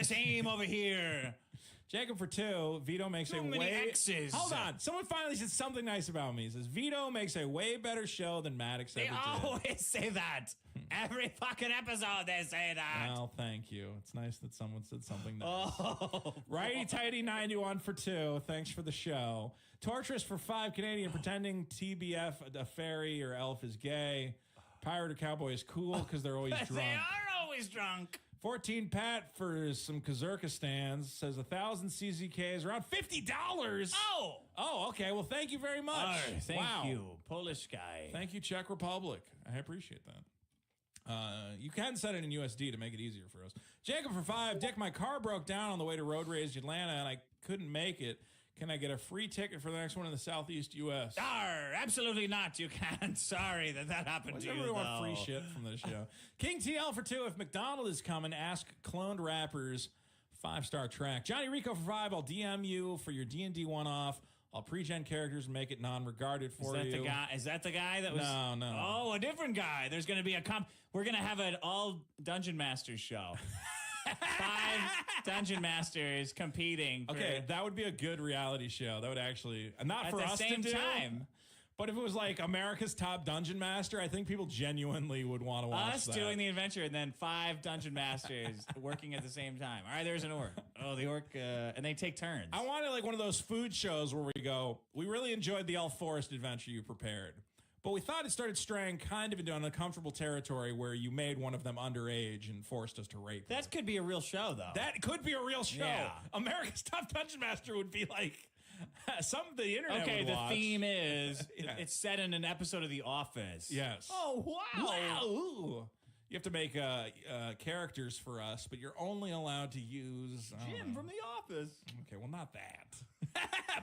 same over here. Jacob for 2. Vito makes Too a many way. X's. Hold on. Someone finally said something nice about me. He says Vito makes a way better show than Maddox They ever did. always say that. Every fucking episode they say that. Well, thank you. It's nice that someone said something nice. Oh, Righty Tighty 91 for 2. Thanks for the show. Torturous for 5. Canadian pretending TBF a fairy or elf is gay. Pirate or cowboy is cool because they're always drunk. They are always drunk. 14 Pat for some Kazurkistans says 1,000 CZKs around $50. Oh, okay. Well, thank you very much. Oh, thank you, Polish guy. Thank you, Czech Republic. I appreciate that. You can set it in USD to make it easier for us. Jacob for 5. Dick, my car broke down on the way to Road Rage Atlanta and I couldn't make it. Can I get a free ticket for the next one in the Southeast U.S.? Absolutely not. You can't. Sorry that happened to you. Everyone want free shit from this show. King TL for 2. If McDonald is coming, ask cloned rappers. 5-star track. Johnny Rico for 5. I'll DM you for your D&D one-off. I'll pre-gen characters and make it non-regarded for you. Is that the guy that was? No. Oh, a different guy. There's going to be we're going to have an all Dungeon Masters show. 5 Dungeon Masters competing. Okay, that would be a good reality show. That would actually not for us at the same to do. time. But if it was like America's Top Dungeon Master, I think people genuinely would want to watch Us that. doing the adventure and then 5 Dungeon Masters working at the same time. All right, there's an orc. Oh, the orc, and they take turns. I wanted like one of those food shows where we go, we really enjoyed the Elf Forest adventure you prepared. But we thought it started straying kind of into an uncomfortable territory where you made one of them underage and forced us to rape them. That could be a real show, though. That could be a real show. Yeah. America's Top Dungeon Master would be like some of the internet Okay, would the watch. theme is Yeah. it's set in an episode of The Office. Yes. Oh, wow. Wow. You have to make characters for us, but you're only allowed to use Jim from The Office. Okay, well, not that.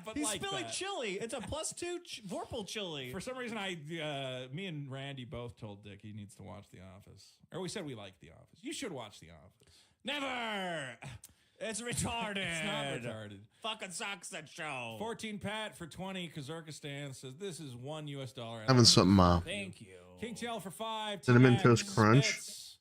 But He's like spilling that. chili. It's a +2 Vorpal chili. For some reason, me and Randy both told Dick he needs to watch The Office, or we said we like The Office. You should watch The Office. Never. It's retarded. It's not retarded. Fucking sucks, that show. 14 Pat for 20. Kazurkistan says this is $1 US. Having something, Thank you. King TL for 5. Cinnamon T-Mac Toast Crunch. Spitz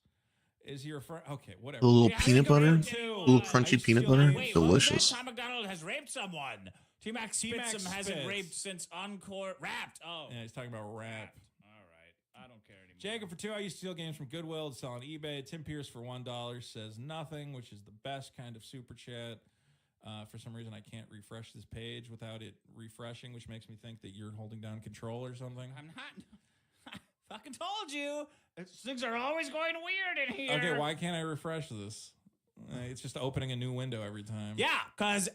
is your friend. Okay, whatever. A little Yeah, peanut I think butter? I'm too. Little I crunchy used to peanut feel butter? like- Wait, Delicious. Tom McDonald has raped someone. T-Mac T-Mac Spitzum hasn't Spitz. raped since Encore. Rapped. Oh. Yeah, he's talking about rap. All right. I don't care anymore. Jacob for 2. I used to steal games from Goodwill to sell on eBay. Tim Pierce for $1 says nothing, which is the best kind of super chat. For some reason, I can't refresh this page without it refreshing, which makes me think that you're holding down control or something. I'm not. I fucking told you. Things are always going weird in here. Okay, why can't I refresh this? It's just opening a new window every time. Yeah, because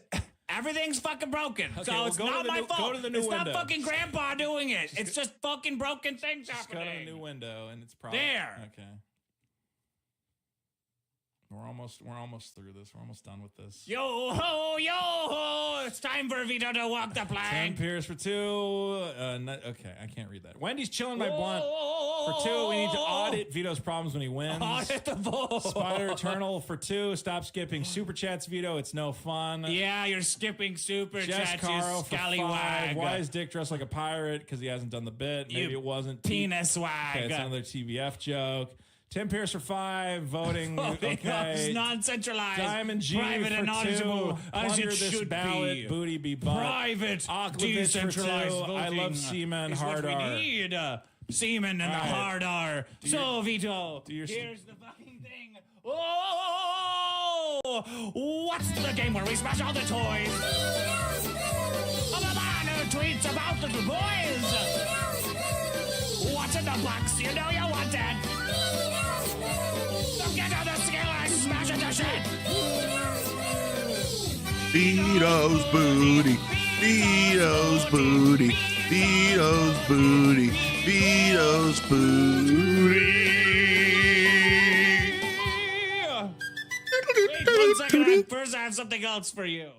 everything's fucking broken. Okay, So well, it's go to not the my new- fault. go to the new it's window. not fucking Grandpa doing it. It's just fucking broken things Just go happening. to a new window, and it's probably There. Okay. We're almost through this. We're almost done with this. Yo ho, yo ho! It's time for Vito to walk the Tim plank. Pierce for 2. Okay, I can't read that. Wendy's chilling my blunt for 2. We need to audit Vito's problems when he wins. Audit the vote. Spider Eternal for 2. Stop skipping super chats, Vito. It's no fun. Yeah, you're skipping super Jess chats, you Caro for 5. scallywag. Why is Dick dressed like a pirate? Because he hasn't done the bit. Maybe You it wasn't penis Okay, wag? it's another TBF joke. Tim Pierce for 5. Voting. It's Okay. non-centralized, Diamond G private for and 2. knowledgeable, as Plunder it this should ballot. be. Booty be butt. Private, Oklevich for 2. decentralized I voting love semen. is Hard what R. we need. Semen and the All right. hard R. So, Vito, your- here's the fucking thing. Oh! What's the game where we smash all the toys? I'm a man who tweets about little boys. What's in the box? You know you want it. So get on the scale and smash it to shit. Vito's booty. Vito's booty. Vito's booty. Vito's booty. Wait 1 second. First, I have something else for you.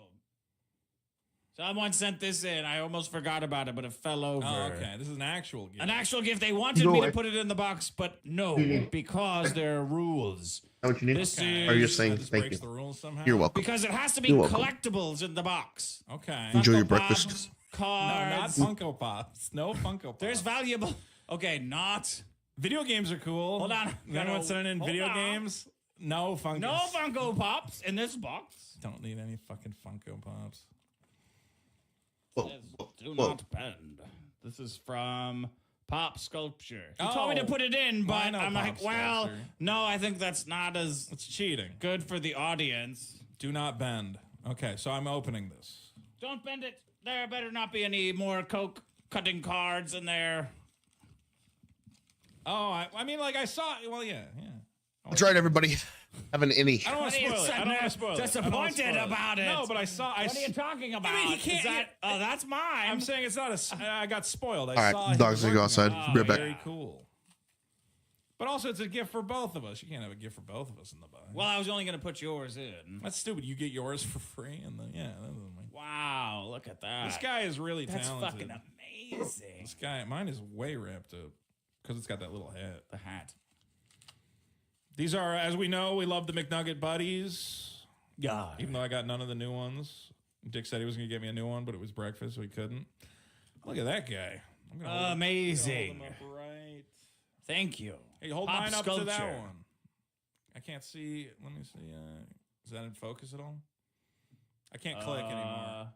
Someone sent this in. I almost forgot about it, but it fell over. Oh, okay. This is an actual gift. An actual gift. They wanted No, me to I- put it in the box, but no, because there are rules. Know what you need? This Okay. Are you is saying This thank breaks you? the rules somehow. You're welcome. because it has to be You're welcome. collectibles in the box. Okay. Enjoy your Funko breakfast. Pops, No, not cards. Funko Pops. No Funko Pops. There's valuable. Okay, not. video games are cool. Hold on. Anyone sending in Hold video on. games? No Funko. No Funko Pops in this box. Don't need any fucking Funko Pops. Whoa, Do whoa. not bend. This is from Pop Sculpture. He told me to Oh, put it in, but I know I'm Pop like, well, Sculpture. no, I think that's not as It's cheating. good for the audience. Do not bend. Okay, so I'm opening this. Don't bend it. There better not be any more Coke cutting cards in there. Oh, I mean, like I saw. Well, yeah. That's right, everybody. Have an innie. I don't want to spoil it. I don't want to spoil it. Disappointed about it. No, but I saw. What are you talking about? I mean, he can't. Is that, oh, that's mine. I'm saying it's not a. I got spoiled. I All right, saw. dogs him gonna go working on outside. it. Be right back. Very cool. But also, it's a gift for both of us. You can't have a gift for both of us in the box. Well, I was only going to put yours in. That's stupid. You get yours for free, and then that doesn't make. Wow, look at that. This guy is really That's talented. fucking amazing. This guy, mine is way wrapped up because it's got that little hat. The hat. These are, as we know, we love the McNugget Buddies. Yeah. Even though I got none of the new ones. Dick said he was going to get me a new one, but it was breakfast, so he couldn't. Look at that guy. I'm gonna hold him- Amazing. hold him up right. Thank you. Hey, hold Pop mine up to that Sculpture. one. I can't see. Let me see. Is that in focus at all? I can't click anymore.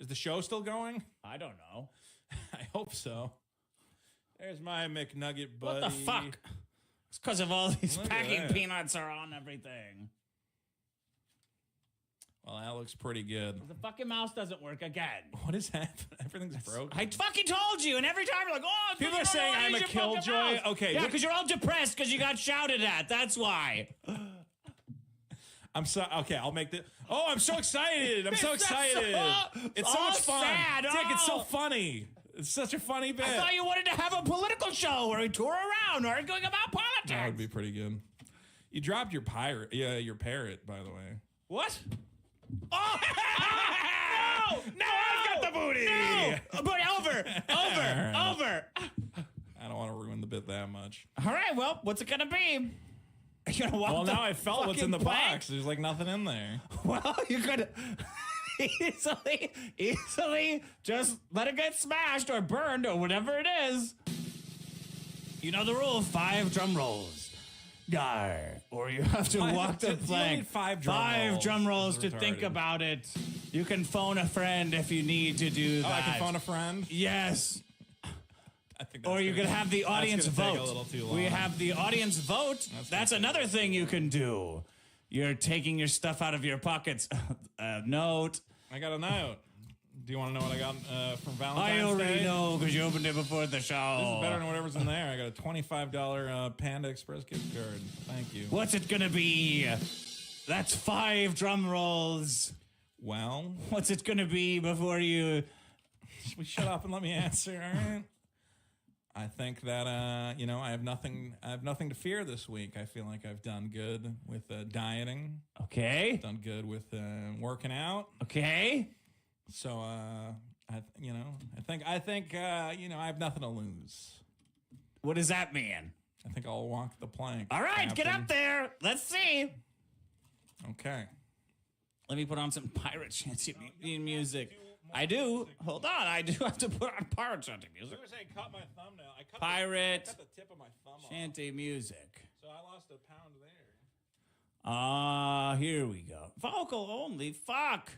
Is the show still going? I don't know. I hope so. There's my McNugget buddy. What the fuck? It's because of all these Look at packing that. peanuts are on everything. Well, that looks pretty good. The fucking mouse doesn't work again. What is happening? Everything's broken. I fucking told you, and every time you're like, oh, it's People because are you don't saying know how to I'm a use your fucking killjoy. mouse. Okay, Yeah, look- because you're all depressed because you got shouted at. That's why. I'm so okay. I'll make the. Oh, I'm so excited! I'm so It's excited! It's so all much fun, sad. Dick. It's so Oh. funny. It's such a funny bit. I thought you wanted to have a political show where we tour around arguing about politics. That would be pretty good. You dropped your pirate. Yeah, your parrot, by the way. What? Oh! No! No, I've got the booty. No! But over. I don't want to ruin the bit that much. All right, well, what's it gonna be? You're gonna walk Well, the now I felt what's in the fucking plank? box. There's like nothing in there. Well, you could easily just let it get smashed or burned or whatever it is. You know the rule: 5 drum rolls. Gar. Or you have to walk the you plank. need 5 drum Five rolls. drum rolls This to is think retarded. about it. You can phone a friend if you need to do Oh, that. I can phone a friend. Yes. I think. Or you gonna- could have the that's audience gonna take vote. a little too We long. have the audience vote. That's another thing you can do. You're taking your stuff out of your pockets. Note. I got a note. Do you want to know what I got from Valentine's I already Day? know because you opened it before the show. This is better than whatever's in there. I got a $25 Panda Express gift card. Thank you. What's it gonna be? That's 5 drum rolls. Well, What's it gonna be before you? we shut up and let me answer. All right. I think that I have nothing to fear this week. I feel like I've done good with dieting. Okay. Done good with working out. Okay. So I think I have nothing to lose. What does that mean? I think I'll walk the plank. All right, get Captain. up there. Let's see. Okay. Let me put on some pirate shanty music. I do. Hold on. I do have to put on pirate shanty music. I cut my thumbnail. I cut Pirate the tip of my thumb off. shanty music. So I lost a pound there. Here we go. Vocal only. Fuck.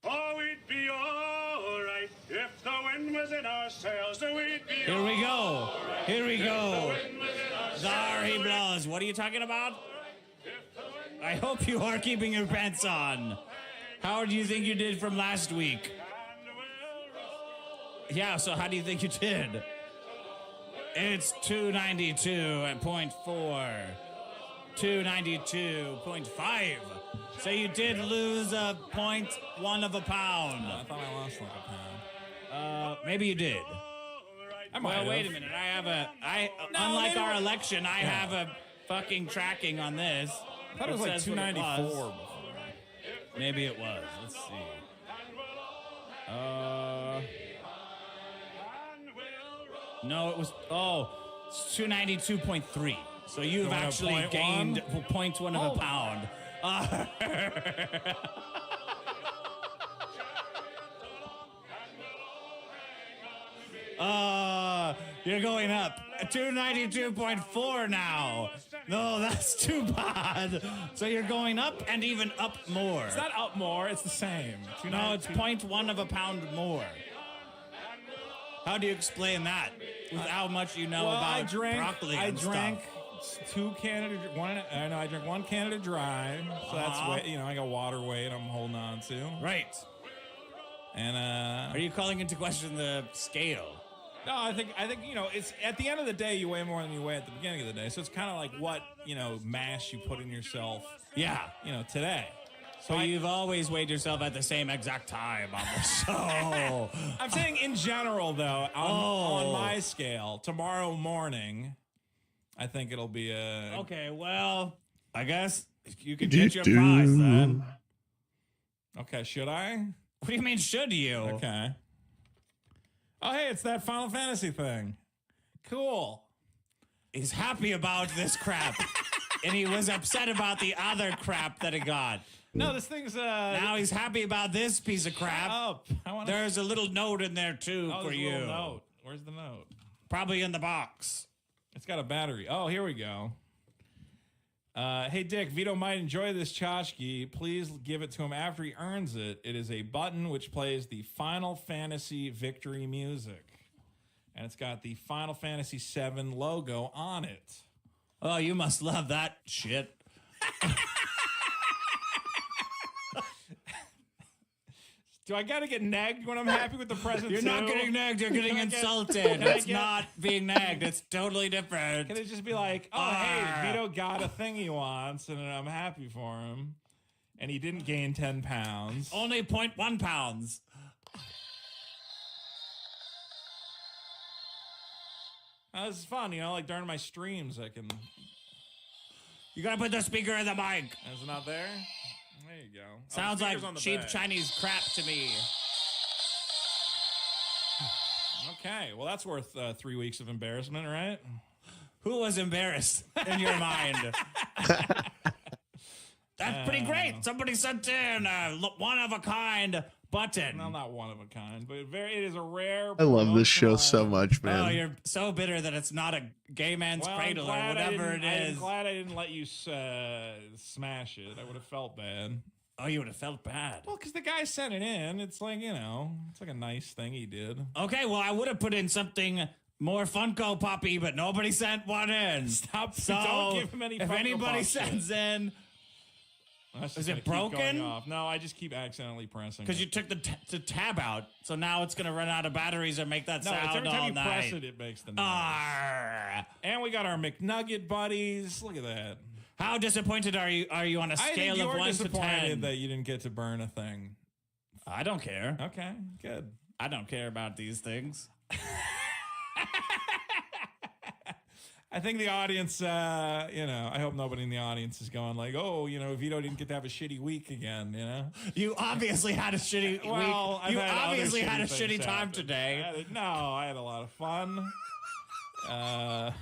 Oh, we'd be alright if the wind was in our sails. We'd be Here we go. Here we go. There he blows. What are you talking about? I hope you are keeping your pants on. How do you think you did from last week? Yeah, so how do you think you did? It's 292.4. 292.5. So you did lose a 0.1 of a pound. I thought I lost like a pound. Maybe you did. I might Well, wait a have. minute. Unlike maybe our we're- election, I have a fucking tracking on this. I thought it was like says what it 294 was. before. Maybe it was. Let's see. No, it was. Oh, it's 292.3. So you've Going up actually 0.1? gained 0.1 of a pound. You're going up. 292.4 now. No, that's too bad. So you're going up and even up more. It's not up more. It's the same. No, it's 0.1 of a pound more. How do you explain that? With how much you know about broccoli and I stuff. drank one Canada Dry. So that's weight, I got water weight I'm holding on to. Right. And Are you calling into question the scale? no, I think it's at the end of the day you weigh more than you weigh at the beginning of the day. So it's kind of like what mass you put in yourself. Yeah. Today. So you've always weighed yourself at the same exact time on the show. I'm saying in general though, on my scale, tomorrow morning, I think it'll be a Okay, well, I guess you can get your prize then. Okay, should I? What do you mean, should you? Okay. Oh, hey, it's that Final Fantasy thing. Cool. He's happy about this crap. And he was upset about the other crap that he got. No, this thing's Now he's happy about this piece of crap. up. There's a little note in there too for there's a you. little note. Where's the note? Probably in the box. It's got a battery. Oh, here we go. Hey, Dick, Vito might enjoy this tchotchke. Please give it to him after he earns it. It is a button which plays the Final Fantasy victory music. And it's got the Final Fantasy VII logo on it. Oh, you must love that shit. Do I gotta get nagged when I'm happy with the present? You're not getting nagged, you're getting insulted. It's not being nagged, it's totally different. Can it just be like, oh, hey, Vito got a thing he wants, and I'm happy for him. And he didn't gain 10 pounds. Only 0.1 pounds. Oh, this is fun, like during my streams, I can... You gotta put the speaker in the mic. Is it not there? There you go. Sounds like cheap Chinese crap to me. Okay, well, that's worth 3 weeks of embarrassment, right? Who was embarrassed in your mind? That's pretty great. Somebody sent in a one-of-a-kind button. Well, not one of a kind, but it is a rare... I love this show so much, man. Oh, you're so bitter that it's not a gay man's cradle or whatever it is. I'm glad I didn't let you smash it. I would have felt bad. Oh, you would have felt bad. Well, because the guy sent it in. It's like, it's like a nice thing he did. Okay, well, I would have put in something more Funko Poppy, but nobody sent one in. Stop. So, don't give him any if Funko anybody Pop sends shit. in... Is it broken? No, I just keep accidentally pressing. Because you took the tab out, so now it's going to run out of batteries and make that sound it's every all time you night. press it makes the noise. And we got our McNugget buddies. Look at that. How disappointed are you on a scale of 1 to 10? That you didn't get to burn a thing. I don't care. Okay, good. I don't care about these things. I think the audience, I hope nobody in the audience is going like, oh, Vito didn't get to have a shitty week again, You obviously had a shitty week. You obviously had a shitty time today. I had a lot of fun. Why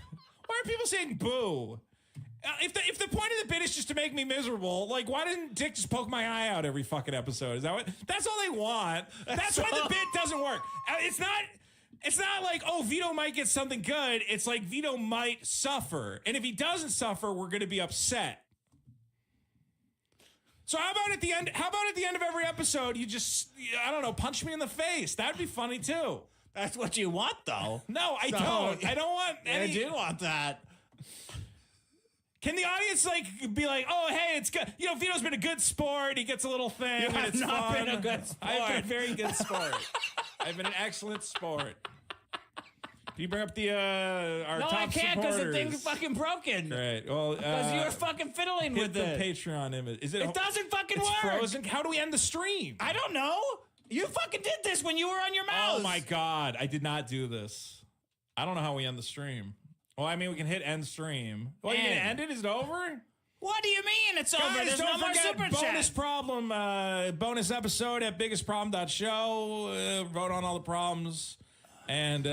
are people saying boo? If the point of the bit is just to make me miserable, like, why didn't Dick just poke my eye out every fucking episode? Is that what? That's all they want. That's why the bit doesn't work. It's not like, oh, Vito might get something good. It's like Vito might suffer. And if he doesn't suffer, we're going to be upset. So how about at the end of every episode, you just, I don't know, punch me in the face? That'd be funny too. That's what you want, though. No, I don't. I don't want any. I do want that. Can the audience be like, oh, hey, it's good. Vito's been a good sport. He gets a little thing. You have not been a good sport. I've been a very good sport. I've been an excellent sport. Can you bring up the our no, top I can't because the supporters? thing's fucking broken. Great. Well, because you were fucking fiddling with the it. Patreon image. It doesn't fucking work. It's frozen. How do we end the stream? I don't know. You fucking did this when you were on your mouse. Oh my god, I did not do this. I don't know how we end the stream. Well, I mean, we can hit end stream. Well, you gonna end it? Is it over? What do you mean it's over? Guys, There's don't no more forget super bonus chat. problem, bonus episode at biggestproblem.show. Vote on all the problems. And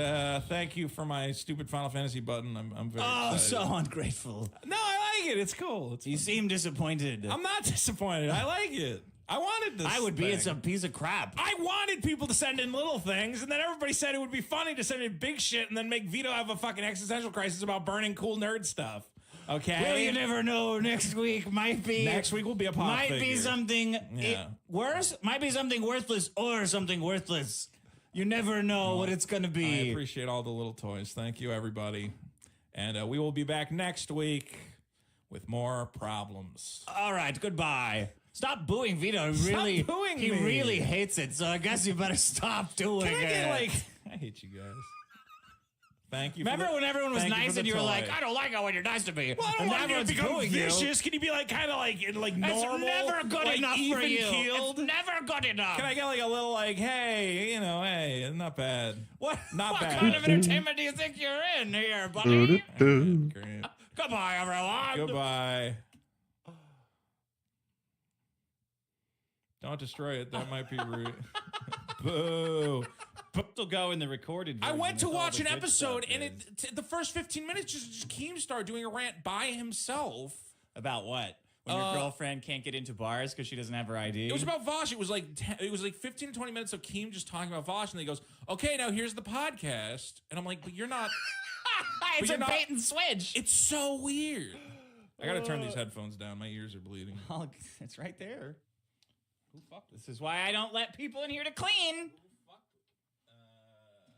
thank you for my stupid Final Fantasy button. I'm very excited. So ungrateful. No, I like it. It's cool. You seem disappointed. I'm not disappointed. I like it. I wanted this. I would be. thing. It's a piece of crap. I wanted people to send in little things, and then everybody said it would be funny to send in big shit, and then make Vito have a fucking existential crisis about burning cool nerd stuff. Okay. Well, you never know. Next week might be. Next week will be a pop Might figure. be something worse. Might be something worthless or something worthless. You never know what it's gonna I be. appreciate all the little toys. Thank you, everybody. And we will be back next week with more problems. All right. Goodbye. Stop booing Vito. Really, booing he me. really hates it. So I guess you better stop doing Can I it. get like? I hate you guys. Thank you. Remember when everyone was thank you nice for the and you were toy. like, I don't like it when you're nice to me. Well, I don't and want you to everyone's become booing you. vicious. Can you be like kind of like It's normal? never good like enough for even you. keeled? It's never good enough. Can I get like a little like, hey, hey, not bad. What? Not what bad. kind of entertainment do you think you're in here, buddy? Great. Goodbye, everyone. Goodbye. Don't destroy it. That might be rude. Boo. It'll go in the recorded I version went to with all watch the an good episode, stuff and in. the first 15 minutes, just Keemstar doing a rant by himself. About what? When your girlfriend can't get into bars because she doesn't have her ID? It was about Vosh. It was like 15 to 20 minutes of Keem just talking about Vosh, and then he goes, "Okay, now here's the podcast," and I'm like, "But you're not." It's you're a not- bait and switch. It's so weird. I gotta turn these headphones down. My ears are bleeding. Oh, it's right there. Who fucked This is why I don't let people in here to clean.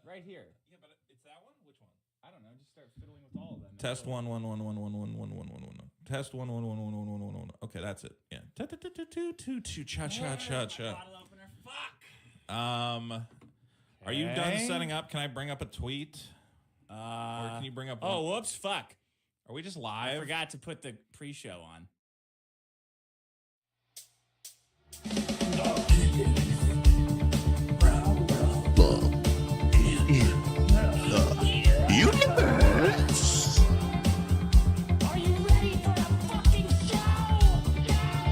Right here. Yeah, but it's that one. Which one? I don't know. Just start fiddling with all of them. Test 1 1 1 1 1 1 1 1 1 1. Test 1 1 1 1 1 1 1 1. Okay, that's it. Yeah. Cha cha cha cha. Bottle opener. Fuck. Are you done Okay. setting up? Can I bring up a tweet? Or can you bring up? Oh, one? whoops. Fuck. Are we just I live? forgot to put the pre-show on. Universe. Are you ready for a fucking show?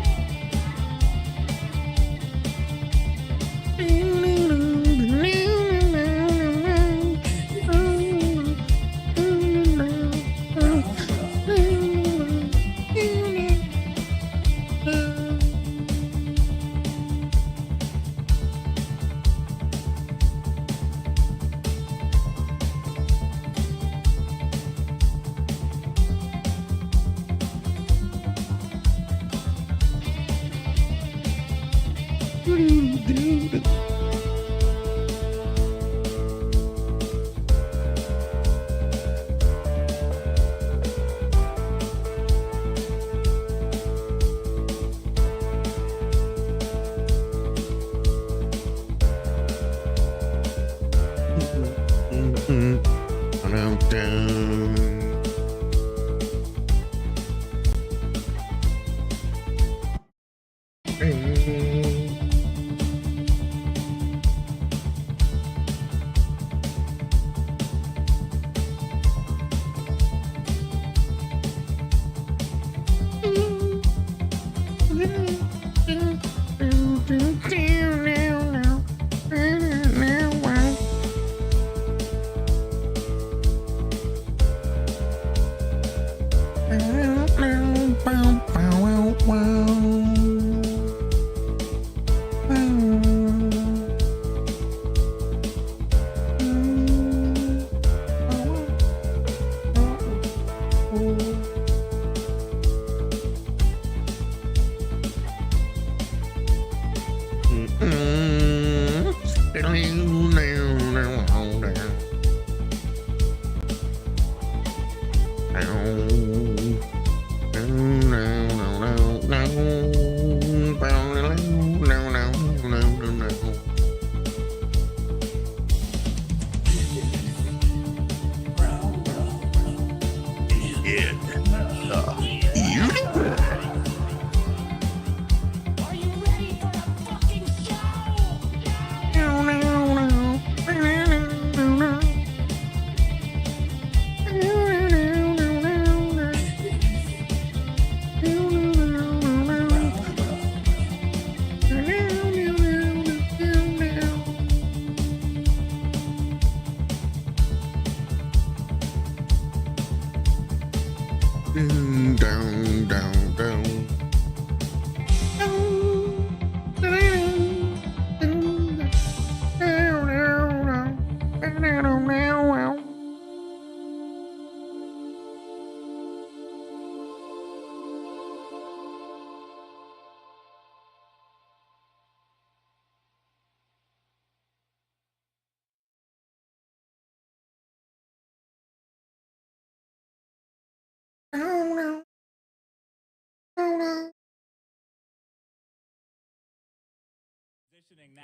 mentioning now.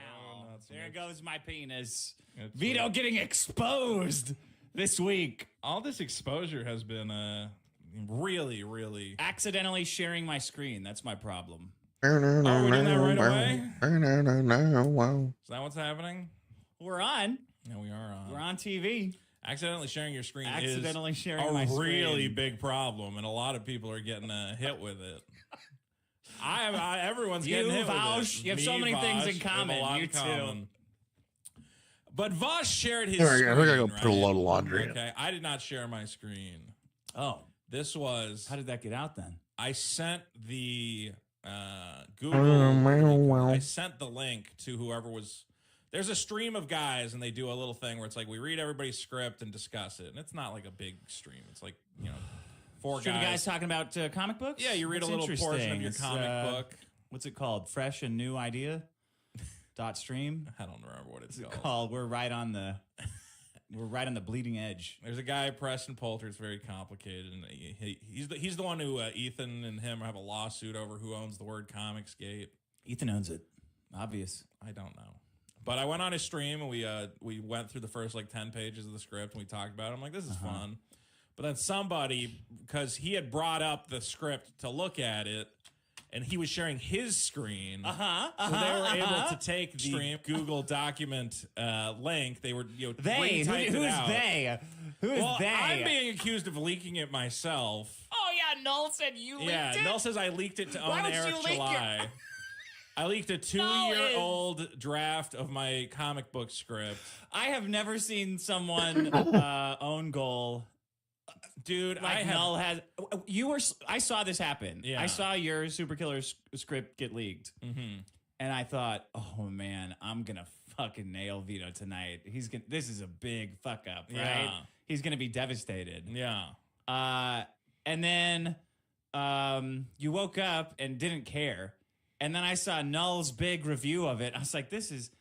Oh, nuts, There nuts. goes my penis. It's Vito getting exposed this week. all this exposure has been really, really. Accidentally sharing my screen. That's my problem. Oh, we're doing that right away? Wow. Is that what's happening? We're on. No, we are on. We're on TV. Accidentally sharing your screen Accidentally is sharing a my really screen. big problem, and a lot of people are getting hit with it. Everyone's You, getting hit Vaush, with it. you have Me, so many things in Vaush, we have common. a lot You in too. common. But Vosh shared his Here we screen, go. We gotta go right? put a load of laundry in. Okay, I did not share my screen. Oh, This was how did that get out then? I sent the Google. I sent the link to whoever was. There's a stream of guys, and they do a little thing where it's like we read everybody's script and discuss it, and it's not like a big stream. It's like 4 Sure, guys. the guys talking about comic books? Yeah, you read That's a little portion of interesting. your It's, comic book. What's it called? Fresh and New Idea? .stream? I don't remember what it's called. Called We're right on the bleeding edge. There's a guy, Preston Poulter. It's very complicated, and he's the one who Ethan and him have a lawsuit over who owns the word Comicsgate. Ethan owns it. Obvious. I don't know. But I went on his stream and we went through the first 10 pages of the script and we talked about it. I'm like, this is fun. But then somebody, because he had brought up the script to look at it, and he was sharing his screen. So they were able to take the stream Google document link. They were They? retyped it Who's out. they? Who is Well, they? I'm being accused of leaking it myself. Oh, yeah, Null said you leaked Yeah, it? Null says I leaked it to Why own would Eric you leak July. I leaked a 2-year-old draft of my comic book script. I have never seen someone own goal. Dude, Like I have, Null has. I saw this happen. Yeah. I saw your Super Killer script get leaked. Mm-hmm. And I thought, oh, man, I'm going to fucking nail Vito tonight. This is a big fuck up, right? Yeah. He's going to be devastated. Yeah. And then you woke up and didn't care. And then I saw Null's big review of it. I was like, this is...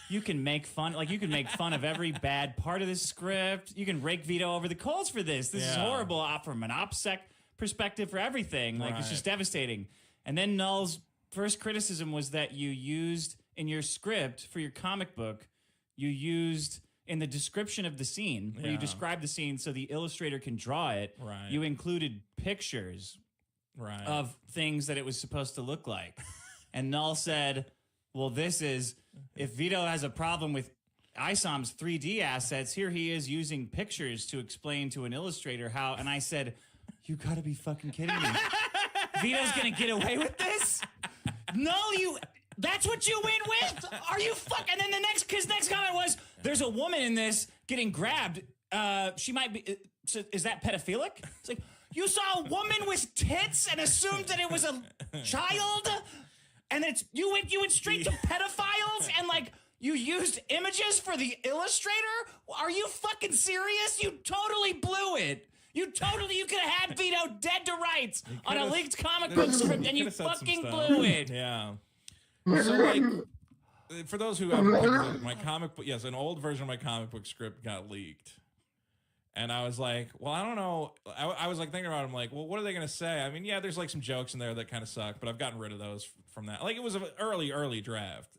You can make fun of every bad part of this script. You can rake Vito over the coals for this. This is Yeah. horrible from an OPSEC perspective for everything. Like, it's Right. just devastating. And then Null's first criticism was that you used in your script for your comic book, you used in the description of the scene, where you Yeah. describe the scene so the illustrator can draw it, Right. you included pictures Right. of things that it was supposed to look like. And Null said, well, this is, if Vito has a problem with ISOM's 3D assets, here he is using pictures to explain to an illustrator how, and I said, you gotta be fucking kidding me. Vito's gonna get away with this? Null, that's what you win with? Are you fucking, and then his next comment was, there's a woman in this getting grabbed. She might be, is that pedophilic? It's like, you saw a woman with tits and assumed that it was a child, and you went straight to pedophiles, and you used images for the illustrator. Are you fucking serious? You totally blew it. You could have had Vito dead to rights on a leaked comic book script, and you Could've said some fucking stuff. blew it. Yeah. So for those who haven't, my comic book, yes, an old version of my comic book script got leaked. And I was like, well, I don't know. I was thinking about it. I'm like, well, what are they going to say? I mean, yeah, there's some jokes in there that kind of suck, but I've gotten rid of those from that. It was an early draft.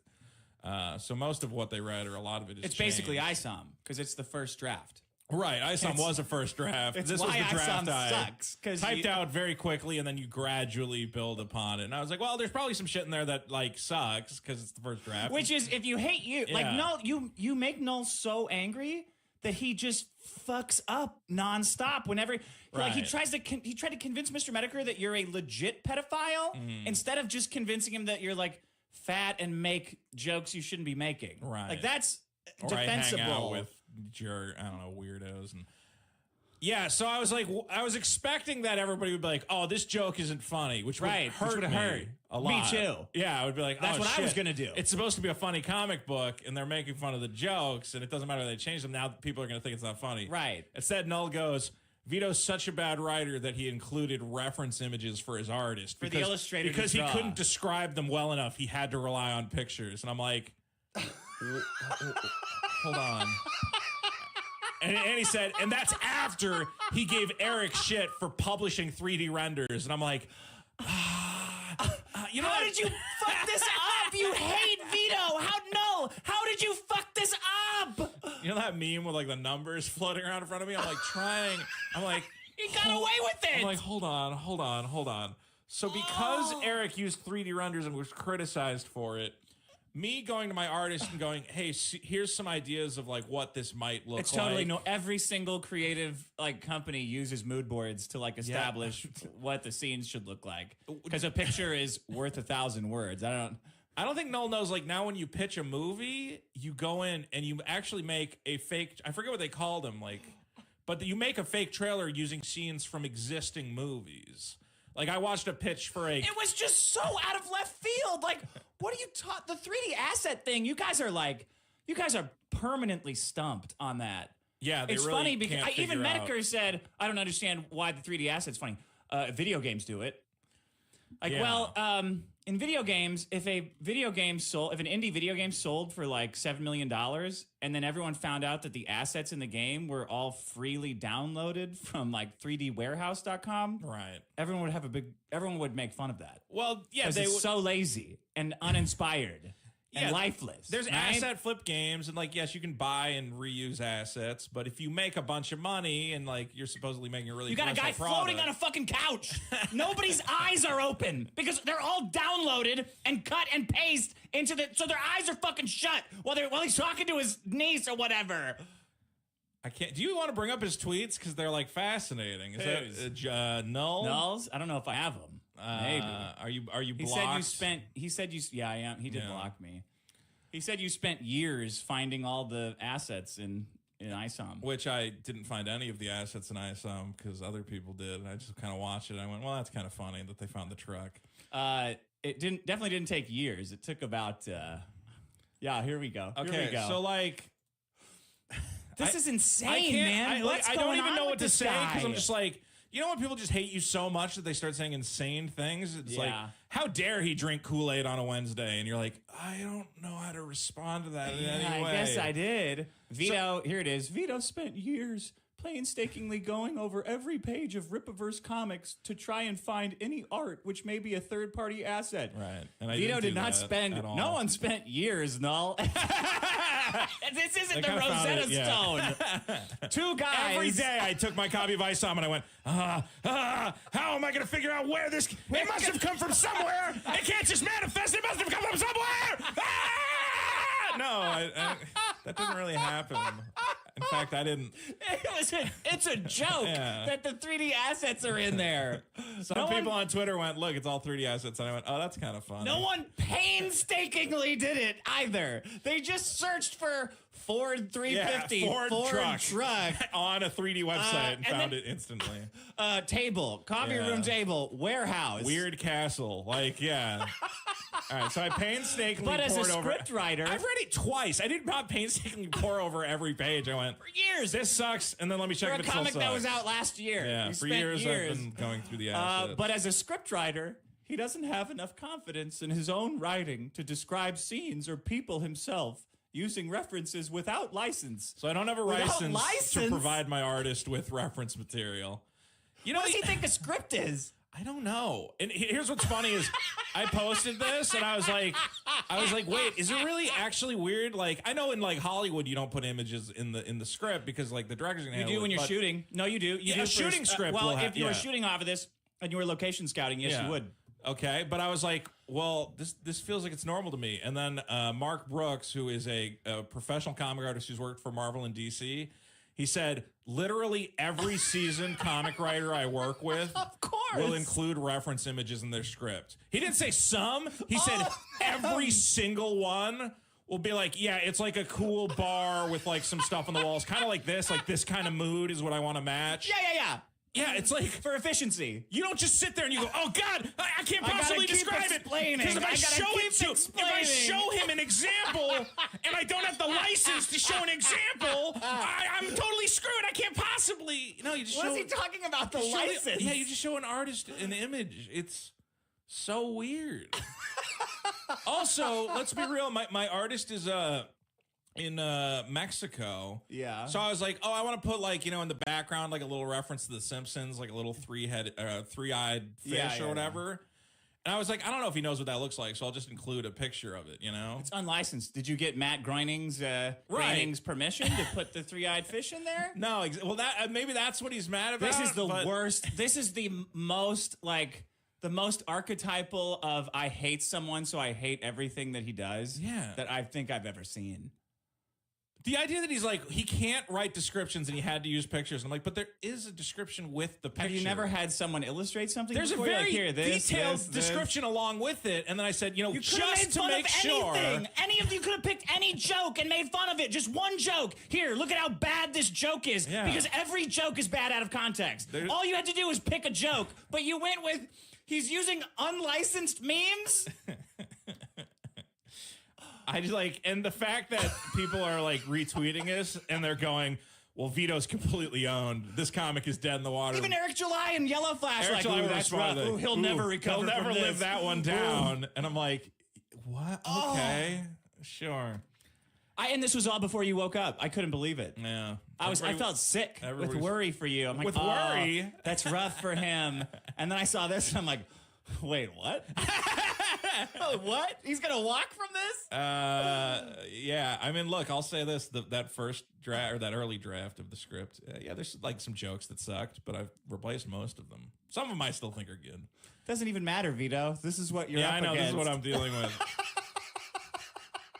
So most of what they read, or a lot of it is It's basically changed. ISOM, because it's the first draft. Right, ISOM was a first draft. It's This why was the draft ISOM I sucks, 'cause typed you- out very quickly, and then you gradually build upon it. And I was like, well, there's probably some shit in there that sucks because it's the first draft. Which is, if you hate Yeah. Null, you make Null so angry that he just fucks up nonstop whenever he Right. he tried to convince Mr. Medicare that you're a legit pedophile instead of just convincing him that you're fat and make jokes you shouldn't be making. Right. That's or defensible. I hang out with weirdos and yeah. So I was I was expecting that everybody would be like, oh, this joke isn't funny, which would Right, which hurt would've me hurt. a Me lot. too. Yeah, I would be like, That's oh, what I was shit. gonna do. It's supposed to be a funny comic book, and they're making fun of the jokes, and it doesn't matter if they change them. Now people are gonna think it's not funny. Right. Instead, Null goes, Vito's such a bad writer that he included reference images for his artist. For the illustrator to Because he draw. couldn't describe them well enough, he had to rely on pictures. And I'm like, hold on. And he said, and that's after he gave Eric shit for publishing 3D renders. And I'm like, You know How what? did you fuck this up? You hate Vito. How did you fuck this up? You know that meme with like the numbers floating around in front of me? I'm like trying. I'm like, You got away with it. I'm like, hold on. So because Eric used 3D renders and was criticized for it, me going to my artist and going, hey, here's some ideas of like what this might look like. It's totally no. Every single creative like company uses mood boards to like establish what the scenes should look like. Because a picture is worth 1,000 words. I don't think Noel knows. Like now, when you pitch a movie, you go in and you actually make a fake. I forget what they called them. Like, but you make a fake trailer using scenes from existing movies. Like I watched a pitch for a. It was just so out of left field. Like, what are you taught? The 3D asset thing. You guys are permanently stumped on that. Yeah, they it's really funny because can't even figure out. Medicare said, I don't understand why the 3D asset's funny. Video games do it. Like, Yeah. well, in video games, if an indie video game sold for like $7 million, and then everyone found out that the assets in the game were all freely downloaded from like 3dwarehouse.com, Right. everyone would make fun of that. Well, yeah, Because it's so lazy and uninspired and lifeless. There's right? asset flip games, and like, yes, you can buy and reuse assets, but if you make a bunch of money and like you're supposedly making a really You got a guy floating on a fucking couch. Nobody's eyes are open because they're all downloaded and cut and paste into so their eyes are fucking shut while he's talking to his niece or whatever. I can't. Do you want to bring up his tweets because they're like fascinating? Is that Null? Nulls? I don't know if I have them. Maybe. Are you He blocked? said you. Yeah, I am. He did Yeah. block me. He said you spent years finding all the assets in ISOM. Which I didn't find any of the assets in ISOM because other people did. And I just kind of watched it. And I went, well, that's kind of funny that they found the truck. It definitely didn't take years. It took about. Yeah, here we go. Okay, here we go. so like. This is insane, I can't, man. I don't even know what to say because I'm guy? just like, you know when people just hate you so much that they start saying insane things? It's like, how dare he drink Kool-Aid on a Wednesday? And you're like, I don't know how to respond to that in any way. I guess I did. Vito, here it is. Vito spent years painstakingly going over every page of Rippaverse comics to try and find any art which may be a third-party asset. Right. And I Vito didn't did do not that spend. at all. No one spent years, Null. This isn't the kinda found Rosetta it, yeah. Stone. Two guys. Every day I took my copy of ISOM and I went, how am I going to figure out where this... It must have come from somewhere. It can't just manifest. It must have come from somewhere. No, that didn't really happen. In fact, I didn't. It's a joke that the 3D assets are in there. Some people on Twitter went, look, it's all 3D assets. And I went, oh, that's kind of fun. No one painstakingly did it either. They just searched for Ford 350, Ford truck. On a 3D website and found it instantly. Table, coffee room table, warehouse. Weird castle. Like, yeah. All right, so I painstakingly But as a poured over. script writer, I've read it twice. I did not painstakingly pour over every page. I went, for years. this sucks, and then let me check For if a it still comic sucks. that was out last year. Yeah, You for spent years I've been going through the assets. But as a script writer, he doesn't have enough confidence in his own writing to describe scenes or people himself using references without license. So I don't have a Without license to license? provide my artist with reference material. You know, What does he think a script is? I don't know. And here's what's funny is I posted this and I was like, wait, is it really actually weird? Like, I know in like Hollywood you don't put images in the script because like the director's gonna You handle do when it, you're but- shooting. No, you do. You do a for shooting script Well, will if you were yeah. shooting off of this and you were location scouting, yes, Yeah. you would. Okay, but I was like, well, this feels like it's normal to me. And then Mark Brooks, who is a professional comic artist who's worked for Marvel and DC, he said, literally every seasoned comic writer I work with Of course. will include reference images in their script. He didn't say some. He said every single one will be like, yeah, it's like a cool bar with like some stuff on the walls. Kind of like this kind of mood is what I want to match. Yeah. Yeah, it's like... For efficiency. You don't just sit there and you go, "Oh God, I can't I gotta possibly keep describe it." explaining. Because if I I gotta show keep it to, if I explaining. show him an example, and I don't have the license to show an example, I'm totally screwed. I can't possibly. No, you just What show. is he talking about? The show license? Yeah, you just show an artist an image. It's so weird. Also, let's be real. My artist is in Mexico. Yeah. So I was like, oh, I want to put like, in the background, like a little reference to The Simpsons, like a little three-eyed fish Yeah, or whatever. And I was like, I don't know if he knows what that looks like, so I'll just include a picture of it, you know? It's unlicensed. Did you get Matt Groening's permission to put the three-eyed fish in there? No, well, that maybe that's what he's mad about. This is the worst. This is the most the most archetypal of I hate someone, so I hate everything that he does. Yeah. That I think I've ever seen. The idea that he's like, he can't write descriptions and he had to use pictures. I'm like, but there is a description with the picture. Have you never had someone illustrate something? There's a before? You're very like, here, detailed this. description along with it. And then I said, you know, You could just have made to fun make of sure. anything. Any of you could have picked any joke and made fun of it. Just one joke. Here, look at how bad this joke is. Yeah. Because every joke is bad out of context. All you had to do was pick a joke, but you went with he's using unlicensed memes. I just like, and the fact that people are like retweeting this and they're going, well, Vito's completely owned. This comic is dead in the water. Even Eric July and Yellow Flash, Eric like, July ooh, would that's respond rough. like, Ooh, he'll never recover. He'll never from live this. that one down. And I'm like, what? Okay, sure. And this was all before you woke up. I couldn't believe it. Yeah, I felt sick with everybody's- worry for you. I'm like, With oh, worry? that's rough for him. And then I saw this, and I'm like, wait, what? What? He's gonna walk from this? Yeah. I mean, look, I'll say this: that first draft or that early draft of the script, yeah, there's like some jokes that sucked, but I've replaced most of them. Some of them I still think are good. Doesn't even matter, Vito. This is what you're Yeah, up I know. against. This is what I'm dealing with.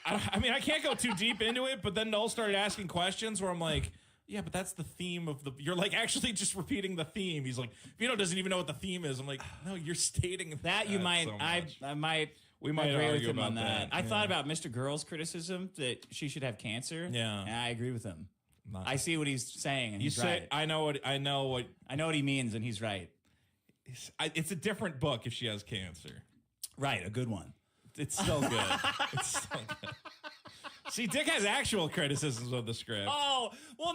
I mean, I can't go too deep into it, but then Noel started asking questions where I'm like, yeah, but that's the theme of the. You're like actually just repeating the theme. He's like, Vito doesn't even know what the theme is. I'm like, no, you're stating That you might, so much. I might. We might agree with argue him on about that. that, I yeah. thought about Mr. Girl's criticism that she should have cancer. Yeah. And I agree with him. Not- I see what he's saying, and You he's say right. I know what I know what he means, and he's right. it's a different book if she has cancer. Right, a good one. It's still good. It's still good. See, Dick has actual criticisms of the script. Oh, well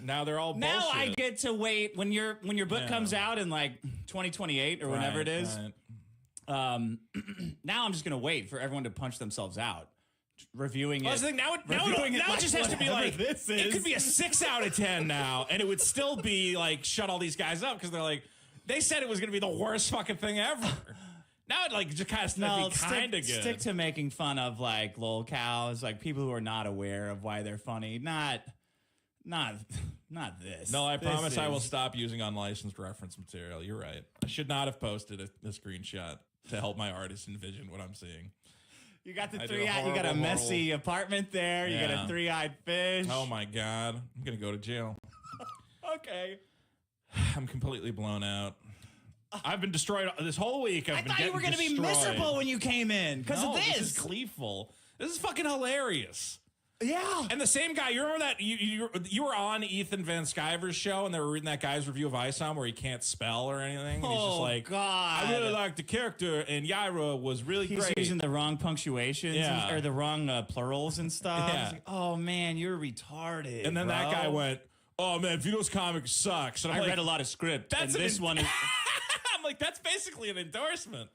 Now they're all bullshit. now I get to wait when your book Yeah. comes out in like 2028 or whenever it is. Right. Now I'm just gonna wait for everyone to punch themselves out, reviewing Well, it. that's the thing. Now reviewing it like just has to be whatever like this it is. could be a 6 out of 10 now, and it would still be like shut all these guys up because they're like they said it was gonna be the worst fucking thing ever. Now it like just kind of be kind of good. Stick to making fun of like lol cows, like people who are not aware of why they're funny. Not this. No, I This promise I will is- stop using unlicensed reference material. You're right. I should not have posted a screenshot to help my artist envision what I'm seeing. You got the I did three. a You got a horrible, messy apartment there. You got Yeah. a three-eyed fish. Oh my god, I'm gonna go to jail. Okay. I'm completely blown out. I've been destroyed this whole week. I thought you were going to be miserable when you came in because No, of this. This is gleeful. This is fucking hilarious. Yeah. And the same guy, you remember that you were on Ethan Van Sciver's show and they were reading that guy's review of ISOM where he can't spell or anything. And he's just Oh, like, God. I really liked the character and Yaira was really He's great. using the wrong punctuations Yeah. or the wrong plurals and stuff. Yeah. It's like, oh man, you're retarded. And then bro. that guy went, oh man, Vito's comic sucks. And I'm I like, read a lot of script. That's and an this one is. I'm like, that's basically an endorsement.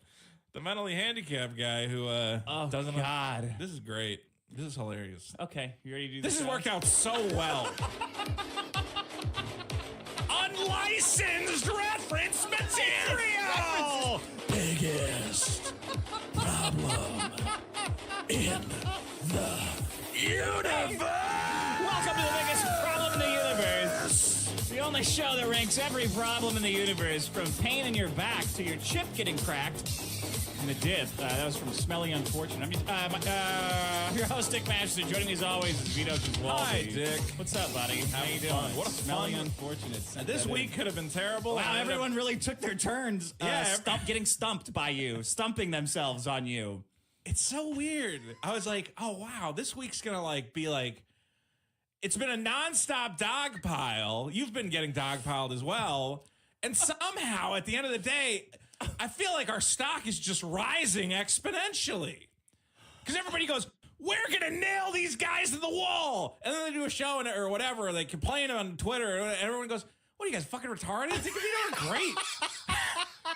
The mentally handicapped guy who Oh doesn't. God. This is great. This is hilarious. Okay, you ready to do This has worked out so well. Unlicensed reference material. Biggest problem in the universe. Welcome to the biggest problem in the universe. The only show that ranks every problem in the universe, from pain in your back to your chip getting cracked in a dip. That was from Smelly Unfortunate. I'm your host, Dick Masterson. Joining me as always is Vito Giswaldi. Hi, Dick. What's up, buddy? How you doing? fun. What a Smelly fun- Unfortunate. sent This that week in. could have been terrible. Wow, everyone really took their turns Yeah, getting stumped by you, stumping themselves on you. It's so weird. I was like, oh wow, this week's gonna like be like. It's been a nonstop dog pile. You've been getting dog piled as well. And somehow, at the end of the day, I feel like our stock is just rising exponentially. Because everybody goes, we're going to nail these guys to the wall. And then they do a show or whatever. Or they complain on Twitter. And everyone goes, what are you guys, fucking retarded? Dick and Vito are great.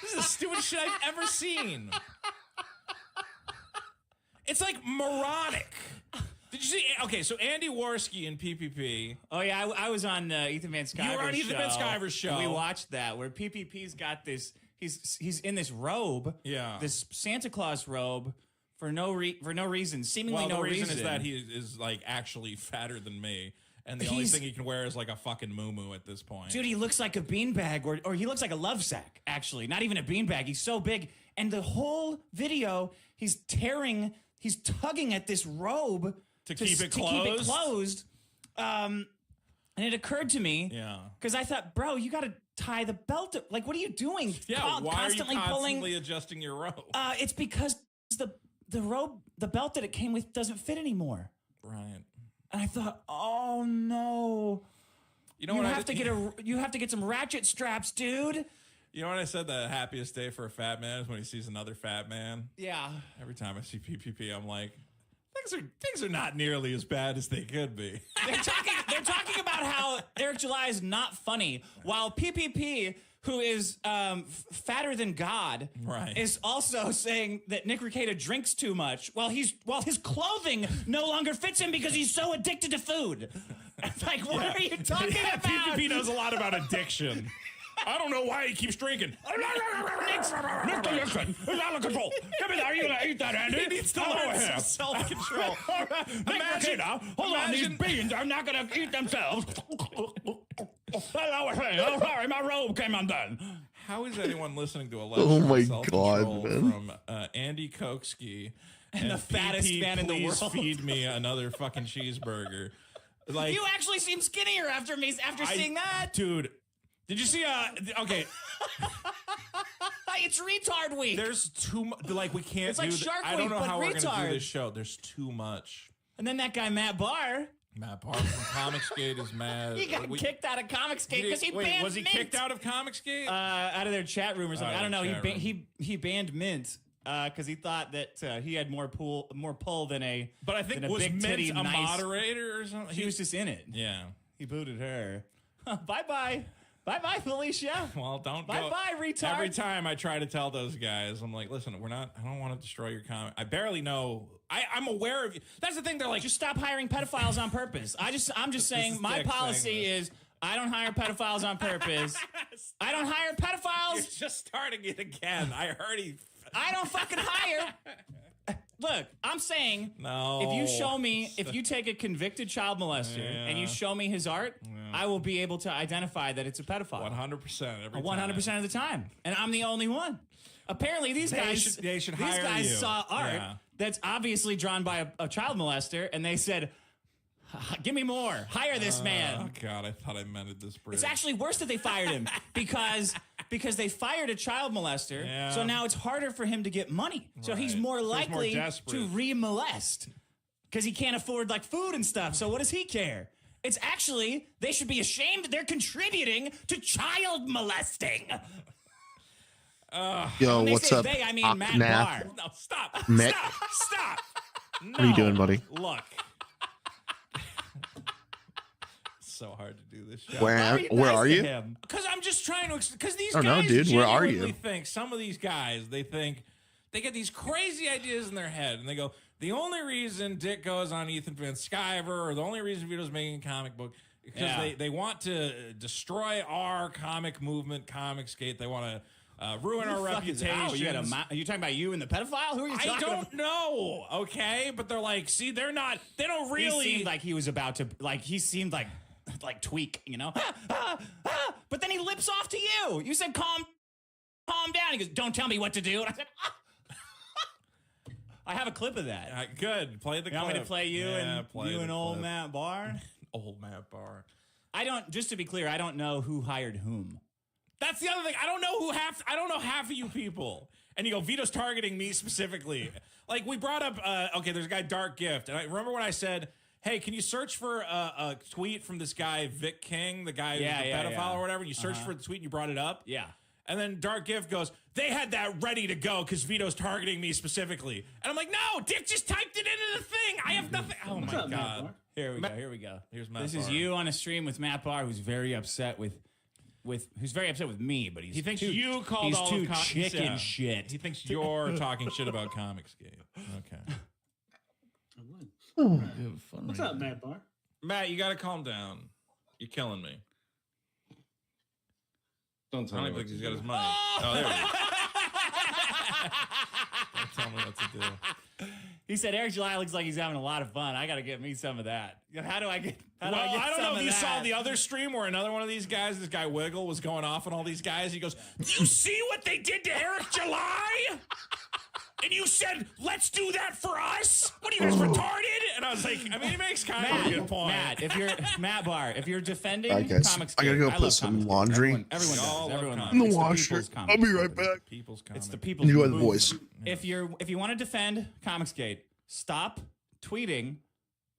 This is the stupidest shit I've ever seen. It's like moronic. Did you see? Okay, so Andy Worski in PPP. Oh yeah, I was on Ethan Van Sciver's show. You were on Ethan Van Sciver's show. We watched that where PPP's got this he's in this robe, this Santa Claus robe for no reason, seemingly well, no the reason reason. is that he is like actually fatter than me, and the only thing he can wear is like a fucking muumuu at this point. Dude, he looks like a beanbag, or he looks like a love sack. Actually, not even a beanbag. He's so big, and the whole video, he's tugging at this robe to keep it closed. And it occurred to me, because I thought, bro, you got to tie the belt. Like, what are you doing? Yeah, why constantly are you constantly pulling, adjusting your robe? It's because the robe, the belt that it came with, doesn't fit anymore. Right. And I thought, oh no, you have to get some ratchet straps, dude. You know what I said? The happiest day for a fat man is when he sees another fat man. Yeah. Every time I see PPP, I'm like, things are not nearly as bad as they could be. They're talking about how Eric July is not funny, while PPP, who is fatter than God, is also saying that Nick Rekieta drinks too much, while his clothing no longer fits him because he's so addicted to food. Like, what are you talking about? PPP knows a lot about addiction. I don't know why he keeps drinking. Nick's out of control. Give me that. Are you gonna eat that, Andy? He needs to learn some self-control. Imagine, hold on, these beans are not gonna eat themselves. Oh, sorry, my robe came undone. How is anyone listening to a lecture Oh my on self-control God, man. from Andy Koksky and the fattest man in the world? Please feed me another fucking cheeseburger. Like, you actually seem skinnier after seeing that, dude. Did you see? Okay. It's retard week. There's too much. Like, we can't. It's like Shark I don't Week, know but how we're gonna retard. do this show. There's too much. And then that guy Matt Barr. Matt Barr from Comicsgate is mad. He got kicked out of Comicsgate because he banned Was he Mint. kicked out of Comicsgate? Out of their chat room or something. I don't know. He banned Mint because he thought that he had more pull than a. But I think than a was big Mint titty, a nice, moderator or something? He was just in it. Yeah. He booted her. Bye bye, Felicia. Well, don't go. Bye, retard. Every time I try to tell those guys, I'm like, listen, I don't want to destroy your comment. I barely know. I'm aware of you. That's the thing. They're like, just stop hiring pedophiles on purpose. I'm just saying my policy is I don't hire pedophiles on purpose. I don't hire pedophiles. You're just starting it again. I heard he. I don't fucking hire. Look, I'm saying, no. If you take a convicted child molester and you show me his art, I will be able to identify that it's a pedophile. 100% every time. 100% of the time. And I'm the only one. Apparently, these guys saw art that's obviously drawn by a child molester, and they said, give me more. Hire this man. Oh, God, I thought I mended this bridge. It's actually worse that they fired him because they fired a child molester, so now it's harder for him to get money. So he's more likely to re-molest because he can't afford like food and stuff. So what does he care? It's actually, they should be ashamed they're contributing to child molesting. Yo, what's up? They, I mean Matt Barr. No, stop. Mick. Stop. No. What are you doing, buddy? Look. So hard to do this show. Where are you? Because I'm just trying to. Because these I don't guys know, dude. Where are genuinely you? think some of these guys they get these crazy ideas in their head, and they go, the only reason Dick goes on Ethan Van Sciver, or the only reason Vito's making a comic book, because they want to destroy our comic movement, Comicsgate. They want to ruin our reputation. Are you talking about you and the pedophile? Who are you talking about? I don't know. Okay, but they're like, see, they don't really. He seemed like he was about to, he seemed like tweak, you know? But then he lips off to you. You said, calm down. He goes, don't tell me what to do. And I said, I have a clip of that. Good. Play the clip. You want me to play you and old Matt Barr? Old Matt Barr. Just to be clear, I don't know who hired whom. That's the other thing. I don't know half of you people. And you go, Vito's targeting me specifically. Like, we brought up, there's a guy, Dark Gift. And I remember when I said, hey, can you search for a tweet from this guy, Vic King, the guy who's a pedophile or whatever? And you searched for the tweet and you brought it up? Yeah. And then Dark Gift goes, they had that ready to go because Vito's targeting me specifically. And I'm like, no, Dick just typed it into the thing. I have nothing. Oh, my God. Here we go. Here's Matt This Barr. is you on a stream with Matt Barr, who's very upset with me, but he thinks you called all too of chicken shit. He thinks you're talking shit about Comicsgate. Okay. What's up, Matt Barr? Matt, you got to calm down. You're killing me. Don't I tell don't me even what think he's to got do. his mic. Oh, there he is. Don't tell me what to do. He said Eric July looks like he's having a lot of fun. I got to get me some of that. How do I get? How do Well, I don't know if you saw that? the other stream where another one of these guys, this guy Wiggle, was going off on all these guys. He goes, "Do you see what they did to Eric July? And you said, let's do that for us? What are you guys retarded?" And I was like, I mean, he makes kind of a good point. Matt, if you're Matt Barr, if you're defending Alright, guys. comics, I gotta go put love some comics. laundry. Everyone Y'all does. love Everyone comics. In the It's washer. people's comics I'll be right movement. back. People's It's the comic. people's Enjoy the movement. voice. If you want to defend Comicsgate, stop tweeting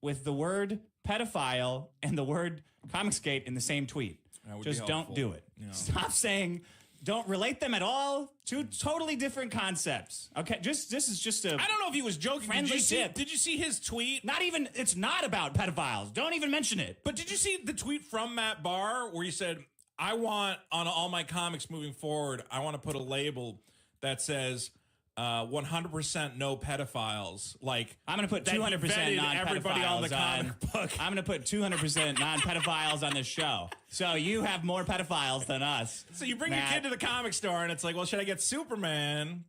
with the word pedophile and the word Comicsgate in the same tweet. That would be Just don't helpful. do it. Yeah. Stop saying. Don't relate them at all. Two totally different concepts. Okay, this is just a I don't know if he was joking. Friendly tip. Did you see his tweet? not even. It's not about pedophiles. Don't even mention it. But did you see the tweet from Matt Barr where he said, I want on all my comics moving forward, I want to put a label that says 100% no pedophiles. Like I'm going to put that he 200% vetted non-pedophiles everybody on the comic book. I'm going to put 200% non-pedophiles on this show. So you have more pedophiles than us. So you bring Matt. your kid to the comic store and it's like, well, should I get Superman?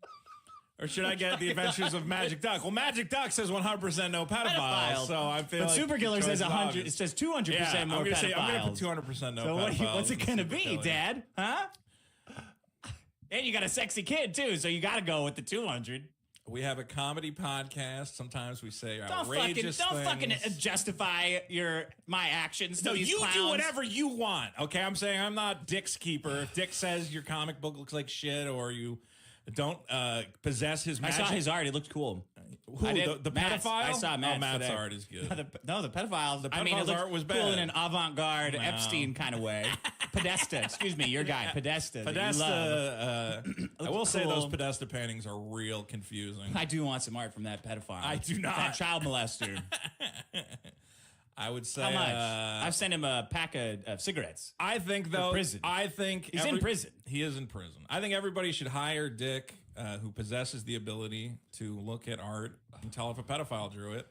Or should I get the Adventures of Magic Duck? Well, Magic Duck says 100% no pedophiles. Pedophiles. So I feel But like Superkiller the choice says is 100. obvious. It says 200% Yeah, more I'm gonna pedophiles. say I'm gonna put 200% no So pedophiles. what's it in going to be, Superkiller. Dad? Huh? And you got a sexy kid too, so you got to go with the 200. We have a comedy podcast. Sometimes we say Don't outrageous fucking things. justify my actions. To No, these you clowns. do whatever you want. Okay, I'm saying I'm not Dick's keeper. If Dick says your comic book looks like shit or you don't possess his I magic. saw his art. It looked cool. Who, I did. the Matt's. pedophile? I saw Matt's Oh, Matt's today. art is good. The pedophiles. I mean, pedophile's it looked art was cool bad. in an avant-garde Epstein kind of way. Podesta, excuse me, your guy, Podesta. that you love. Podesta, I will say those cool. Podesta paintings are real confusing. I do want some art from that pedophile. I do not. That child molester. I would say How much? I've sent him a pack of cigarettes. I think though. prison. I think He's in prison. He is in prison. I think everybody should hire Dick, who possesses the ability to look at art and tell if a pedophile drew it.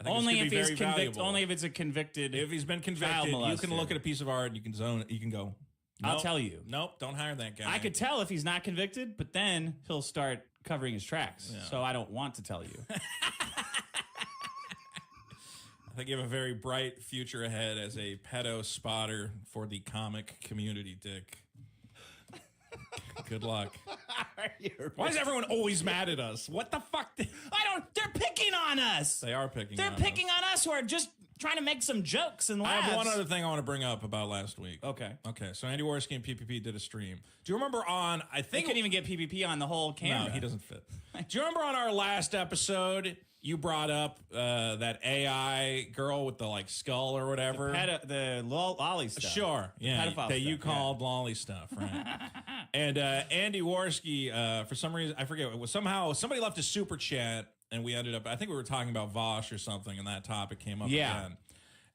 I think Only this if could be he's very convicted. valuable. Only if it's a convicted. If he's been convicted, child you can molester. look at a piece of art and you can zone. You can go. I'll "Nope, tell you. Nope, don't hire that guy. I could tell if he's not convicted, but then he'll start covering his tracks. So I don't want to tell you. I think you have a very bright future ahead as a pedo spotter for the comic community, Dick. Good luck. Why is everyone always mad at us? What the fuck? They're picking on us. They are picking. They're on picking us. on us who are just trying to make some jokes and I laughs. have one other thing I want to bring up about last week. Okay. Okay. So Andy Worski and PPP did a stream. Do you remember on? I They think couldn't even get PPP on the whole camera. No, he doesn't fit. Do you remember on our last episode? You brought up that AI girl with the like skull or whatever. The lolly stuff. Sure, yeah, pedophile that you stuff, called lolly stuff, right? And Andy Worski, for some reason, I forget, it was somehow somebody left a super chat, and we ended up, I think we were talking about Vosh or something, and that topic came up again.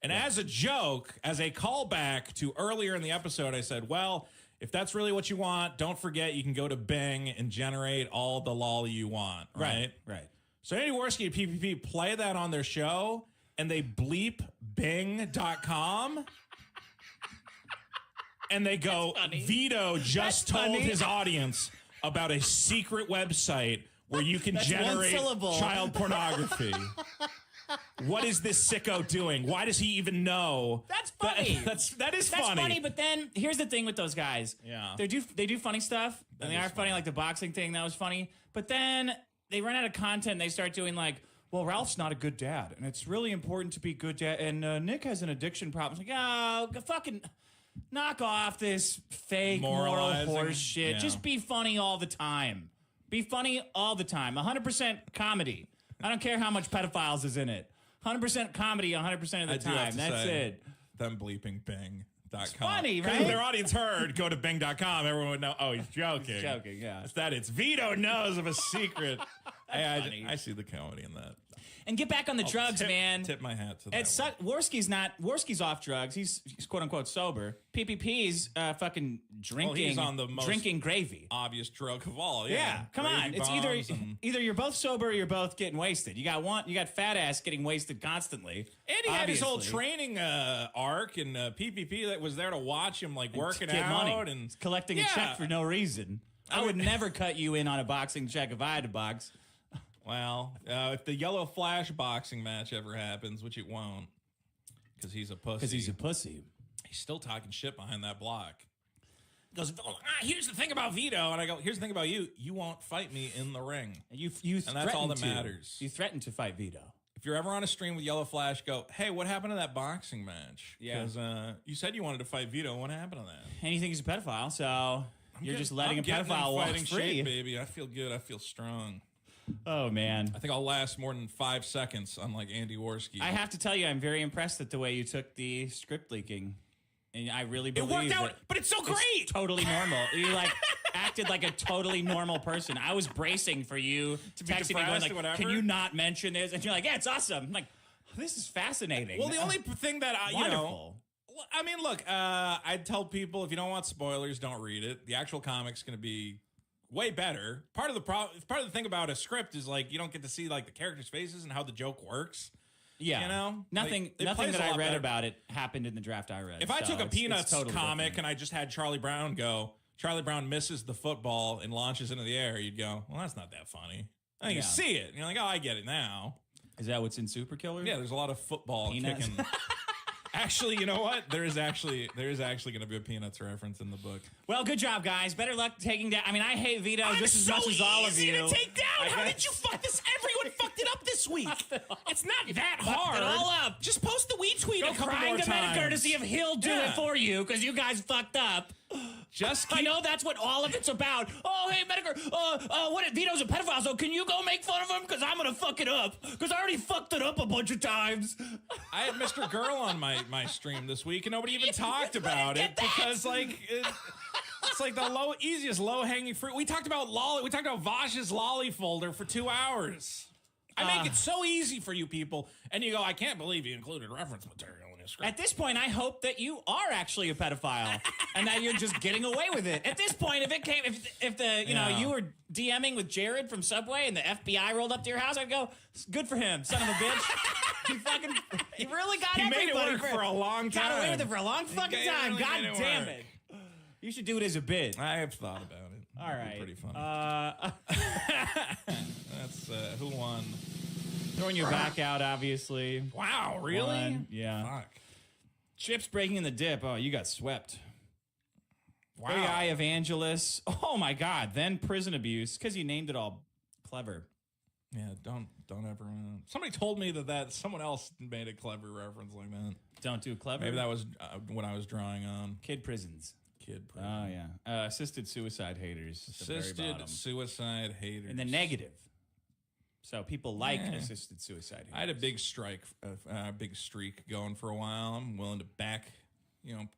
And as a joke, as a callback to earlier in the episode, I said, well, if that's really what you want, don't forget you can go to Bing and generate all the lolly you want, right? Right. So Andy Worski and PPP play that on their show, and they bleep Bing.com. And they go, Vito just told his audience about a secret website where you can That's one generate syllable. child pornography. What is this sicko doing? Why does he even know? That's funny. That is That's funny, but then here's the thing with those guys. Yeah. They do funny stuff, and they are funny, like the boxing thing, that was funny. But then they run out of content, and they start doing like, well, Ralph's not a good dad, and it's really important to be a good dad, and Nick has an addiction problem. It's like, oh, fucking knock off this fake moral Moralizing. horse shit. Yeah. Just be funny all the time. Be funny all the time. 100% comedy. I don't care how much pedophiles is in it. 100% comedy 100% of the I do have time. to That's say, it. Them bleeping Bing.com. It's funny, right? If their audience heard, go to Bing.com, everyone would know, oh, he's joking. Joking, yeah. It's that it's Vito knows of a secret. funny. I see the comedy in that. and get back on the drugs, man. Tip my hat to that. Worski's off drugs. He's quote unquote sober. PPP's fucking drinking. Well, he's on the most drinking gravy. Obvious drug of all. Yeah, come on. Gravy It's bombs either you're both sober or you're both getting wasted. You got fat ass getting wasted constantly. And he had his whole obviously. training arc, and PPP that was there to watch him like working Get out money. and collecting a check for no reason. I would never cut you in on a boxing check if I had to box. Well, if the yellow flash boxing match ever happens, which it won't, because he's a pussy. He's still talking shit behind that block. He goes, here's the thing about Vito, and I go, here's the thing about you. You won't fight me in the ring, And that's all that matters. You threatened to fight Vito. If you're ever on a stream with Yellow Flash, go, hey, what happened to that boxing match? Yeah. Because you said you wanted to fight Vito. What happened to that? And you think he's a pedophile, so you're just letting a pedophile walk fighting free. shape, baby. I feel good. I feel strong. Oh, man. I think I'll last more than 5 seconds, unlike Andy Worski. I have to tell you, I'm very impressed at the way you took the script leaking. And I really believe it worked out, that but it's so great. it's totally normal. You acted like a totally normal person. I was bracing for you to be texting me going depressed or like, whatever. can you not mention this? And you're like, yeah, it's awesome. I'm like, this is fascinating. Well, the only thing that I, Wonderful. I mean, look, I'd tell people if you don't want spoilers, don't read it. The actual comic's going to be way better. Part of the thing about a script is like you don't get to see like the characters' faces and how the joke works. Yeah, you know, nothing it that plays a I lot read better. about it happened in the draft I read. If I took a Peanuts totally comic different. and I just had Charlie Brown go, Charlie Brown misses the football and launches into the air, you'd go, well, that's not that funny. And you Yeah. see it, and you're like, oh, I get it now. Is that what's in Super Killer? Yeah, there's a lot of football Peanuts? kicking. Actually, you know what? There is actually going to be a Peanuts reference in the book. Well, good job, guys. Better luck taking down. I mean, I hate Vito just as much as all of you. to take down. How did you fuck this? Everyone fucked it up this week. It's not that hard. it all up. Just post the weed tweet a couple Crying more to times. Medicare to see if he'll do Yeah. it for you because you guys fucked up. Just I keep, know that's what all of it's about. Oh, hey, Medicare. What? Vito's a pedophile, so can you go make fun of him? Because I'm gonna fuck it up. Because I already fucked it up a bunch of times. I had Mr. Girl on my stream this week, and nobody even talked about it get that. because it's like the easiest low hanging fruit. We talked about Vash's lolly folder for 2 hours. I make it so easy for you people, and you go, I can't believe you included reference material in your script. At this point, I hope that you are actually a pedophile and that you're just getting away with it. At this point, if you were DMing with Jared from Subway and the FBI rolled up to your house, I'd go, good for him, son of a bitch. He really got He made it everybody work for a long time. Got away with it for a long fucking He time. really God made it damn work. it. You should do it as a bit. I have thought about it. All right. Pretty funny. That's who won. Throwing your back out, obviously. Wow, really? One. Yeah. Fuck. Chips breaking in the dip. Oh, you got swept. Wow. Big Eye Evangelist. Oh my God. Then prison abuse because you named it all clever. Yeah, don't ever. Somebody told me that someone else made a clever reference like that. Don't do clever. Maybe that was what I was drawing on. Kid prisons. Kid. Oh yeah. Assisted suicide haters. At the very Assisted bottom. suicide haters. And the negative. So people like assisted suicide haters. I had a big big streak going for a while. I'm willing to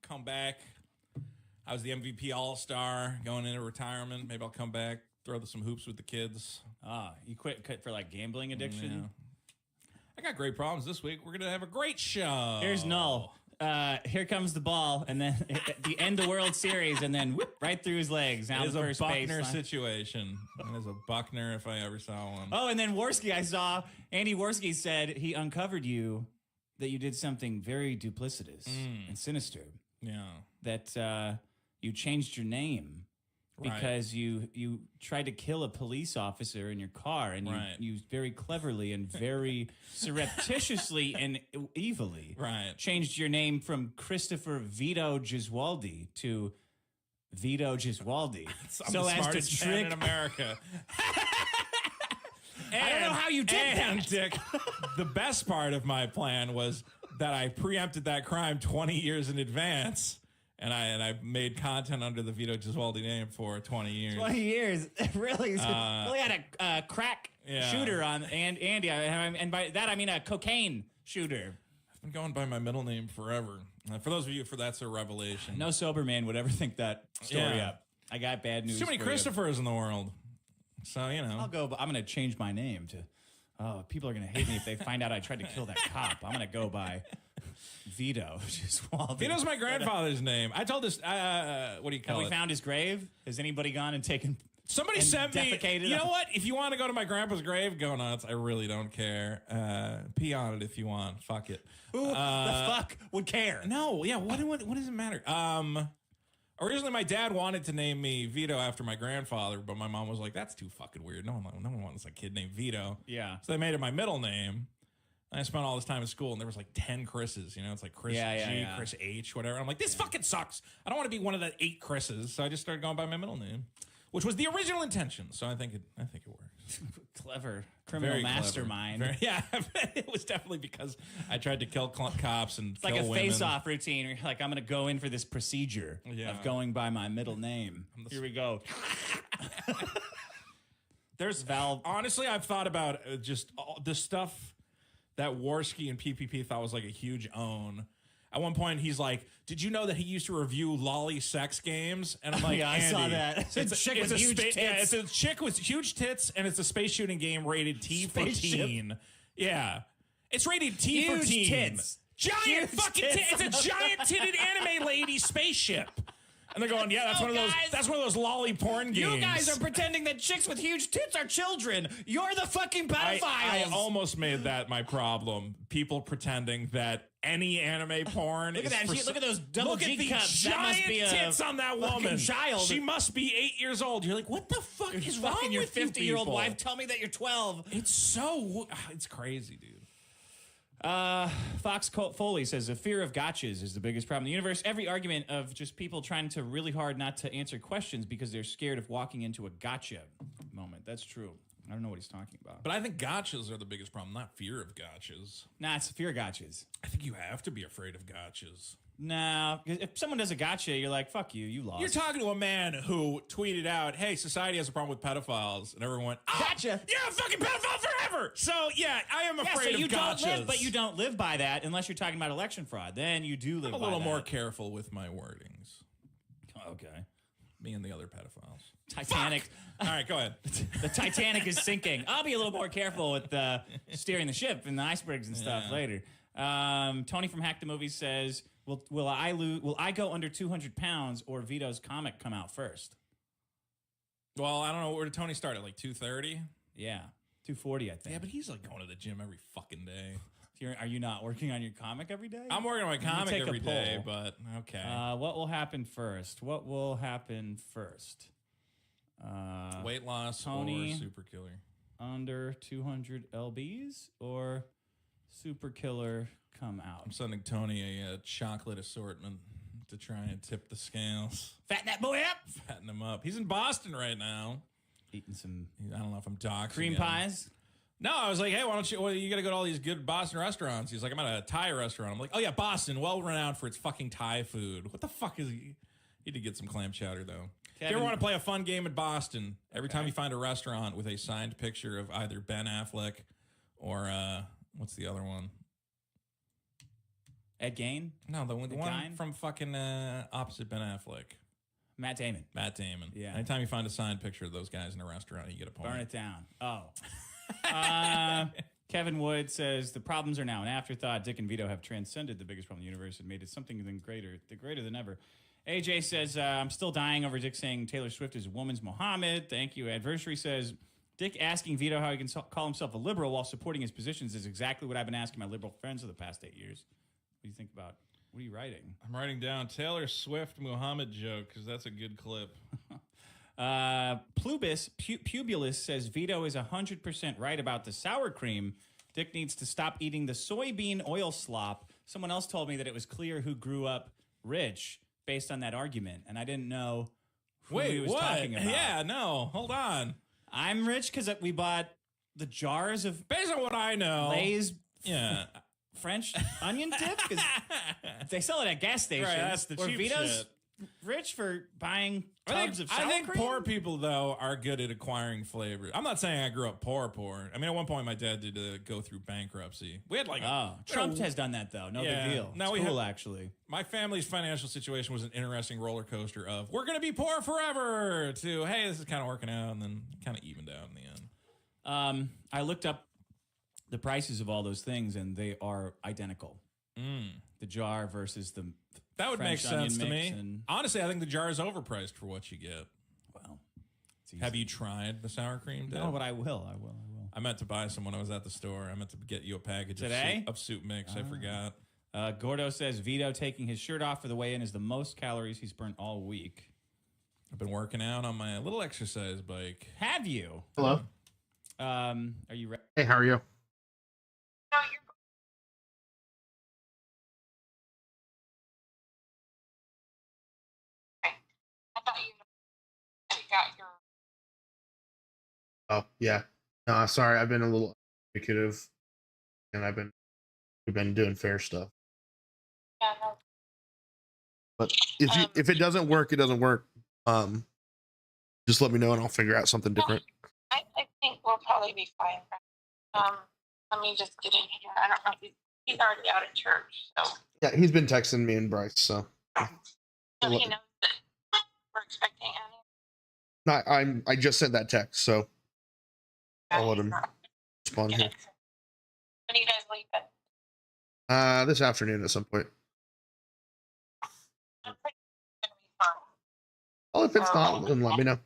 come back. I was the MVP All-Star going into retirement. Maybe I'll come back, throw some hoops with the kids. You quit for like gambling addiction? Yeah. I got great problems this week. We're going to have a great show. Here's Null. Here comes the ball, and then at the end of World Series, and then whoop, right through his legs. Now It is the a first Buckner baseline. situation. It is a Buckner if I ever saw one. Oh, and then Worski, I saw Andy Worski said he uncovered that you did something very duplicitous and sinister. Yeah. That you changed your name because you tried to kill a police officer in your car, and you very cleverly and very surreptitiously and evilly changed your name from Christopher Vito Giswaldi to Vito Giswaldi. I'm the smartest man in America. I don't know how you did that. Dick, the best part of my plan was that I preempted that crime 20 years in advance. And I made content under the Vito Giswaldi name for 20 years. 20 years. Really had a crack shooter on Andy. And by that, I mean a cocaine shooter. I've been going by my middle name forever. For those of you, that's a revelation. No sober man would ever think that story up. I got bad news. Too many for you. Christophers in the world. So, I'm going to change my name to Oh, people are going to hate me if they find out I tried to kill that cop. I'm going to go by Vito. Vito's my grandfather's name. I told this, what do you call Have it? we found his grave? Has anybody gone and taken... Somebody and sent me, defecated you know him? what? If you want to go to my grandpa's grave, go nuts. I really don't care. Pee on it if you want. Fuck it. Who the fuck would care? No, yeah, what does it matter? Originally, my dad wanted to name me Vito after my grandfather, but my mom was like, that's too fucking weird. No one wants a kid named Vito. Yeah. So they made it my middle name. And I spent all this time in school, and there was like 10 Chris's. You know, it's like Chris G, Chris H, whatever. I'm like, this fucking sucks. I don't want to be one of the 8 Chris's. So I just started going by my middle name, which was the original intention. So I think it works. Clever. Criminal Very clever. mastermind. Yeah, it was definitely because I tried to kill cops and It's like kill a women. face-off routine. Where you're like, I'm going to go in for this procedure of going by my middle name. Here we go. There's Val. Honestly, I've thought about just all the stuff that Warski and PPP thought was like a huge own. At one point, he's like, "Did you know that he used to review lolly sex games?" And I'm like, yeah, I saw Andy, that. It's a chick with huge tits. Yeah, it's a chick with huge tits, and it's a space shooting game rated T for teen. Yeah, it's rated T for Huge teen. tits. Giant Huge fucking tits. tits. It's a giant titted anime lady spaceship. And they're going, yeah, that's one of those. guys. That's one of those lolly porn games. You guys are pretending that chicks with huge tits are children. You're the fucking pedophiles. I almost made that my problem. People pretending that any anime porn. Look at is that. Look at those double Look G at the cups. That giant must be a tits on that fucking woman. child. She must be 8 years old. You're like, what the fuck is wrong Fucking your with you 50-year-old people? wife. Tell me that you're 12. It's crazy, dude. Fox Foley says the fear of gotchas is the biggest problem in the universe. Every argument of just people trying to really hard not to answer questions because they're scared of walking into a gotcha moment. That's true. I don't know what he's talking about. But I think gotchas are the biggest problem, not fear of gotchas. Nah, it's fear of gotchas. I think you have to be afraid of gotchas. No, if someone does a gotcha, you're like, fuck you lost. You're talking to a man who tweeted out, hey, society has a problem with pedophiles. And everyone went, oh, Gotcha. you're a fucking pedophile forever. So, yeah, I am afraid so you of don't gotchas. live, but you don't live by that unless you're talking about election fraud. Then you do live I'm a by little that. more careful with my wordings. Okay. Me and the other pedophiles. Titanic. All right, go ahead. The Titanic is sinking. I'll be a little more careful with steering the ship and the icebergs and stuff later. Tony from Hack the Movie says, Will I go under 200 pounds or Vito's comic come out first? Well, I don't know. Where did Tony start at? Like 2:30? Yeah, 240, I think. Yeah, but he's like going to the gym every fucking day. Are you not working on your comic every day? I'm working on my comic take a every day, poll. but okay. What will happen first? Weight loss Tony- or super killer? Under 200 lbs or super killer come out? I'm sending Tony a chocolate assortment to try and tip the scales. Fatten that boy up. Fatten him up. He's in Boston right now. Eating some I don't know if I'm doxing cream him. pies. No, I was like, hey, why don't you? Well, you got to go to all these good Boston restaurants. He's like, I'm at a Thai restaurant. I'm like, oh yeah, Boston, well renowned for its fucking Thai food. What the fuck is he? Need to get some clam chowder though. If you ever want to play a fun game in Boston, every time you find a restaurant with a signed picture of either Ben Affleck or what's the other one? Ed Gein. No, the one Gein? from fucking opposite Ben Affleck. Matt Damon. Matt Damon. Yeah. Anytime you find a signed picture of those guys in a restaurant, you get a point. Burn it down. Oh. Kevin Wood says the problems are now an afterthought. Dick and Vito have transcended the biggest problem in the universe and made it something greater than ever. AJ says, I'm still dying over Dick saying Taylor Swift is a woman's Mohammed. Thank you. Adversary says, Dick asking Vito how he can call himself a liberal while supporting his positions is exactly what I've been asking my liberal friends for the past 8 years. What do you think about? What are you writing? I'm writing down Taylor Swift Muhammad joke because that's a good clip. Pubulus says Vito is 100% right about the sour cream. Dick needs to stop eating the soybean oil slop. Someone else told me that it was clear who grew up rich based on that argument, and I didn't know who he was talking about. Yeah, no, hold on. I'm rich because we bought the jars of Based on what I know, Lay's yeah, French onion dip because they sell it at gas stations. Right, that's the or cheap Vito's shit. rich for buying tubs of sour I think cream. poor people though are good at acquiring flavor. I'm not saying I grew up poor. I mean, at one point my dad did go through bankruptcy. We had like Trump has done that though. No Yeah. big deal. Now It's we cool have- actually. my family's financial situation was an interesting roller coaster of we're gonna be poor forever to hey, this is kind of working out, and then kind of evened out in the end. I looked up the prices of all those things, and they are identical. The jar versus the That would French make sense to onion me. mix and- Honestly, I think the jar is overpriced for what you get. well, it's easy. Have you tried the sour cream? No, Deb? but I will. I meant to buy some when I was at the store. I meant to get you a package Today? of soup mix. I forgot. Gordo says Vito taking his shirt off for the weigh-in is the most calories he's burnt all week. I've been working out on my little exercise bike. Have you? Hello. Are you ready? Hey, how are you? Oh, yeah. No, sorry. I've been a little communicative, and we've been doing fair stuff. Yeah, no. But if it doesn't work, it doesn't work. Just let me know and I'll figure out something different. I think we'll probably be fine. Let me just get in here. I don't know if he's already out of church, so Yeah, he's been texting me and Bryce, so he knows that we're expecting Annie. I just sent that text, so I'll let him respond here. When are you guys leaving? This afternoon at some point. I'm pretty sure it's gonna be fine. Well, if it's not, then let me know.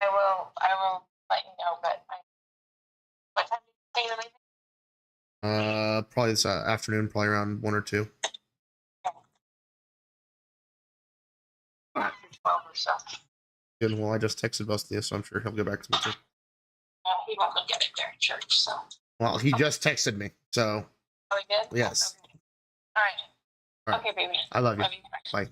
I will let you know, but what time do you say you're leaving? Probably this afternoon, probably around 1 or 2. After 12 or so. Good. Well, I just texted Busty, so I'm sure he'll get back to me too. He won't look at it there at church, so. Well, he just texted me, so Oh, he did? yes. Okay. All right. All right. Okay, baby. I love you. Bye. Bye.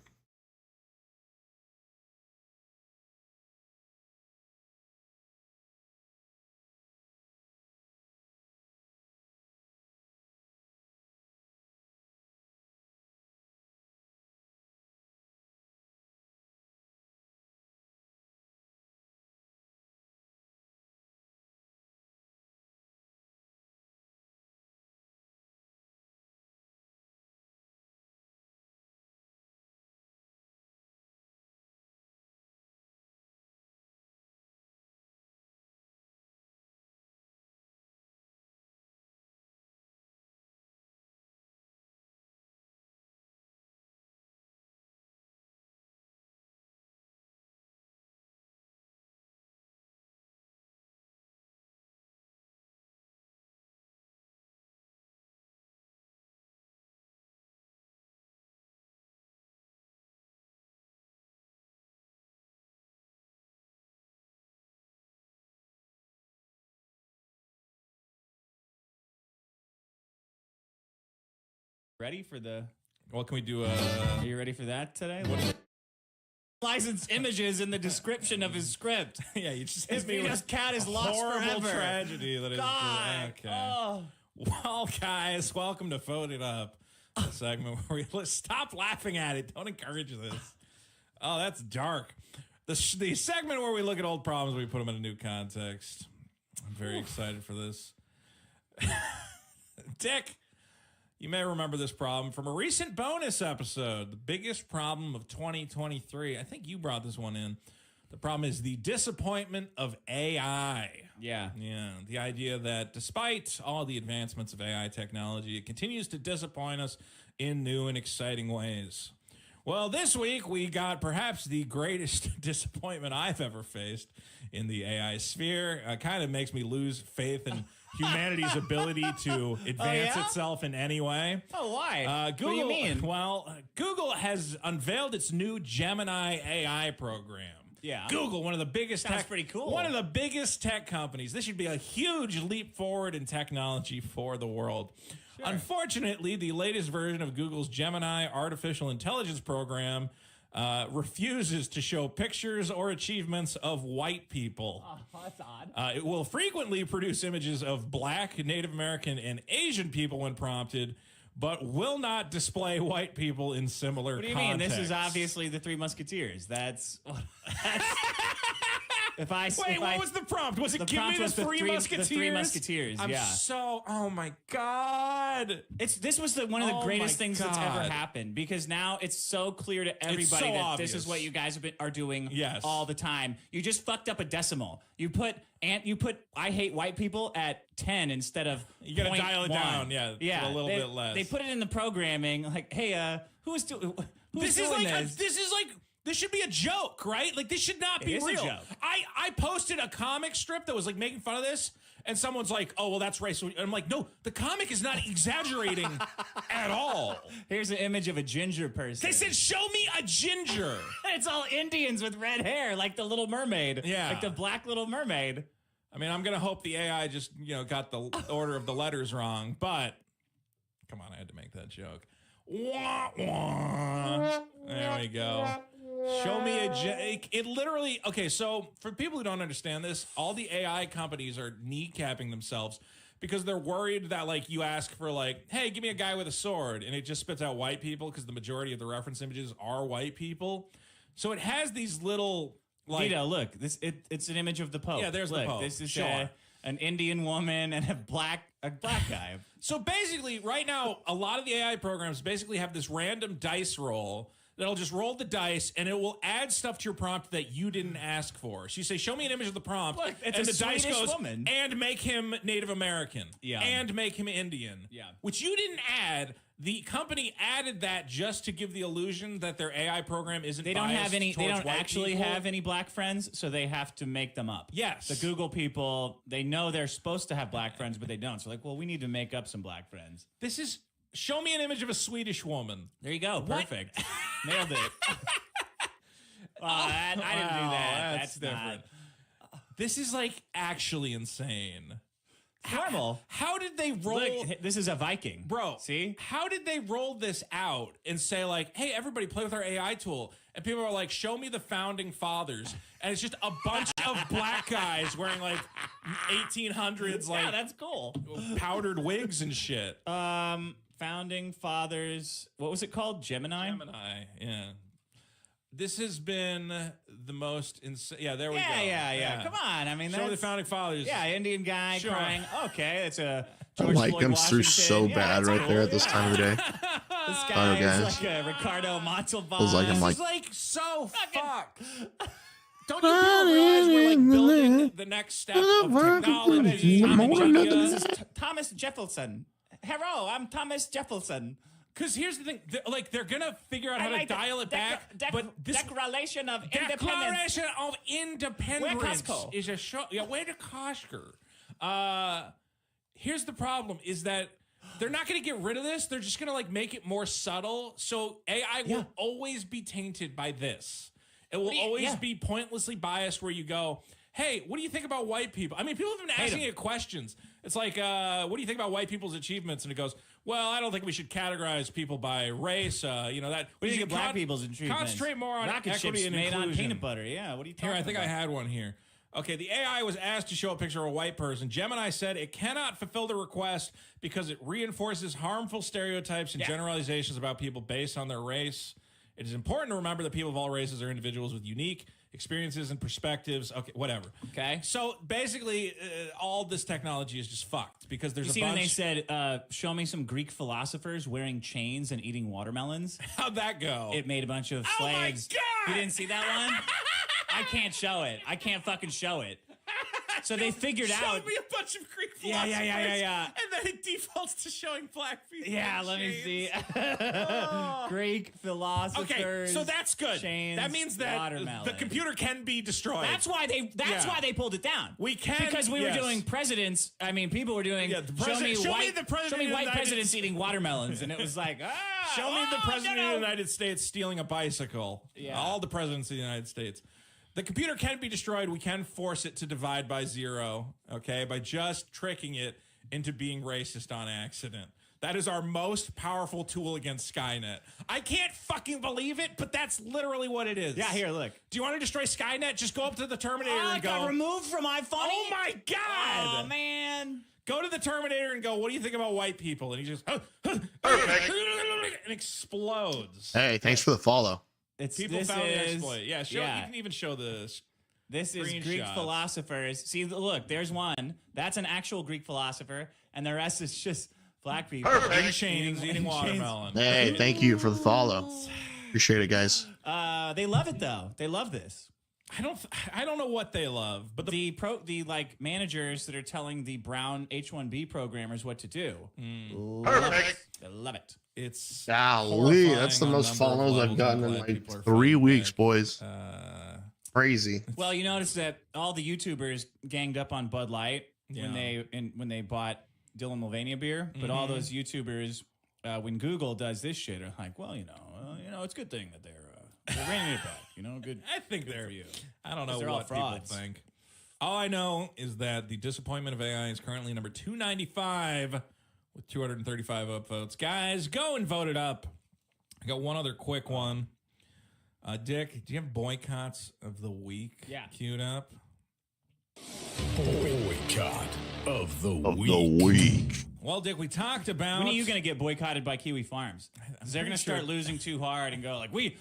Ready for the? What can we do? Are you ready for that today? License images in the description of his script. Yeah, you just His hit me Vito's with cat is a lost horrible forever. tragedy that is. God. Okay. Oh. Well, guys, welcome to Vote It Up, the segment where we stop laughing at it. Don't encourage this. Oh, that's dark. The segment where we look at old problems, we put them in a new context. I'm very excited for this. Dick, you may remember this problem from a recent bonus episode, the biggest problem of 2023. I think you brought this one in. The problem is the disappointment of AI. Yeah. Yeah, the idea that despite all the advancements of AI technology, it continues to disappoint us in new and exciting ways. Well, this week we got perhaps the greatest disappointment I've ever faced in the AI sphere. Kind of makes me lose faith in humanity's ability to advance itself in any way. Oh, why? Google, what do you mean? Well, Google has unveiled its new Gemini AI program. Yeah. Google, one of the biggest Sounds pretty cool. One of the biggest tech companies. This should be a huge leap forward in technology for the world. Sure. Unfortunately, the latest version of Google's Gemini artificial intelligence program refuses to show pictures or achievements of white people. Oh, that's odd. It will frequently produce images of Black, Native American, and Asian people when prompted, but will not display white people in similar What do you contexts. mean? This is obviously the Three Musketeers. That's Wait, what was the prompt? Was it The give me prompt the was the three musketeers? The Three Musketeers. I'm yeah. so. Oh my god. This was one of the Oh greatest my things that's ever God. happened because now it's so clear to everybody so that obvious. this is what you guys are doing Yes. all the time. You just fucked up a decimal. You put I hate white people at 10 instead of You gotta dial it 0.1. down, yeah, to a little bit less. They put it in the programming like, hey, who's doing This should be a joke, right? Like this should not be is a real. joke. I posted a comic strip that was like making fun of this, and someone's like, "Oh, well, that's racist." And I'm like, "No, the comic is not exaggerating at all." Here's an image of a ginger person. They said, "Show me a ginger." It's all Indians with red hair, like the Little Mermaid. Yeah. Like the Black Little Mermaid. I mean, I'm gonna hope the AI just got the order of the letters wrong, but come on, I had to make that joke. Wah, wah. There we go. Show me it literally, okay, so for people who don't understand this, all the AI companies are kneecapping themselves because they're worried that, like, you ask for, like, hey, give me a guy with a sword, and it just spits out white people because the majority of the reference images are white people. So it has these little, like... Vito, look, it's an image of the Pope. Yeah, there's the look, Pope. This is Sure. an Indian woman and a black guy. So basically, right now, a lot of the AI programs basically have this random dice roll that'll just roll the dice, and it will add stuff to your prompt that you didn't ask for. So you say, show me an image of the prompt, Look, it's and a the dice Swedish goes, woman. and make him Native American, Yeah. and make him Indian, Yeah. which you didn't add. The company added that just to give the illusion that their AI program isn't They don't biased have any. They towards don't white actually people. have any black friends, so they have to make them up. Yes. The Google people, they know they're supposed to have black friends, but they don't. So like, well, we need to make up some black friends. This is, show me an image of a Swedish woman. There you go. Perfect. Nailed it. I didn't do that. That's different. This is like actually insane. Normal. How did they roll? Look, this is a Viking. Bro, See? how did they roll this out and say, like, hey, everybody play with our AI tool? And people are like, show me the founding fathers. And it's just a bunch of black guys wearing like 1800s, like, Yeah, that's cool. powdered wigs and shit. Founding fathers. What was it called? Gemini? Gemini, yeah. This has been the most insane. Yeah, there we go. Yeah. Come on. I mean, Show me the that's... founding fathers. Yeah, Indian guy Sure. crying. Okay, it's a I George like Floyd them through so Washington. Yeah, bad that's right cool. there at this time of the day. This guy guys. is like a Ricardo Montalban. Feels like I'm This like- is like so fucked. Don't you people realize we're like building the next step of technology? This is Thomas Jefferson. Hello, I'm Thomas Jefferson. Because here's the thing, they're gonna figure out how to dial it back. But this Declaration of Independence. Declaration of Independence Where Costco? is a show. Yeah, where to Costco? Here's the problem: is that they're not gonna get rid of this. They're just gonna like make it more subtle. So AI will always be tainted by this. It will always be pointlessly biased. Where you go, hey, what do you think about white people? I mean, people have been asking it questions. It's like, what do you think about white people's achievements? And it goes, well, I don't think we should categorize people by race. That. What do you think of black people's achievements? Concentrate more on rocket equity ships and made inclusion. on peanut butter. Yeah, what are you talking Here, I think about? I had one here. Okay, the AI was asked to show a picture of a white person. Gemini said it cannot fulfill the request because it reinforces harmful stereotypes and generalizations about people based on their race. It is important to remember that people of all races are individuals with unique experiences and perspectives. Okay, whatever. Okay. So basically, all this technology is just fucked because there's You a see bunch. when they said, show me some Greek philosophers wearing chains and eating watermelons? How'd that go? It made a bunch of Oh my slaves. God! You didn't see that one? I can't show it. I can't fucking show it. So they figured out. Showed me a bunch of Greek Yeah, philosophers. yeah. And then it defaults to showing black people. Yeah, in let me chains. see. Greek philosophers. Okay, so that's good. Chains, That means that watermelon. the computer can be destroyed. That's why they pulled it down. We can, because we were yes. doing presidents. I mean, people were doing. Yeah, the show me president- show me white, the president show me of the white United presidents States. eating watermelons, and it was like, Show me the president no, no. of the United States stealing a bicycle. Yeah. All the presidents of the United States. The computer can be destroyed. We can force it to divide by zero, okay, by just tricking it into being racist on accident. That is our most powerful tool against Skynet. I can't fucking believe it, but that's literally what it is. Yeah, here, look. Do you want to destroy Skynet? Just go up to the Terminator I and go, got removed from my phone. oh my God! Oh man. Go to the Terminator and go, what do you think about white people? And he just, perfect. And explodes. Hey, thanks for the follow. It's People this found the is- exploit. Yeah, you can even show this. This is Greek Screenshots. philosophers. See, look, there's one. That's an actual Greek philosopher, and the rest is just black people. In chains, eating watermelon. Hey, thank you for the follow. Appreciate it, guys. They love it though. They love this. I don't know what they love, but The like managers that are telling the brown H-1B programmers what to do. Perfect. They love it. it's Golly, horrifying that's the on most number of follows I've levels gotten I'm in glad like people are 3 fighting weeks, back. boys. Crazy. Well, you notice that all the YouTubers ganged up on Bud Light when Yeah. they bought Dylan Mulvaney beer, but all those YouTubers, when Google does this shit, are like, well, it's a good thing that they're reining it back. Good. I think they're for you. I don't know They're all what people frauds. think. All I know is that the disappointment of AI is currently number 295 with 235 upvotes. Guys, go and vote it up. I got one other quick one. Dick, do you have boycotts of the week queued up? Boycott of the Of week. the week. Well, Dick, we talked about. When are you going to get boycotted by Kiwi Farms? 'Cause they're going to pretty start sure- losing too hard and go like, we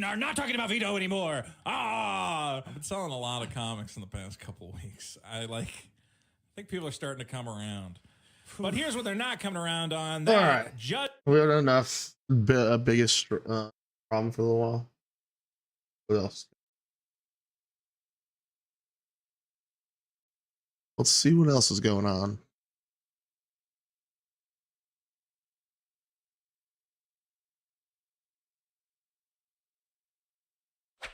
are not talking about veto anymore. Ah. I've been selling a lot of comics in the past couple weeks. I think people are starting to come around. But here's what they're not coming around on. All right. Judge. We had enough. Biggest problem for a little while. What else? Let's see what else is going on.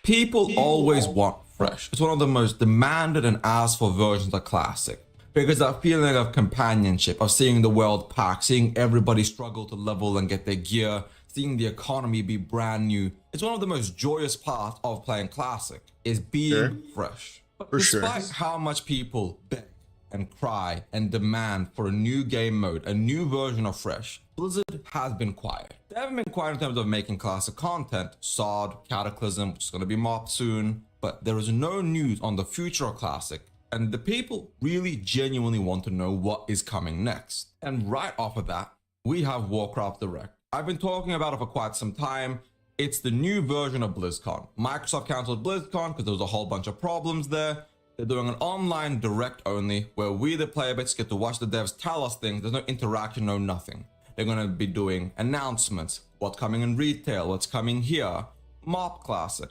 People always want fresh. It's one of the most demanded and asked for versions of classic. Because that feeling of companionship, of seeing the world packed, seeing everybody struggle to level and get their gear, seeing the economy be brand new, it's one of the most joyous parts of playing classic, is being fresh. But For sure. despite how much people beg and cry and demand for a new game mode, a new version of fresh, Blizzard has been quiet. They haven't been quiet in terms of making classic content, SOD, Cataclysm, which is going to be mopped soon, but there is no news on the future of classic, and the people really genuinely want to know what is coming next. And right off of that, we have Warcraft Direct. I've been talking about it for quite some time. It's the new version of BlizzCon. Microsoft canceled BlizzCon because there was a whole bunch of problems there. They're doing an online direct only where we, the player base, get to watch the devs tell us things. There's no interaction, no nothing. They're going to be doing announcements, what's coming in retail, what's coming here, Mob Classic.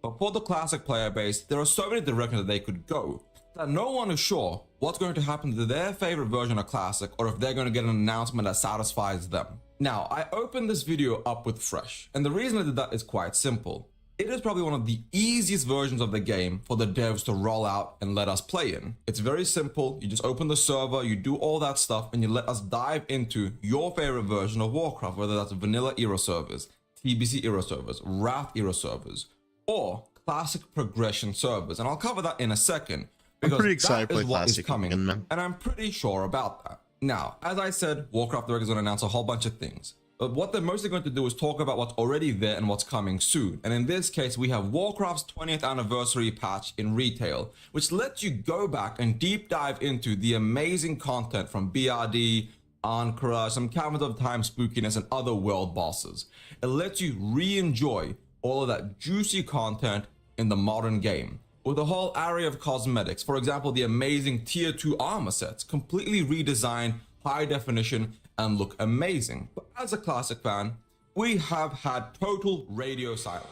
But for the Classic player base, there are so many directions that they could go that no one is sure what's going to happen to their favorite version of Classic or if they're going to get an announcement that satisfies them. Now, I opened this video up with Fresh, and the reason I did that is quite simple. It is probably one of the easiest versions of the game for the devs to roll out and let us play in. It's very simple. You just open the server, you do all that stuff, and you let us dive into your favorite version of Warcraft, whether that's vanilla era servers, TBC era servers, Wrath era servers, or classic progression servers. And I'll cover that in a second, because pretty excited that to is play what is Classic coming, again, man. and I'm pretty sure about that. Now, as I said, Warcraft Direct is going to announce a whole bunch of things. But what they're mostly going to do is talk about what's already there and what's coming soon. And in this case, we have Warcraft's 20th anniversary patch in retail, which lets you go back and deep dive into the amazing content from BRD, Ankara, some Caverns of Time spookiness, and other world bosses. It lets you re-enjoy all of that juicy content in the modern game, with a whole array of cosmetics. For example, the amazing tier 2 armor sets, completely redesigned, high definition, and look amazing. But as a classic fan, we have had total radio silence.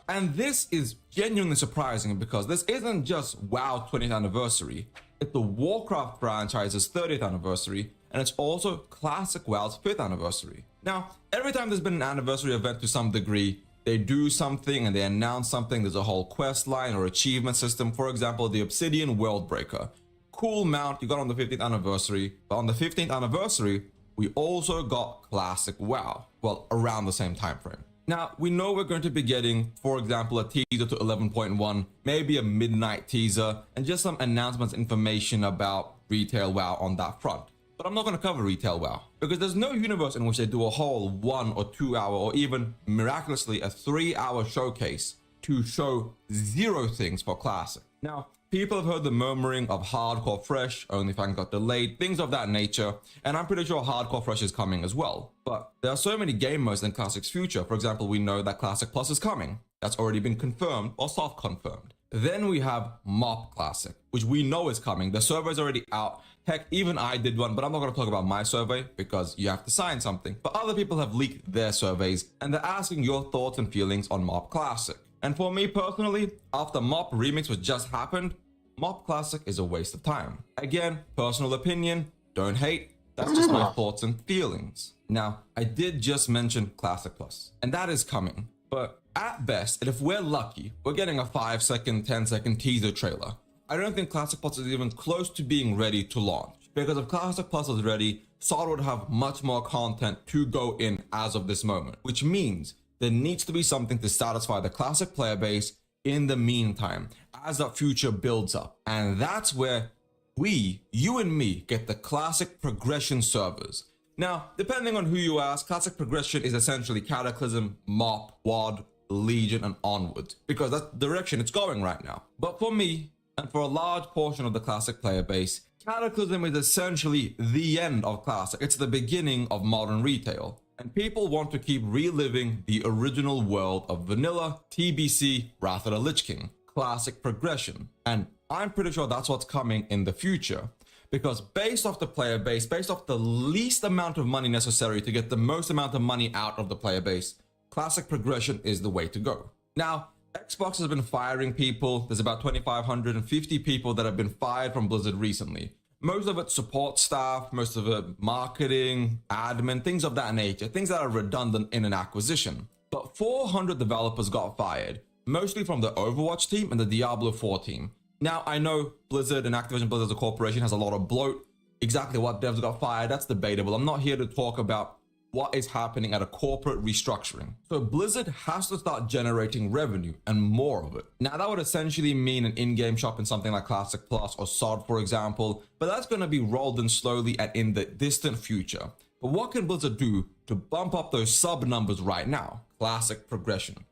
And this is genuinely surprising because this isn't just WoW 20th anniversary, it's the Warcraft franchise's 30th anniversary, and it's also classic WoW's 5th anniversary. Now, every time there's been an anniversary event to some degree, they do something and they announce something. There's a whole quest line or achievement system. For example, the Obsidian Worldbreaker. Cool mount you got on the 15th anniversary, but on the 15th anniversary, we also got classic WoW, well, around the same time frame. Now, we know we're going to be getting, for example, a teaser to 11.1, maybe a midnight teaser, and just some announcements, information about retail WoW on that front. But I'm not going to cover retail WoW, because there's no universe in which they do a whole 1 or 2 hour, or even miraculously a 3-hour showcase to show 0 things for classic. Now, people have heard the murmuring of Hardcore Fresh, OnlyFans got delayed, things of that nature, and I'm pretty sure Hardcore Fresh is coming as well. But there are so many game modes in Classic's future. For example, we know that Classic Plus is coming. That's already been confirmed or soft confirmed. Then we have Mop Classic, which we know is coming. The survey is already out. Heck, even I did one, but I'm not going to talk about my survey because you have to sign something. But other people have leaked their surveys and they're asking your thoughts and feelings on Mop Classic. And for me personally, after Mop Remix, which just happened, Mop Classic is a waste of time. Again, personal opinion, don't hate. That's just my thoughts and feelings. Now, I did just mention Classic Plus, and that is coming. But at best, and if we're lucky, we're getting a 5-second, 10-second teaser trailer. I don't think Classic Plus is even close to being ready to launch. Because if Classic Plus is ready, SOD would have much more content to go in as of this moment. Which means there needs to be something to satisfy the Classic player base in the meantime, as that future builds up. And that's where we, you and me, get the Classic Progression servers. Now, depending on who you ask, Classic Progression is essentially Cataclysm, Mop, WoD, Legion, and onwards, because that's the direction it's going right now. But for me, and for a large portion of the Classic player base, Cataclysm is essentially the end of Classic. It's the beginning of modern retail. And people want to keep reliving the original world of Vanilla, TBC, Wrath of the Lich King, Classic Progression. And I'm pretty sure that's what's coming in the future. Because based off the player base, based off the least amount of money necessary to get the most amount of money out of the player base, Classic Progression is the way to go. Now, Xbox has been firing people. There's about 2,550 people that have been fired from Blizzard recently. Most of it support staff, most of it marketing, admin, things of that nature, things that are redundant in an acquisition. But 400 developers got fired, mostly from the Overwatch team and the Diablo 4 team. Now, I know Blizzard and Activision Blizzard as a corporation has a lot of bloat. Exactly what devs got fired, that's debatable. I'm not here to talk about what is happening at a corporate restructuring. So Blizzard has to start generating revenue and more of it. Now, that would essentially mean an in-game shop in something like Classic Plus or SOD, for example, but that's going to be rolled in slowly and in the distant future. But what can Blizzard do to bump up those sub numbers right now? Classic Progression.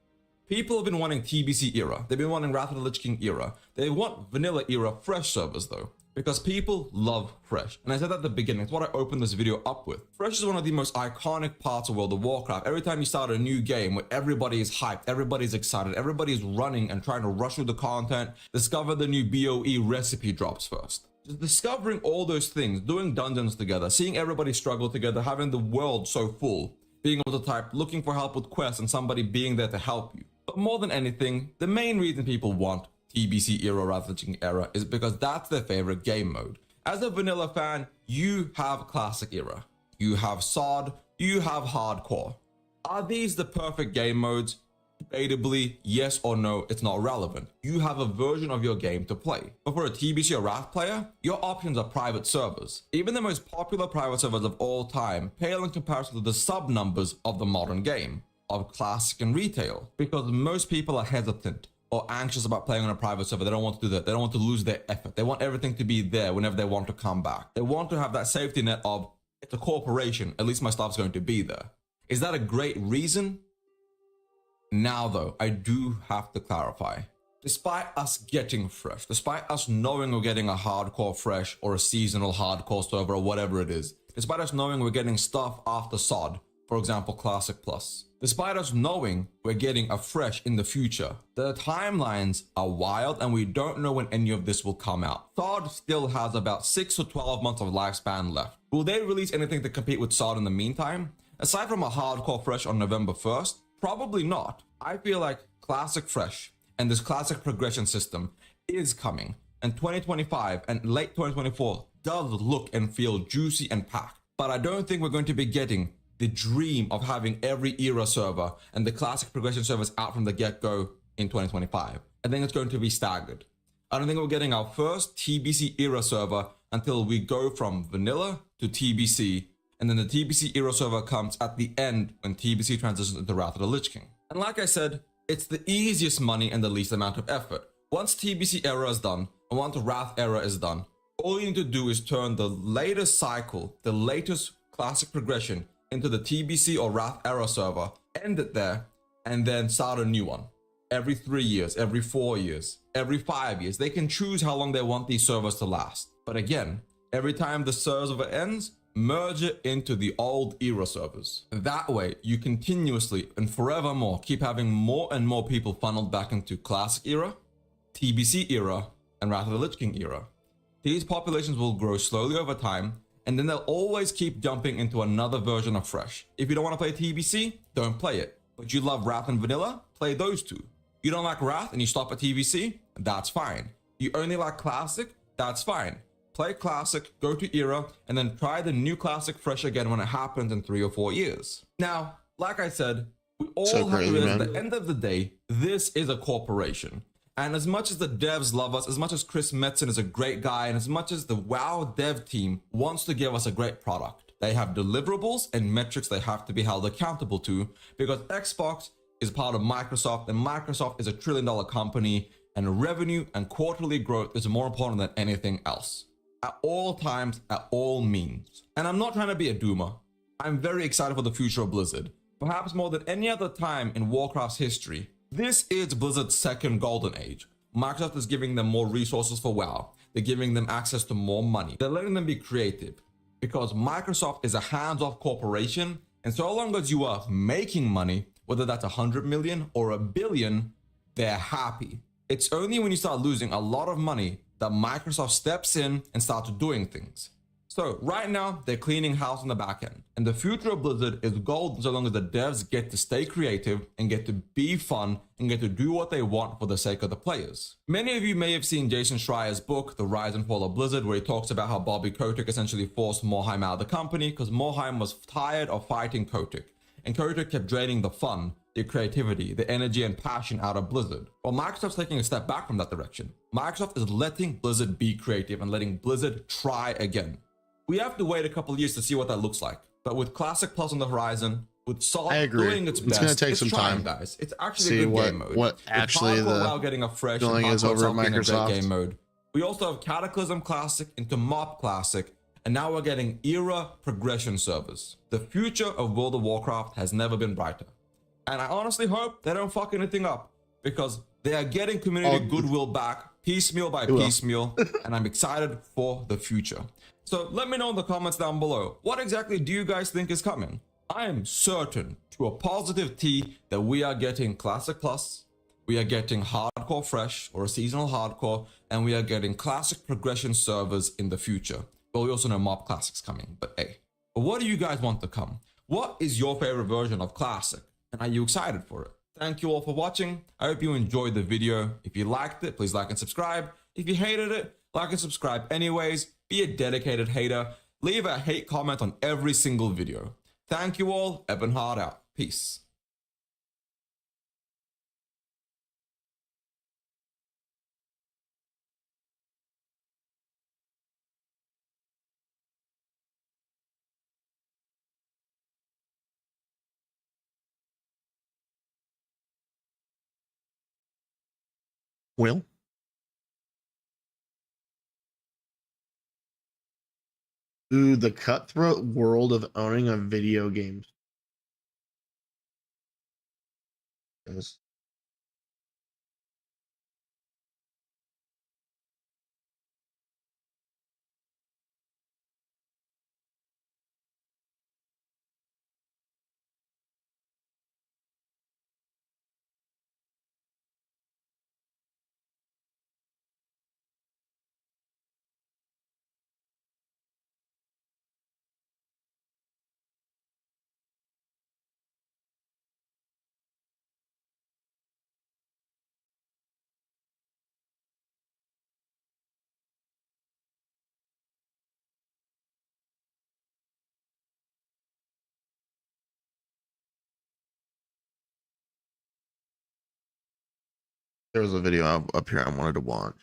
People have been wanting TBC era. They've been wanting Wrath of the Lich King era. They want Vanilla era fresh servers though, because people love fresh. And I said that at the beginning, it's what I opened this video up with. Fresh is one of the most iconic parts of World of Warcraft. Every time you start a new game where everybody is hyped, everybody's excited, everybody's running and trying to rush through the content, discover the new BOE recipe drops first. Just discovering all those things, doing dungeons together, seeing everybody struggle together, having the world so full, being able to type, looking for help with quests and somebody being there to help you. But more than anything, the main reason people want TBC era rather than Lich King era is because that's their favorite game mode. As a vanilla fan, you have Classic era, you have SOD, you have Hardcore. Are these the perfect game modes? Debatably, yes or no, it's not relevant. You have a version of your game to play. But for a TBC or Wrath player, your options are private servers. Even the most popular private servers of all time pale in comparison to the sub numbers of the modern game, of Classic and Retail, because most people are hesitant or anxious about playing on a private server. They don't want to do that. They don't want to lose their effort. They want everything to be there whenever they want to come back. They want to have that safety net of, it's a corporation, at least my stuff's going to be there. Is that a great reason? Now though, I do have to clarify. Despite us getting fresh, despite us knowing we're getting a hardcore fresh or a seasonal hardcore server or whatever it is, despite us knowing we're getting stuff after SOD, for example, Classic Plus, despite us knowing we're getting a fresh in the future, the timelines are wild and we don't know when any of this will come out. SOD still has about 6 to 12 months of lifespan left. Will they release anything to compete with SOD in the meantime? Aside from a hardcore fresh on November 1st, probably not. I feel like Classic Fresh and this Classic Progression system is coming, and 2025 and late 2024 does look and feel juicy and packed. But I don't think we're going to be getting the dream of having every era server and the Classic Progression servers out from the get-go in 2025. I think it's going to be staggered. I don't think we're getting our first TBC era server until we go from vanilla to TBC, and then the TBC era server comes at the end when TBC transitions into Wrath of the Lich King. And like I said, it's the easiest money and the least amount of effort. Once TBC era is done, and once Wrath era is done, all you need to do is turn the latest cycle, the latest Classic Progression, into the TBC or Wrath era server, end it there, and then start a new one. Every 3 years, every 4 years, every 5 years. They can choose how long they want these servers to last. But again, every time the server ends, merge it into the old era servers. That way, you continuously and forevermore keep having more and more people funneled back into Classic era, TBC era, and Wrath of the Lich King era. These populations will grow slowly over time, and then they'll always keep jumping into another version of Fresh. If you don't want to play TBC, don't play it. But you love Wrath and Vanilla, play those two. You don't like Wrath and you stop at TBC, that's fine. You only like Classic, that's fine. Play Classic, go to Era, and then try the new Classic Fresh again when it happens in 3 or 4 years. Now, like I said, we all have to realize at the end of the day, this is a corporation. And as much as the devs love us, as much as Chris Metzen is a great guy, and as much as the WoW dev team wants to give us a great product, they have deliverables and metrics they have to be held accountable to, because Xbox is part of Microsoft, and Microsoft is a $1 trillion company, and revenue and quarterly growth is more important than anything else. At all times, at all means. And I'm not trying to be a doomer. I'm very excited for the future of Blizzard. Perhaps more than any other time in Warcraft's history, this is Blizzard's second golden age. Microsoft is giving them more resources for WoW. They're giving them access to more money. They're letting them be creative. Because Microsoft is a hands-off corporation, and so long as you are making money, whether that's 100 million or $1 billion, they're happy. It's only when you start losing a lot of money that Microsoft steps in and starts doing things. So right now, they're cleaning house on the back end. And the future of Blizzard is golden so long as the devs get to stay creative and get to be fun and get to do what they want for the sake of the players. Many of you may have seen Jason Schreier's book, The Rise and Fall of Blizzard, where he talks about how Bobby Kotick essentially forced Morhaime out of the company because Morhaime was tired of fighting Kotick. And Kotick kept draining the fun, the creativity, the energy and passion out of Blizzard. While Microsoft's taking a step back from that direction, Microsoft is letting Blizzard be creative and letting Blizzard try again. We have to wait a couple of years to see what that looks like. But with Classic Plus on the horizon, with Solid doing its best, going to take some trying, time, guys. It's actually a good game mode. What actually the getting a fresh feeling is over at Microsoft. Game mode. We also have Cataclysm Classic into Mob Classic, and now we're getting Era progression servers. The future of World of Warcraft has never been brighter. And I honestly hope they don't fuck anything up, because they are getting community goodwill back piecemeal by piecemeal, and I'm excited for the future. So let me know in the comments down below, what exactly do you guys think is coming? I am certain to a positive T that we are getting Classic Plus, we are getting Hardcore Fresh or a Seasonal Hardcore, and we are getting Classic progression servers in the future. Well, we also know Mob Classic's coming, but hey. But what do you guys want to come? What is your favorite version of Classic? And are you excited for it? Thank you all for watching. I hope you enjoyed the video. If you liked it, please like and subscribe. If you hated it, like and subscribe anyways. Be a dedicated hater. Leave a hate comment on every single video. Thank you all. Ebenhard out. Peace. Will? Ooh, the cutthroat world of owning a video game. Yes. There was a video up here I wanted to watch.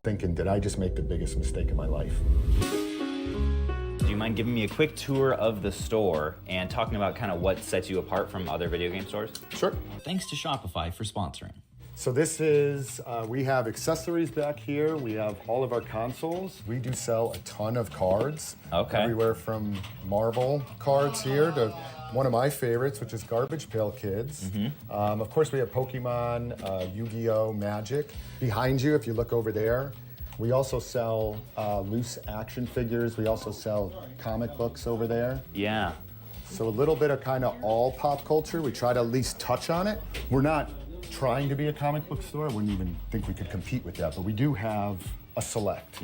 Thinking, did I just make the biggest mistake of my life? Do you mind giving me a quick tour of the store and talking about kind of what sets you apart from other video game stores? Sure. Thanks to Shopify for sponsoring. So this is, we have accessories back here. We have all of our consoles. We do sell a ton of cards. Okay. Everywhere from Marvel cards here to one of my favorites, which is Garbage Pail Kids. Of course, we have Pokemon, Yu-Gi-Oh, Magic. Behind you, if you look over there, We also sell loose action figures. We also sell comic books over there. Yeah. So a little bit of kind of all pop culture. We try to at least touch on it. We're not trying to be a comic book store. I wouldn't even think we could compete with that, but we do have a select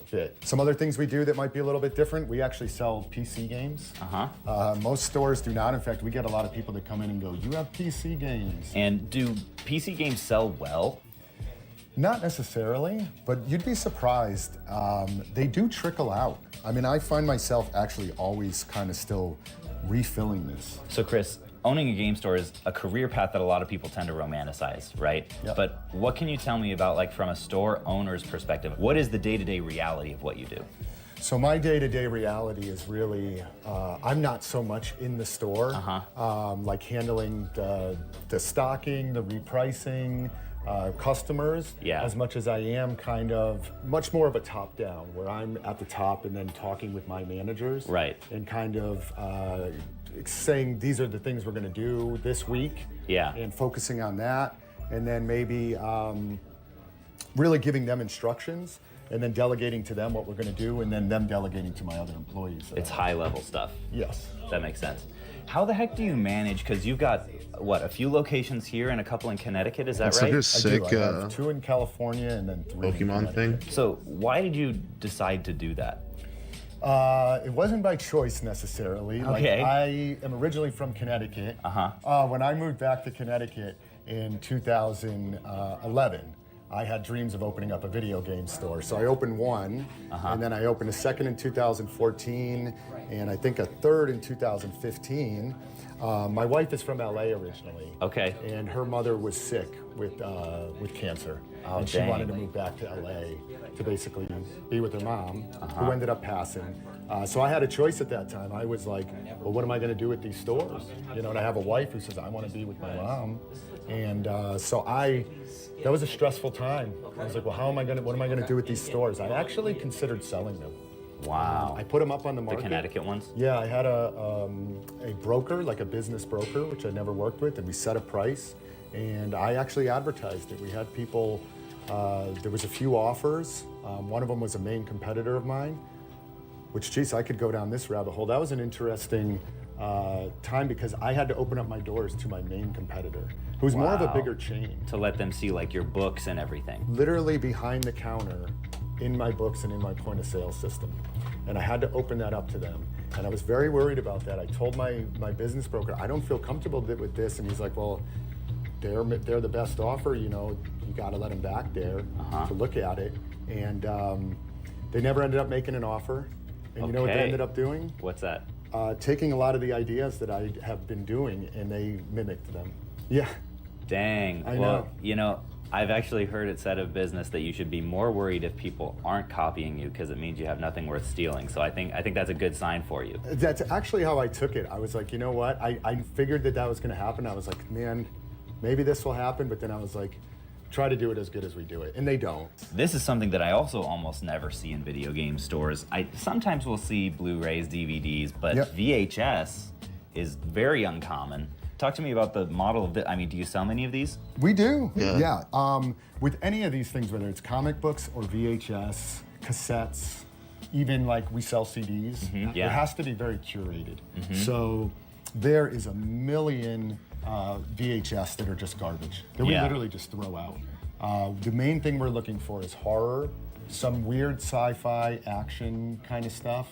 bit. Some other things we do that might be a little bit different, we actually sell PC games. Most stores do not. In fact, we get a lot of people that come in and go, you have PC games. And do PC games sell well? Not necessarily, but you'd be surprised. They do trickle out. I mean, I find myself actually always kind of still refilling this. So Chris, owning a game store is a career path that a lot of people tend to romanticize, right? Yep. But what can you tell me about, like, from a store owner's perspective, what is the day-to-day reality of what you do? So my day-to-day reality is really, I'm not so much in the store, like handling the stocking, the repricing, customers, as much as I am kind of much more of a top-down, where I'm at the top and then talking with my managers, and kind of saying these are the things we're going to do this week, and focusing on that, and then maybe really giving them instructions, and then delegating to them what we're going to do, and then them delegating to my other employees. It's high-level stuff. Yes. That makes sense. How the heck do you manage? Because you've got, what, a few locations here and a couple in Connecticut, is that It's right? like a sick I have 2 in California and then 3 in Pokemon thing. So why did you decide to do that? It wasn't by choice necessarily. Like, I am originally from Connecticut. When I moved back to Connecticut in 2011, I had dreams of opening up a video game store. So I opened one, and then I opened a second in 2014, and I think a third in 2015. My wife is from LA originally. And her mother was sick with cancer. And she wanted to move back to LA to basically be with her mom, who ended up passing. So I had a choice at that time. I was like, well, what am I going to do with these stores? You know, and I have a wife who says, I want to be with my mom. And so that was a stressful time. I was like, well, what am I going to do with these stores? I actually considered selling them. Wow. I put them up on the market. The Connecticut ones? Yeah, I had a broker, like a business broker, which I never worked with, and we set a price, and I actually advertised it. We had people, there was a few offers. One of them was a main competitor of mine, which, geez, I could go down this rabbit hole. That was an interesting time because I had to open up my doors to my main competitor, who's more of a bigger chain. To let them see, like, your books and everything. Literally behind the counter in my books and in my point of sale system. And I had to open that up to them. And I was very worried about that. I told my business broker, I don't feel comfortable with this. And he's like, well, they're the best offer, you know, you gotta let them back there to look at it. And they never ended up making an offer. And you know what they ended up doing? What's that? Taking a lot of the ideas that I have been doing, and they mimicked them. Yeah. Dang. I well, know. You know, I've actually heard it said of business that you should be more worried if people aren't copying you because it means you have nothing worth stealing. So I think that's a good sign for you. That's actually how I took it. I was like, you know what? I figured that was going to happen. I was like, man, maybe this will happen. But then I was like, try to do it as good as we do it. And they don't. This is something that I also almost never see in video game stores. I sometimes will see Blu-rays, DVDs, but VHS is very uncommon. Talk to me about the model of I mean, do you sell many of these? We do, yeah. With any of these things, whether it's comic books or VHS, cassettes, even like we sell CDs, it has to be very curated. So there is a million VHS that are just garbage that we literally just throw out. The main thing we're looking for is horror, some weird sci-fi action kind of stuff,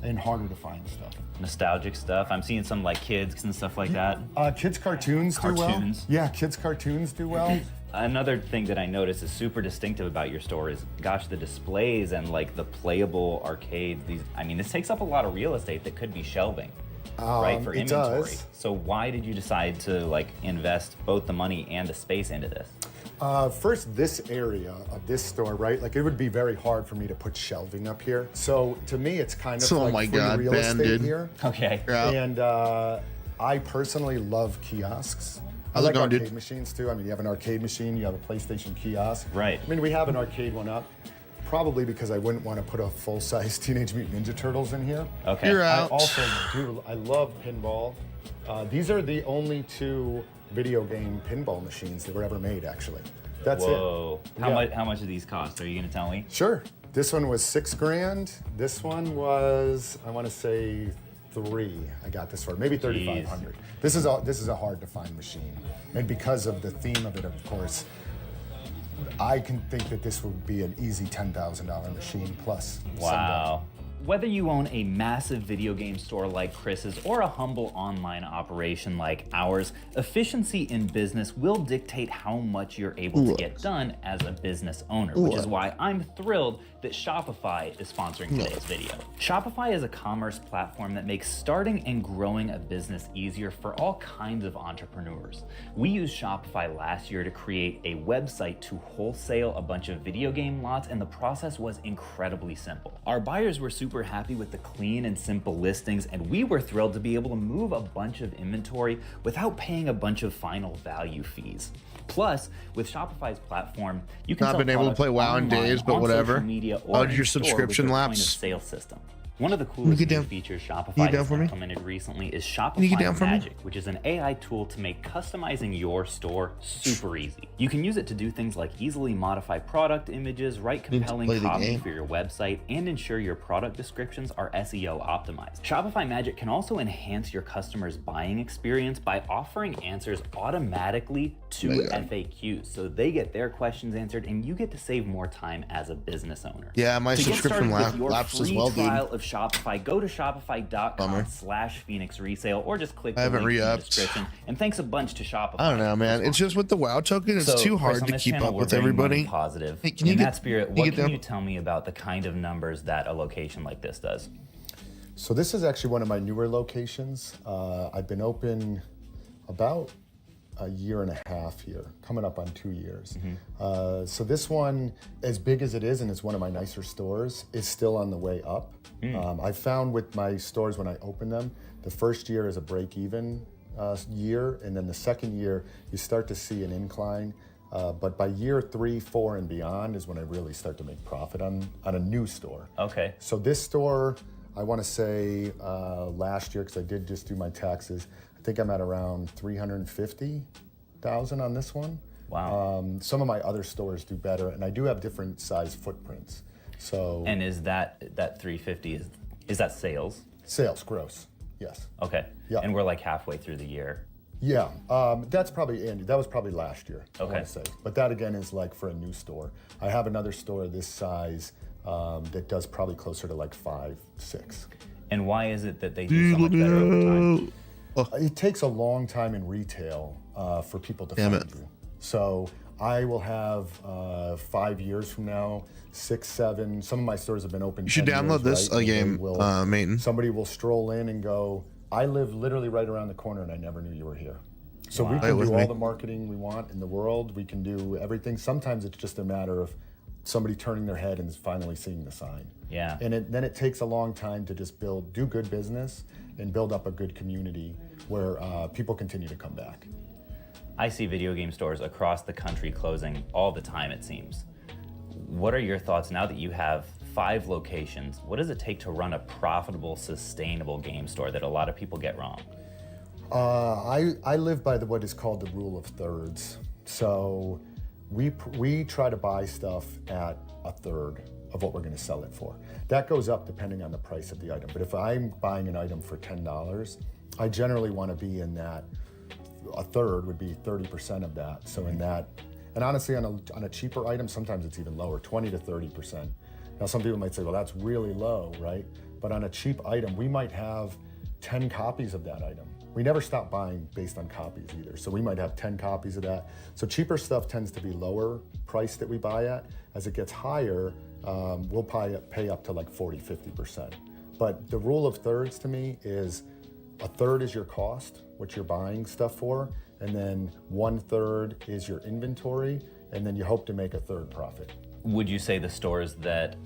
and harder to find stuff. Nostalgic stuff. I'm seeing some like kids and stuff like that. Kids cartoons do well. Yeah, kids cartoons do well. Another thing that I noticed is super distinctive about your store is, gosh, the displays and like the playable arcades. This takes up a lot of real estate that could be shelving, right, for inventory. Does. So why did you decide to like invest both the money and the space into this? First, this area of this store, right? Like, it would be very hard for me to put shelving up here. So to me, it's kind of like free real estate here. Okay. Yeah. And I personally love kiosks. I like arcade machines too. I mean, you have an arcade machine, you have a PlayStation kiosk. Right. I mean, we have an arcade one up. probably because I wouldn't want to put a full-size Teenage Mutant Ninja Turtles in here. Okay. You're I out. also I love pinball. These are the only 2 video game pinball machines that were ever made, actually. That's Whoa. it. How much do these cost? Are you gonna tell me? Sure. This one was $6,000. This one was, I want to say, 3. I got this for maybe 3,500. This is a hard to find machine, and because of the theme of it, of course, I can think that this would be an easy $10,000 machine plus. Wow. Whether you own a massive video game store like Chris's or a humble online operation like ours, efficiency in business will dictate how much you're able to get done as a business owner, which is why I'm thrilled that Shopify is sponsoring today's video. Shopify is a commerce platform that makes starting and growing a business easier for all kinds of entrepreneurs. We used Shopify last year to create a website to wholesale a bunch of video game lots, and the process was incredibly simple. Our buyers were super happy with the clean and simple listings, and we were thrilled to be able to move a bunch of inventory without paying a bunch of final value fees. Plus, with Shopify's platform, you can Not sell been able to products play WoW in online, days, but on whatever. social media, How or did in your store with subscription their lapse? point-of-sale system. One of the coolest get new down? features Can you Shopify get down has for me? implemented recently is Can you get down Shopify for me? Magic, which is an AI tool to make customizing your store super easy. You can use it to do things like easily modify product images, write compelling play the copy game. for your website, and ensure your product descriptions are SEO optimized. Shopify Magic can also enhance your customers' buying experience by offering answers automatically to FAQs, so they get their questions answered and you get to save more time as a business owner. Yeah, my To get subscription started with your lapsed as free well, dude. trial of Shopify, go to shopify.com/Phoenix Resale or just click the I haven't link in the re-upped. description. And thanks a bunch to Shopify. I don't know, man. It's just with the WoW token, it's So, too Chris, hard on to this keep channel, up we're with very everybody. money positive. Hey, can you In get- that spirit, can you what get can down? you tell me about the kind of numbers that a location like this does? So this is actually one of my newer locations. I've been open about a year and a half here, coming up on 2 years. So this one, as big as it is, and it's one of my nicer stores, is still on the way up. I found with my stores when I open them, the first year is a break-even year, and then the second year you start to see an incline. But by year 3, 4, and beyond is when I really start to make profit on a new store. Okay. So this store, I want to say last year, because I did just do my taxes, I think I'm at around 350,000 on this one. Wow. Some of my other stores do better, and I do have different size footprints. So And is that 350 is that sales? sales gross, yes. Okay. Yeah. And we're like halfway through the year. Yeah, that's probably Andy. That was probably last year. I Okay. want to say, but that again is like for a new store. I have another store this size that does probably closer to like 5, 6. And why is it that they do so much better over time? It takes a long time in retail for people to find you. So I will have 5 years from now, 6, 7. Some of my stores have been open. You should 10 download years, this right? And game, they will- Mayton. Somebody will stroll in and go, I live literally right around the corner and I never knew you were here. So we Play can with do me. all the marketing we want in the world. We can do everything. Sometimes it's just a matter of somebody turning their head and finally seeing the sign. Yeah. And then it takes a long time to just do good business and build up a good community where people continue to come back. I see video game stores across the country closing all the time, it seems. What are your thoughts now that you have 5 locations? What does it take to run a profitable, sustainable game store that a lot of people get wrong? I live by what is called the rule of thirds. So we try to buy stuff at a third of what we're going to sell it for. That goes up depending on the price of the item. But if I'm buying an item for $10, I generally want to be in that. A third would be 30% of that. So in that, and honestly, on a cheaper item, sometimes it's even lower, 20 to 30%. Now, some people might say, well, that's really low, right? But on a cheap item, we might have 10 copies of that item. We never stop buying based on copies either. So we might have 10 copies of that. So cheaper stuff tends to be lower price that we buy at. As it gets higher, we'll pay up to like 40, 50%. But the rule of thirds to me is a third is your cost, what you're buying stuff for, and then 1/3 is your inventory, and then you hope to make a third profit. Would you say the stores that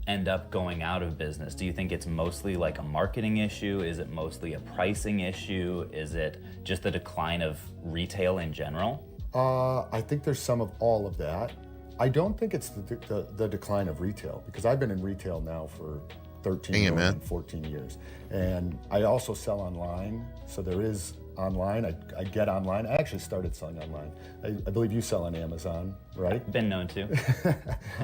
end up going out of business, do you think it's mostly like a marketing issue? Is it mostly a pricing issue? Is it just the decline of retail in general? I think there's some of all of that. I don't think it's the decline of retail, because I've been in retail now for 14 years. And I also sell online, so there is online. I get online. I actually started selling online. I believe you sell on Amazon, right? Been known to.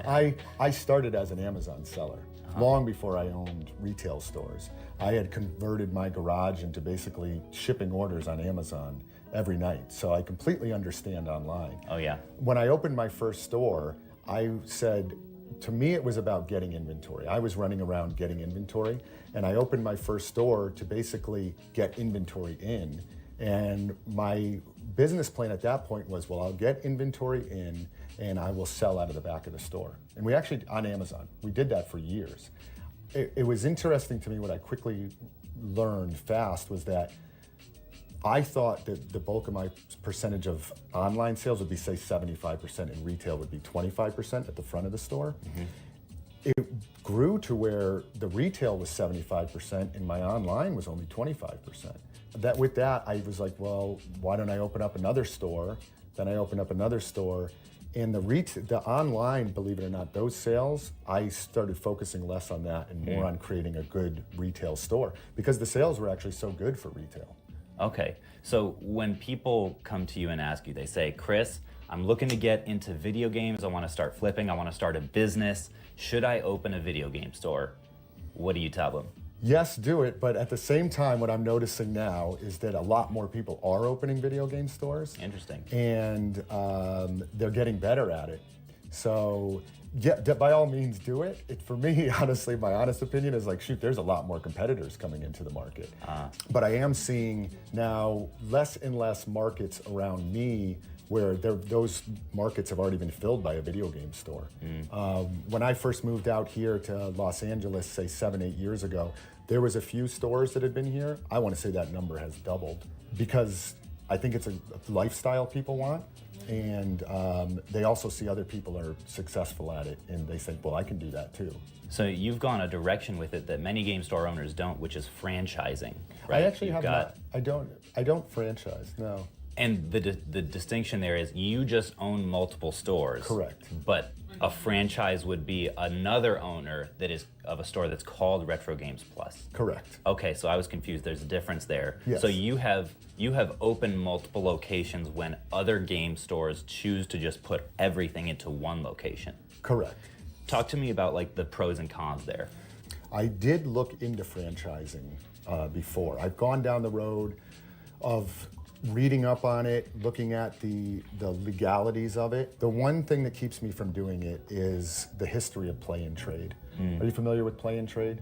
I started as an Amazon seller long before I owned retail stores. I had converted my garage into basically shipping orders on Amazon every night, so I completely understand online. Oh yeah. When I opened my first store, I said, to me, it was about getting inventory. I was running around getting inventory, and I opened my first store to basically get inventory in. And my business plan at that point was, well, I'll get inventory in and I will sell out of the back of the store. And we actually, on Amazon, we did that for years. It was interesting to me. What I quickly learned fast was that I thought that the bulk of my percentage of online sales would be, say, 75%, and retail would be 25% at the front of the store. It grew to where the retail was 75% and my online was only 25%. With that, I was like, well, why don't I open up another store? Then I opened up another store, and the online, believe it or not, those sales, I started focusing less on that and more on creating a good retail store, because the sales were actually so good for retail. Okay, so when people come to you and ask you, they say, Chris, I'm looking to get into video games. I want to start flipping. I want to start a business. Should I open a video game store? What do you tell them? Yes, do it. But at the same time, what I'm noticing now is that a lot more people are opening video game stores. Interesting. And they're getting better at it. So yeah, by all means, do it. For me, honestly, my honest opinion is like, shoot, there's a lot more competitors coming into the market. But I am seeing now less and less markets around me where those markets have already been filled by a video game store. When I first moved out here to Los Angeles, say 7-8 years ago, there was a few stores that had been here. I want to say that number has doubled, because I think it's a lifestyle people want. And they also see other people are successful at it, and they think, well, I can do that too. So you've gone a direction with it that many game store owners don't, which is franchising. Right? I actually not. I don't franchise, no. And the distinction there is you just own multiple stores. Correct. But a franchise would be another owner that is of a store that's called Retro Games Plus. Correct. Okay, so I was confused. There's a difference there. Yes. So you have opened multiple locations when other game stores choose to just put everything into one location. Correct. Talk to me about like the pros and cons there. I did look into franchising before. I've gone down the road of reading up on it, looking at the legalities of it. The one thing that keeps me from doing it is the history of play and trade. Are you familiar with play and trade?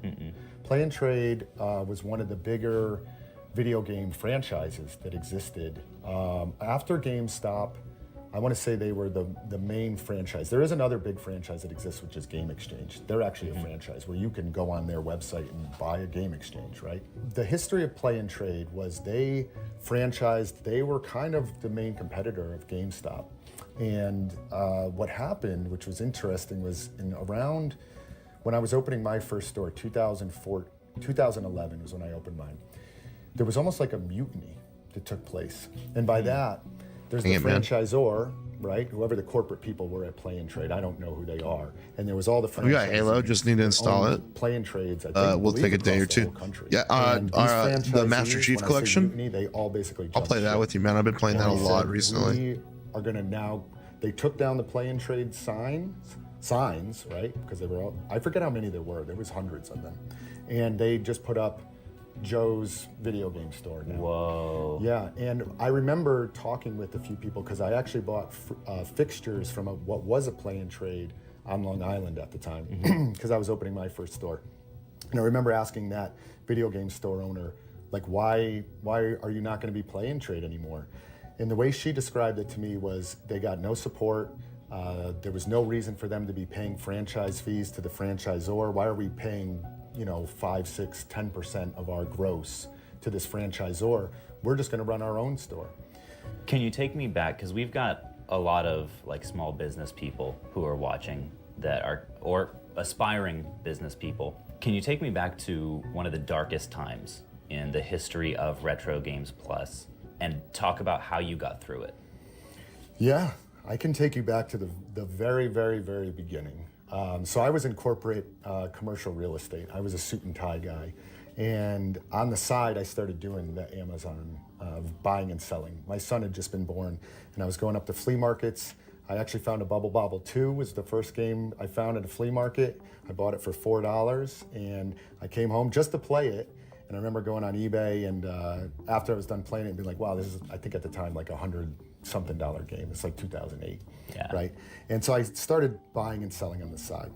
Play and trade was one of the bigger video game franchises that existed. After GameStop, I want to say they were the main franchise. There is another big franchise that exists, which is Game Exchange. They're actually a franchise where you can go on their website and buy a Game Exchange, right? The history of Play and Trade was they franchised, they were kind of the main competitor of GameStop. And what happened, which was interesting, was around when I was opening my first store, 2011 was when I opened mine. There was almost like a mutiny that took place. And by that, there's the franchisor, right? Whoever the corporate people were at Play and Trade, I don't know who they are. And there was all the franchisees. We got Halo, just need to install it. Play and Trades, I think, we'll take a day or two. Yeah, the Master Chief Collection. Mutiny, they all basically I'll play that with you, man. I've been playing that a lot recently. We are gonna now. They took down the Play and Trade signs, right? Because they were all. I forget how many there were. There was hundreds of them, and they just put up Joe's video game store now. Whoa. Yeah, and I remember talking with a few people because I actually bought fixtures from what was a Play and Trade on Long Island at the time, because I was opening my first store. And I remember asking that video game store owner, like, why are you not going to be Play and Trade anymore? And the way she described it to me was they got no support. There was no reason for them to be paying franchise fees to the franchisor. Why are we paying 5, 6, 10% of our gross to this franchisor? We're just going to run our own store. Can you take me back? Because we've got a lot of like small business people who are watching that are, or aspiring business people. Can you take me back to one of the darkest times in the history of Retro Games Plus and talk about how you got through it? Yeah. I can take you back to the very, very, very beginning. So I was in corporate commercial real estate. I was a suit and tie guy. And on the side, I started doing the Amazon buying and selling. My son had just been born, and I was going up to flea markets. I actually found a Bubble Bobble 2 was the first game I found at a flea market. I bought it for $4, and I came home just to play it. And I remember going on eBay, and after I was done playing it, and being like, wow, this is, I think at the time, like $100-something game. It's like 2008, right? And so I started buying and selling on the side.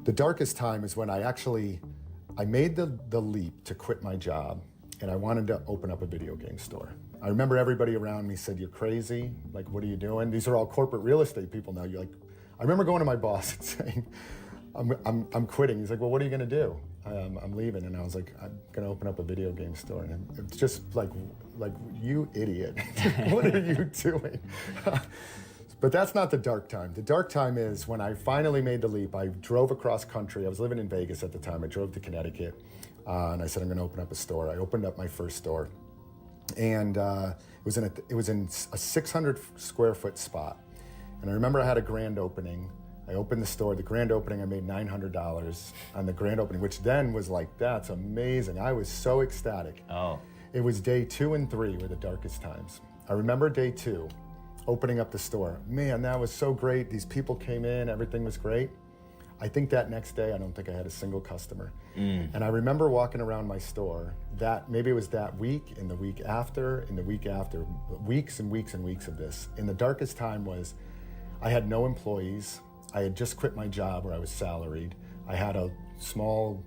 The darkest time is when I made the leap to quit my job, and I wanted to open up a video game store. I remember everybody around me said, "You're crazy. Like, what are you doing?" These are all corporate real estate people now. I remember going to my boss and saying, "I'm quitting." He's like, "Well, what are you going to do?" I'm leaving, and I was like, "I'm going to open up a video game store." And it's just like you idiot, what are you doing? But that's not the dark time. The dark time is when I finally made the leap. I drove across country. I was living in Vegas at the time. I drove to Connecticut, and I said, I'm going to open up a store. I opened up my first store, and it was in a 600 square foot spot. And I remember I had a grand opening. I opened the store. The grand opening, I made $900 on the grand opening, which then was like, that's amazing. I was so ecstatic. Oh. It was day 2 and 3 were the darkest times. I remember day 2. Opening up the store. Man, that was so great. These people came in, everything was great. I think that next day, I don't think I had a single customer. And I remember walking around my store, maybe it was that week, and the week after, and the week after, weeks and weeks and weeks of this. And the darkest time was, I had no employees. I had just quit my job where I was salaried. I had a small,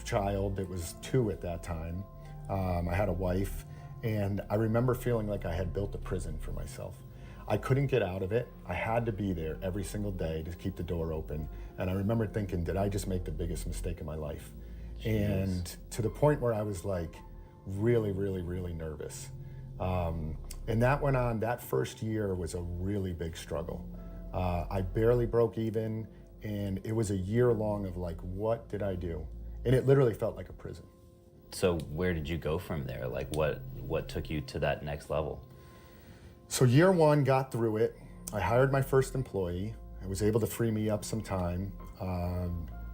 child that was 2 at that time. I had a wife, and I remember feeling like I had built a prison for myself. I couldn't get out of it. I had to be there every single day to keep the door open. And I remember thinking, did I just make the biggest mistake of my life? Jeez. And to the point where I was like really, really, really nervous. And that went on, that first year was a really big struggle. I barely broke even, and it was a year long of like, what did I do? And it literally felt like a prison. So where did you go from there? Like what took you to that next level? So year 1, got through it. I hired my first employee. I was able to free me up some time.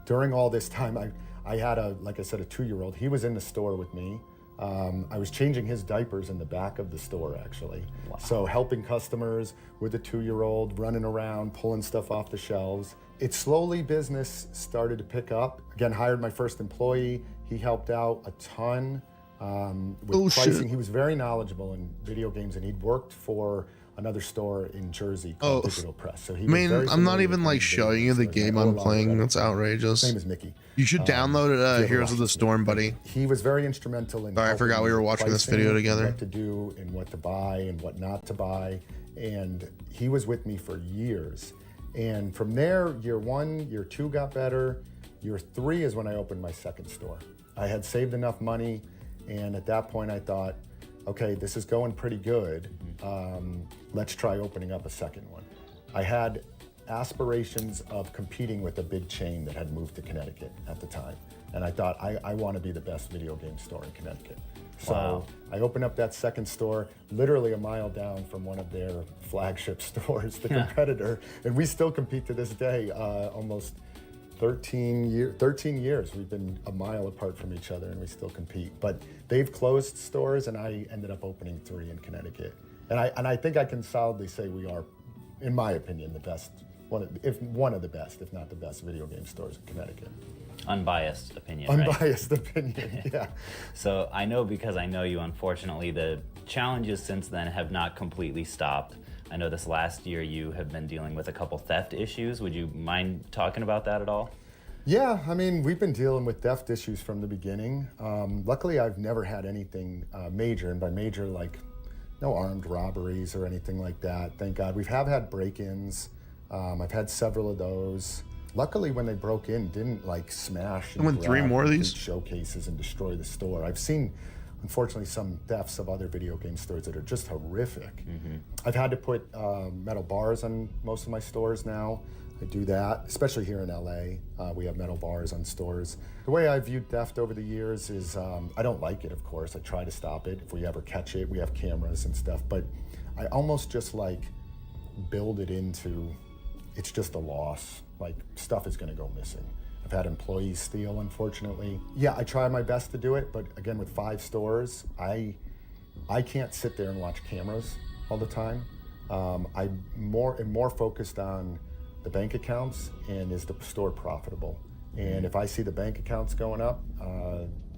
During all this time, I had like I said, a 2-year-old. He was in the store with me. I was changing his diapers in the back of the store, actually. Wow. So helping customers with a 2-year-old, running around, pulling stuff off the shelves. It slowly, business started to pick up. Again, hired my first employee. He helped out a ton. With pricing. Shit. He was very knowledgeable in video games, and he'd worked for another store in Jersey called Digital Press. So he I'm not even like showing you the game I'm playing. That's outrageous. His name is Mickey. You should download Heroes of the Storm, buddy. He was very instrumental in. Sorry, I forgot we were watching this video together. What to do and what to buy and what not to buy, and he was with me for years. And from there, year 1, year 2 got better. Year 3 is when I opened my second store. I had saved enough money. And at that point I thought, okay, this is going pretty good. Let's try opening up a second one. I had aspirations of competing with a big chain that had moved to Connecticut at the time. And I thought, I want to be the best video game store in Connecticut. So I opened up that second store, literally a mile down from one of their flagship stores, the competitor. And we still compete to this day, almost 13 years. We've been a mile apart from each other, and we still compete. But they've closed stores, and I ended up opening 3 in Connecticut. And I think I can solidly say we are, in my opinion, the best, one of the best, if not the best, video game stores in Connecticut. Unbiased opinion. Unbiased opinion. Yeah. So I know, because I know you, unfortunately, the challenges since then have not completely stopped. I know this last year you have been dealing with a couple theft issues. Would you mind talking about that at all? Yeah, I mean, we've been dealing with theft issues from the beginning. Luckily, I've never had anything major, and by major, like no armed robberies or anything like that, thank God. We have had break-ins. I've had several of those. Luckily, when they broke in, didn't like smash and 3 more of these showcases and destroy the store. I've seen, unfortunately, some thefts of other video game stores that are just horrific. I've had to put metal bars on most of my stores now. I do that, especially here in LA. We have metal bars on stores. The way I viewed theft over the years is, I don't like it, of course. I try to stop it. If we ever catch it, we have cameras and stuff. But I almost just like build it into, it's just a loss. Like, stuff is gonna go missing. I've had employees steal, unfortunately. Yeah, I try my best to do it, but again, with 5 stores, I can't sit there and watch cameras all the time. I'm more focused on the bank accounts and is the store profitable. And if I see the bank accounts going up,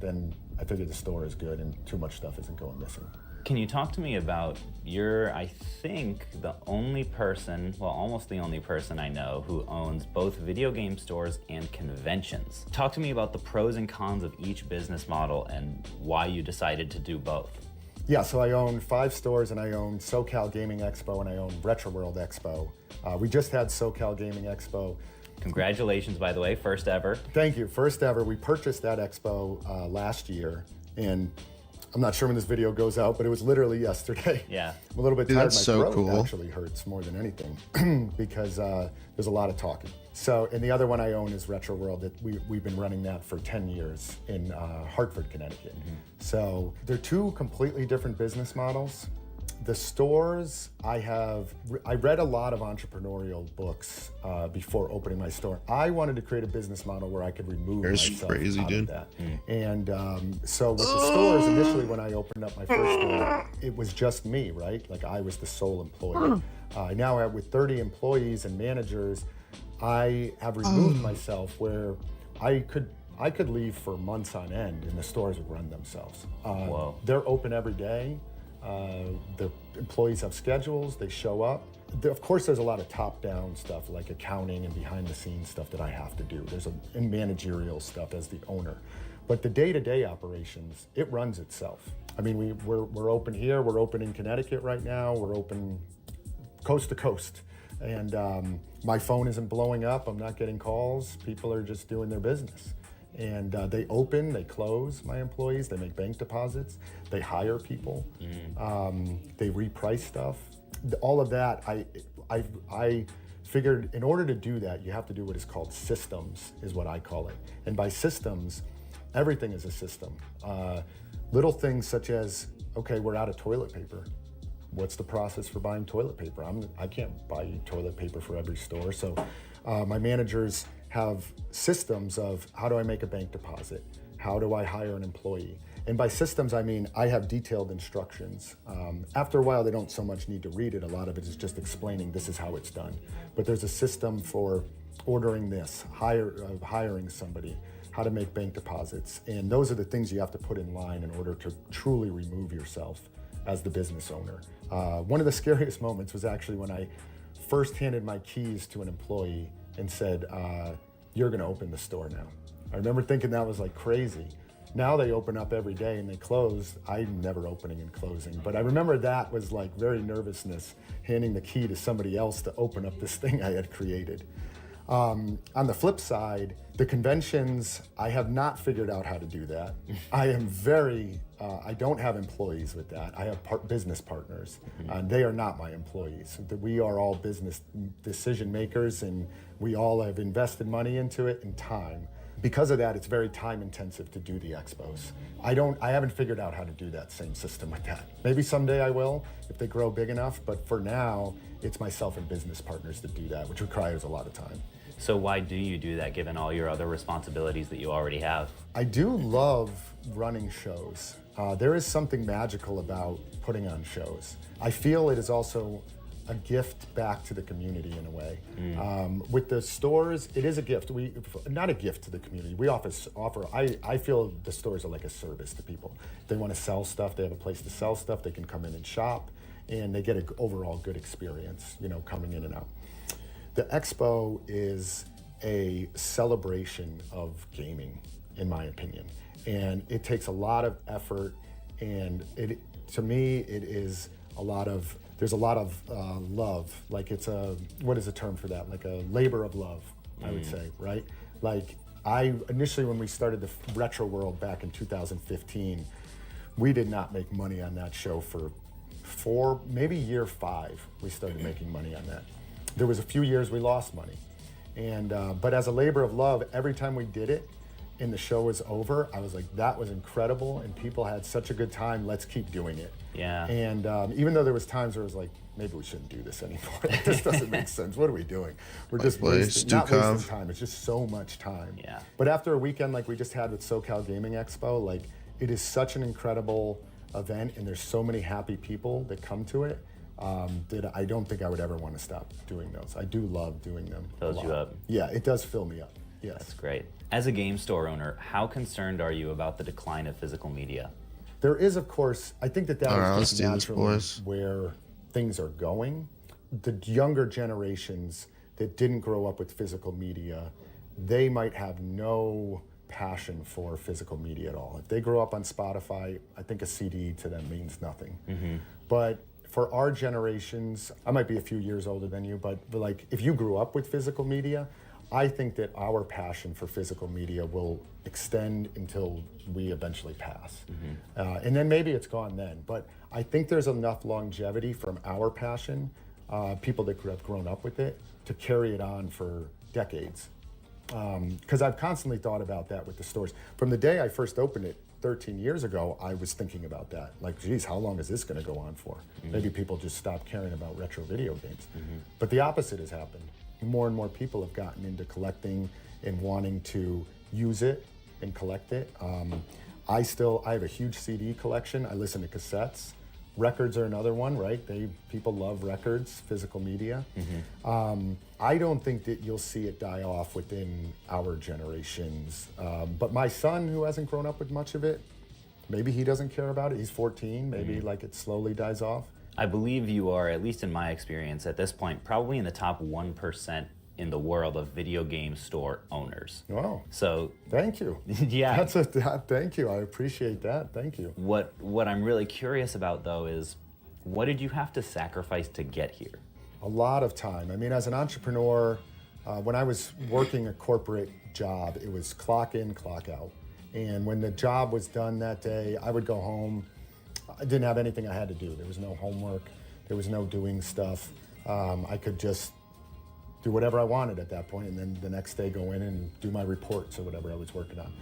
then I figure the store is good and too much stuff isn't going missing. Can you talk to me about I think, the only person, well, almost the only person I know who owns both video game stores and conventions. Talk to me about the pros and cons of each business model and why you decided to do both. Yeah, so I own 5 stores, and I own SoCal Gaming Expo, and I own Retro World Expo. We just had SoCal Gaming Expo. Congratulations, by the way, first ever. Thank you, first ever. We purchased that expo last year, and I'm not sure when this video goes out, but it was literally yesterday. Yeah. I'm a little bit Dude, tired. that's My so throat cool. actually hurts more than anything because there's a lot of talking. So, and the other one I own is Retro World. That we've been running that for 10 years in Hartford, Connecticut. So they're 2 completely different business models. The stores, I read a lot of entrepreneurial books before opening my store. I wanted to create a business model where I could remove myself crazy, out dude. of that. And so with the stores, initially when I opened up my first store, it was just me, right? Like, I was the sole employee. Now with 30 employees and managers, I have removed myself where I could leave for months on end and the stores would run themselves. They're open every day. The employees have schedules, they show up. Of course, there's a lot of top-down stuff like accounting and behind-the-scenes stuff that I have to do. And managerial stuff as the owner. But the day-to-day operations, it runs itself. I mean, we're open here, we're open in Connecticut right now, we're open coast to coast. And my phone isn't blowing up, I'm not getting calls, people are just doing their business. And they open, they close, my employees, they make bank deposits, they hire people, they reprice stuff. All of that, I figured in order to do that, you have to do what is called systems, is what I call it. And by systems, everything is a system. Little things such as, okay, we're out of toilet paper. What's the process for buying toilet paper? I can't buy toilet paper for every store. So my managers have systems of how do I make a bank deposit? How do I hire an employee? And by systems, I mean, I have detailed instructions. After a while, they don't so much need to read it. A lot of it is just explaining this is how it's done. But there's a system for ordering this, hiring somebody, how to make bank deposits. And those are the things you have to put in line in order to truly remove yourself as the business owner. One of the scariest moments was actually when I first handed my keys to an employee and said, you're gonna open the store now. I remember thinking that was like crazy. Now they open up every day and they close. I'm never opening and closing. But I remember that was like very nervousness, handing the key to somebody else to open up this thing I had created. On the flip side, the conventions, I have not figured out how to do that. I am I don't have employees with that. I have business partners, and they are not my employees. We are all business decision makers, and we all have invested money into it and time. Because of that, it's very time intensive to do the expos. I haven't figured out how to do that same system with that. Maybe someday I will, if they grow big enough, but for now, it's myself and business partners that do that, which requires a lot of time. So why do you do that, given all your other responsibilities that you already have? I do love running shows. There is something magical about putting on shows. I feel it is also a gift back to the community in a way. With the stores, it is a gift. Not a gift to the community. We offer. I feel the stores are like a service to people. If they want to sell stuff, they have a place to sell stuff. They can come in and shop, and they get an overall good experience, coming in and out. The expo is a celebration of gaming, in my opinion, and it takes a lot of effort. And to me, it is a lot of. There's a lot of love. Like what is the term for that? Like a labor of love, I would say, right? Like initially when we started the Retro World back in 2015, we did not make money on that show for maybe year 5, we started making money on that. There was a few years we lost money. And but as a labor of love, every time we did it, and the show was over, I was like, that was incredible, and people had such a good time. Let's keep doing it. Yeah. And even though there was times where it was like, maybe we shouldn't do this anymore. This doesn't make sense. What are we doing? We're just wasting time. It's just so much time. Yeah. But after a weekend like we just had with SoCal Gaming Expo, like it is such an incredible event, and there's so many happy people that come to it. That I don't think I would ever want to stop doing those. I do love doing them. Fills you up. Yeah, it does fill me up. Yes. That's great. As a game store owner, how concerned are you about the decline of physical media? There is, of course, I think that is just naturally boys. where things are going. The younger generations that didn't grow up with physical media, they might have no passion for physical media at all. If they grow up on Spotify, I think a CD to them means nothing. But for our generations, I might be a few years older than you, but like if you grew up with physical media, I think that our passion for physical media will extend until we eventually pass. And then maybe it's gone then. But I think there's enough longevity from our passion, people that have grown up with it, to carry it on for decades. Because I've constantly thought about that with the stores. From the day I first opened it 13 years ago, I was thinking about that. Like, geez, how long is this going to go on for? Maybe people just stop caring about retro video games. But the opposite has happened. More and more people have gotten into collecting and wanting to use it and collect it. I have a huge CD collection. I listen to cassettes. Records are another one, right? People love records, physical media. I don't think that you'll see it die off within our generations. But my son, who hasn't grown up with much of it, maybe he doesn't care about it. He's 14. Maybe like it slowly dies off. I believe you are, at least in my experience at this point, probably in the top 1% in the world of video game store owners. Wow. So thank you. Yeah. Thank you. I appreciate that. Thank you. What I'm really curious about though is, what did you have to sacrifice to get here? A lot of time. I mean, as an entrepreneur, when I was working a corporate job, it was clock in, clock out. And when the job was done that day, I would go home. I didn't have anything I had to do. There was no homework. There was no doing stuff. I could just do whatever I wanted at that point, and then the next day go in and do my reports or whatever I was working on.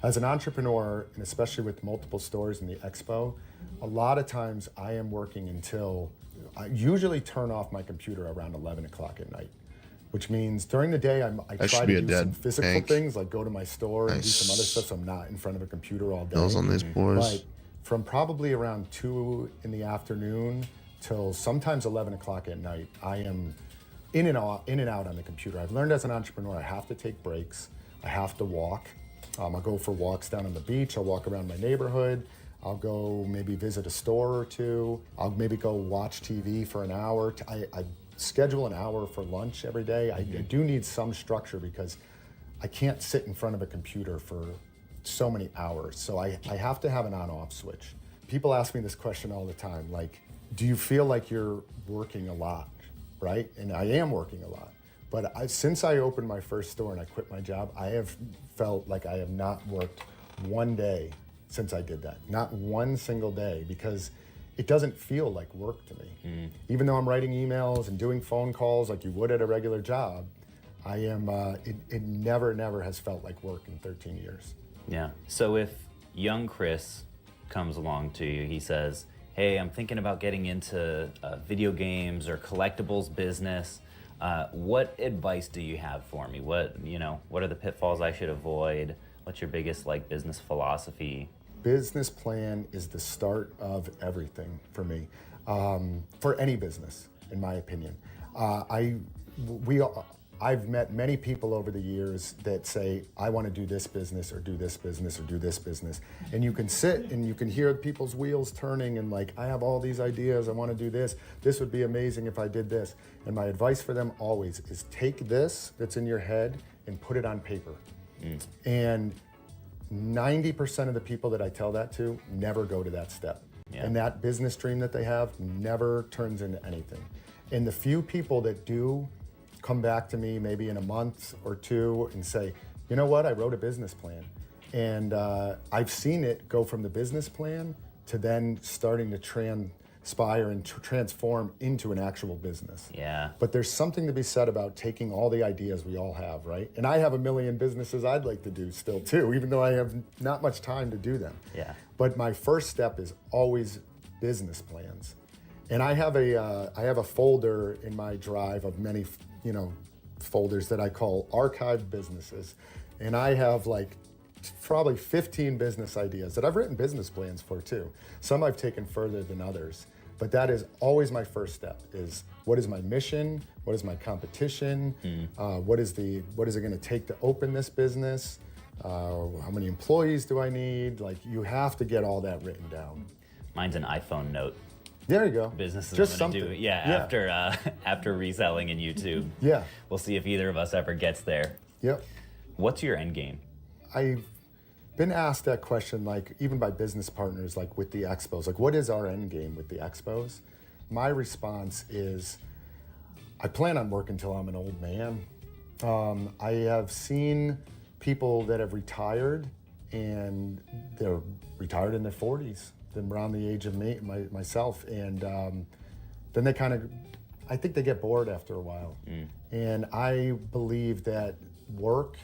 As an entrepreneur, and especially with multiple stores in the expo, a lot of times I am working until, I usually turn off my computer around 11 o'clock at night, which means during the day I try to do some physical things, like go to my store and do some other stuff, so I'm not in front of a computer all day. Those on these boys. But from probably around 2 in the afternoon till sometimes 11 o'clock at night, I am in and out on the computer. I've learned as an entrepreneur, I have to take breaks. I have to walk. I'll go for walks down on the beach. I'll walk around my neighborhood. I'll go maybe visit a store or two. I'll maybe go watch TV for an hour. I schedule an hour for lunch every day. I do need some structure because I can't sit in front of a computer for so many hours. So I have to have an on-off switch. People ask me this question all the time, like, do you feel like you're working a lot, right? And I am working a lot. But since I opened my first store and I quit my job, I have felt like I have not worked one day since I did that. Not one single day, because it doesn't feel like work to me. Even though I'm writing emails and doing phone calls like you would at a regular job, I am, it never has felt like work in 13 years. Yeah. So if young Chris comes along to you, he says, hey, I'm thinking about getting into video games or collectibles business. What advice do you have for me? What are the pitfalls I should avoid? What's your biggest business philosophy? Business plan is the start of everything for me, for any business, in my opinion. I've met many people over the years that say, I want to do this business or do this business or do this business. And you can sit and you can hear people's wheels turning and like, I have all these ideas, I want to do this. This would be amazing if I did this. And my advice for them always is take this that's in your head and put it on paper. And 90% of the people that I tell that to never go to that step. Yeah. And that business dream that they have never turns into anything. And the few people that do come back to me maybe in a month or two and say, you know what, I wrote a business plan. And I've seen it go from the business plan to then starting to aspire and transform into an actual business. Yeah. But there's something to be said about taking all the ideas we all have, right? And I have a million businesses I'd like to do still too, even though I have not much time to do them. Yeah. But my first step is always business plans. And I have a folder in my drive of many, folders that I call archived businesses. And I have like probably 15 business ideas that I've written business plans for too. Some I've taken further than others. But that is always my first step is what is my mission? What is my competition? What is it gonna take to open this business? How many employees do I need? Like you have to get all that written down. Mine's an iPhone note. There you go. Businesses Just I'm gonna something. do. After reselling in YouTube. Yeah. We'll see if either of us ever gets there. Yep. What's your end game? I've been asked that question, like even by business partners, like with the expos, like what is our end game with the expos? My response is, I plan on working till I'm an old man. I have seen people that have retired and they're retired in their 40s, then around the age of myself. And then they I think they get bored after a while. And I believe that work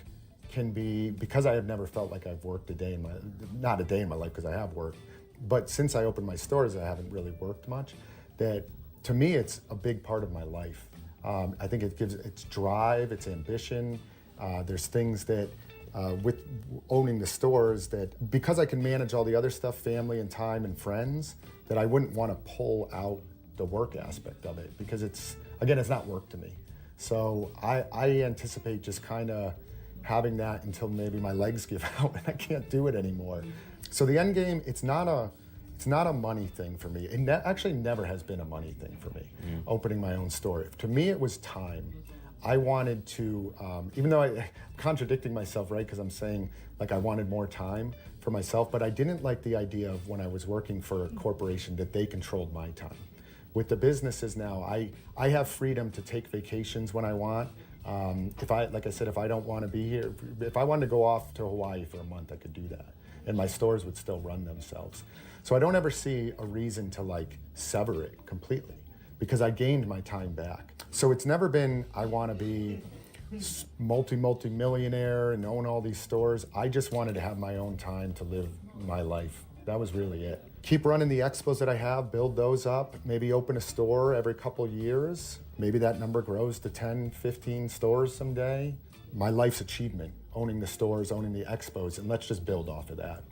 can be, because I have never felt like I've worked not a day in my life because I have worked, but since I opened my stores, I haven't really worked much, that to me, it's a big part of my life. I think it gives its drive, its ambition. There's things that with owning the stores that because I can manage all the other stuff, family and time and friends, that I wouldn't want to pull out the work aspect of it because it's not work to me. So I anticipate just kind of having that until maybe my legs give out and I can't do it anymore. So the end game, it's not a money thing for me. It actually never has been a money thing for me, opening my own store. To me, it was time. I wanted to, even though I'm contradicting myself, right? Because I'm saying like I wanted more time for myself, but I didn't like the idea of when I was working for a corporation that they controlled my time. With the businesses now, I have freedom to take vacations when I want. If I don't want to be here, if I wanted to go off to Hawaii for a month, I could do that. And my stores would still run themselves. So I don't ever see a reason to like sever it completely because I gained my time back. So it's never been, I want to be multi-millionaire and own all these stores. I just wanted to have my own time to live my life. That was really it. Keep running the expos that I have, build those up, maybe open a store every couple years. Maybe that number grows to 10, 15 stores someday. My life's achievement, owning the stores, owning the expos, and let's just build off of that.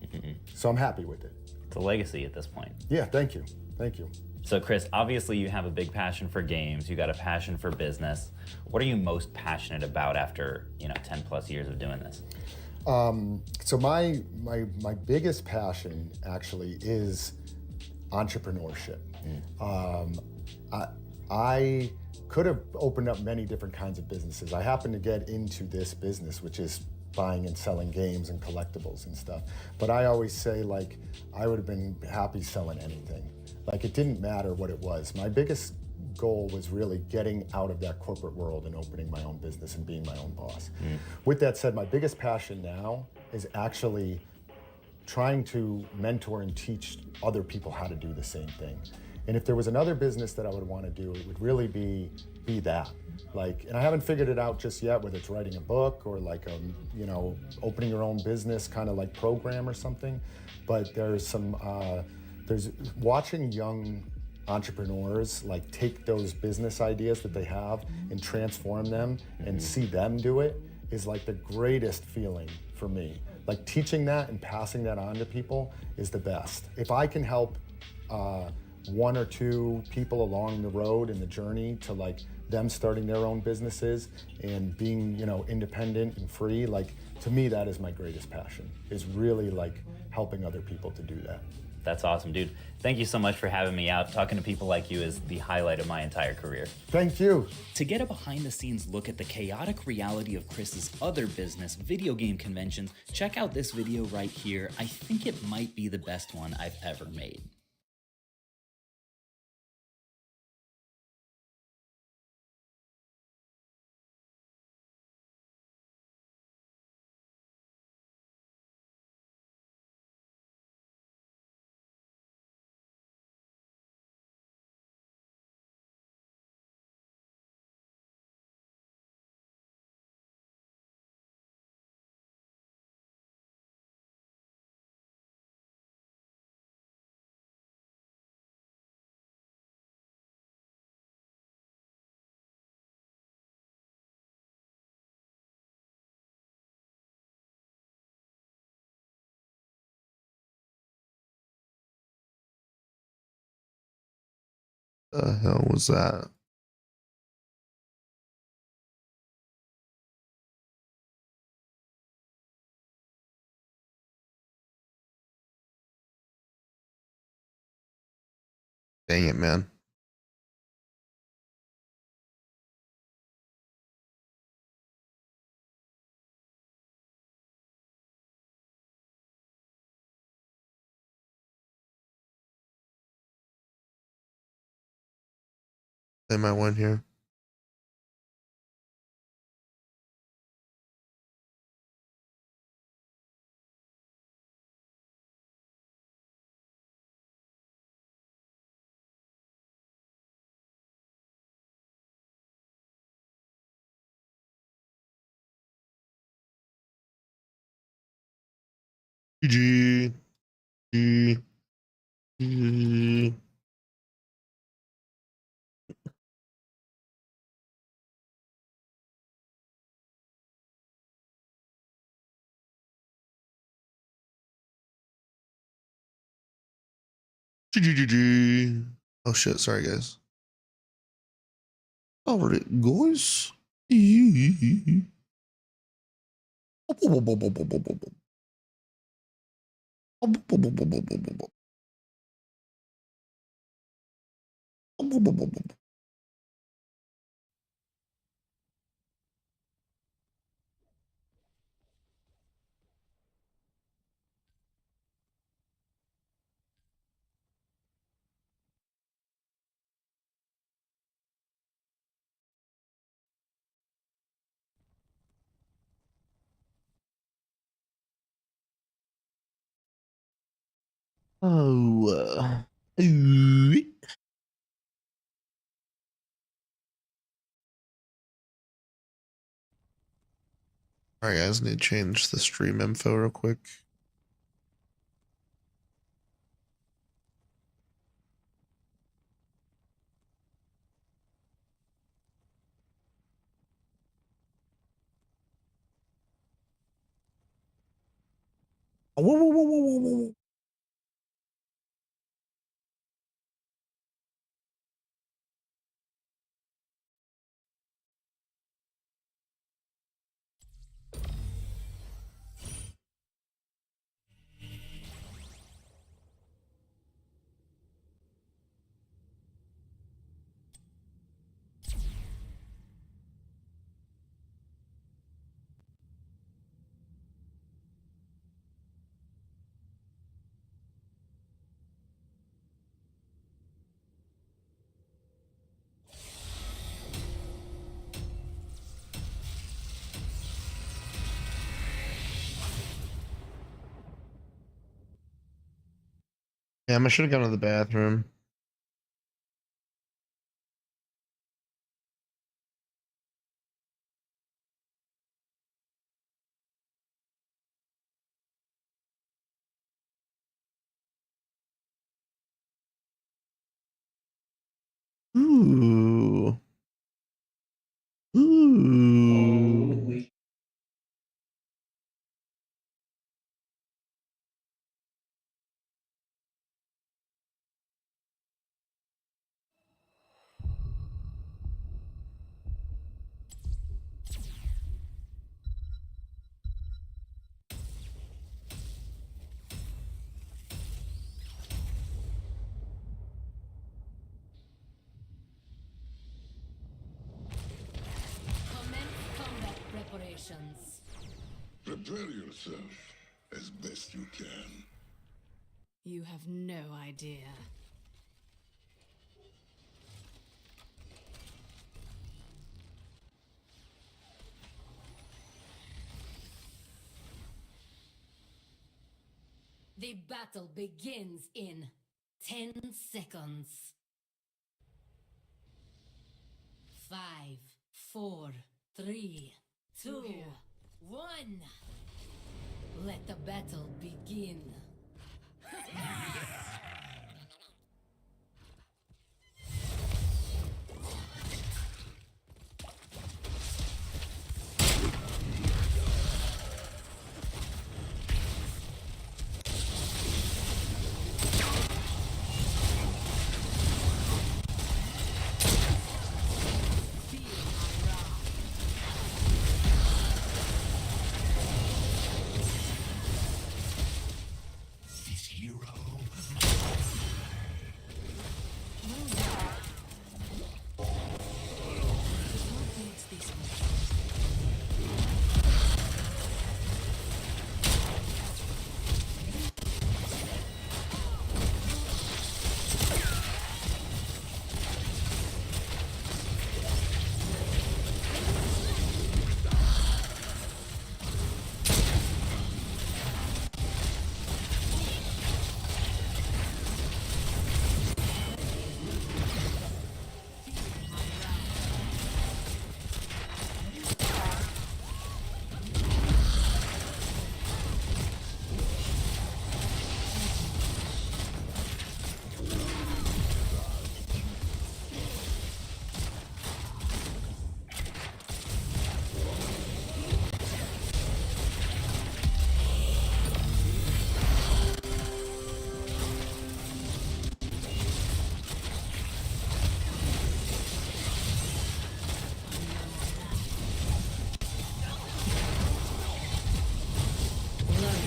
So I'm happy with it. It's a legacy at this point. Yeah, thank you. Thank you. So Chris, obviously you have a big passion for games, you got a passion for business. What are you most passionate about after 10 plus years of doing this? So my biggest passion actually is entrepreneurship. I could have opened up many different kinds of businesses. I happened to get into this business, which is buying and selling games and collectibles and stuff. But I always say, like, I would have been happy selling anything. Like, it didn't matter what it was. My biggest goal was really getting out of that corporate world and opening my own business and being my own boss. With that said, my biggest passion now is actually trying to mentor and teach other people how to do the same thing. And if there was another business that I would want to do, it would really be that. Like, and I haven't figured it out just yet, whether it's writing a book or like opening your own business kind of like program or something. But there's watching young entrepreneurs like take those business ideas that they have and transform them and see them do it is like the greatest feeling for me. Like teaching that and passing that on to people is the best. If I can help one or two people along the road in the journey to like them starting their own businesses and being, independent and free, like to me, that is my greatest passion, is really like helping other people to do that. That's awesome, dude. Thank you so much for having me out. Talking to people like you is the highlight of my entire career. Thank you. To get a behind-the-scenes look at the chaotic reality of Chris's other business, video game conventions, check out this video right here. I think it might be the best one I've ever made. The hell was that? Dang it, man. They might win here. GG. GG. GG. GG. Oh shit, sorry guys. Alright, guys. Oh. Alright guys, need to change the stream info real quick. Whoa, whoa, whoa, whoa, whoa, whoa. Damn, I should have gone to the bathroom. Ooh. Ooh. Preparations. Prepare yourself as best you can. You have no idea. The battle begins in 10 seconds. 5, 4, 3, 2, 1. Let the battle begin.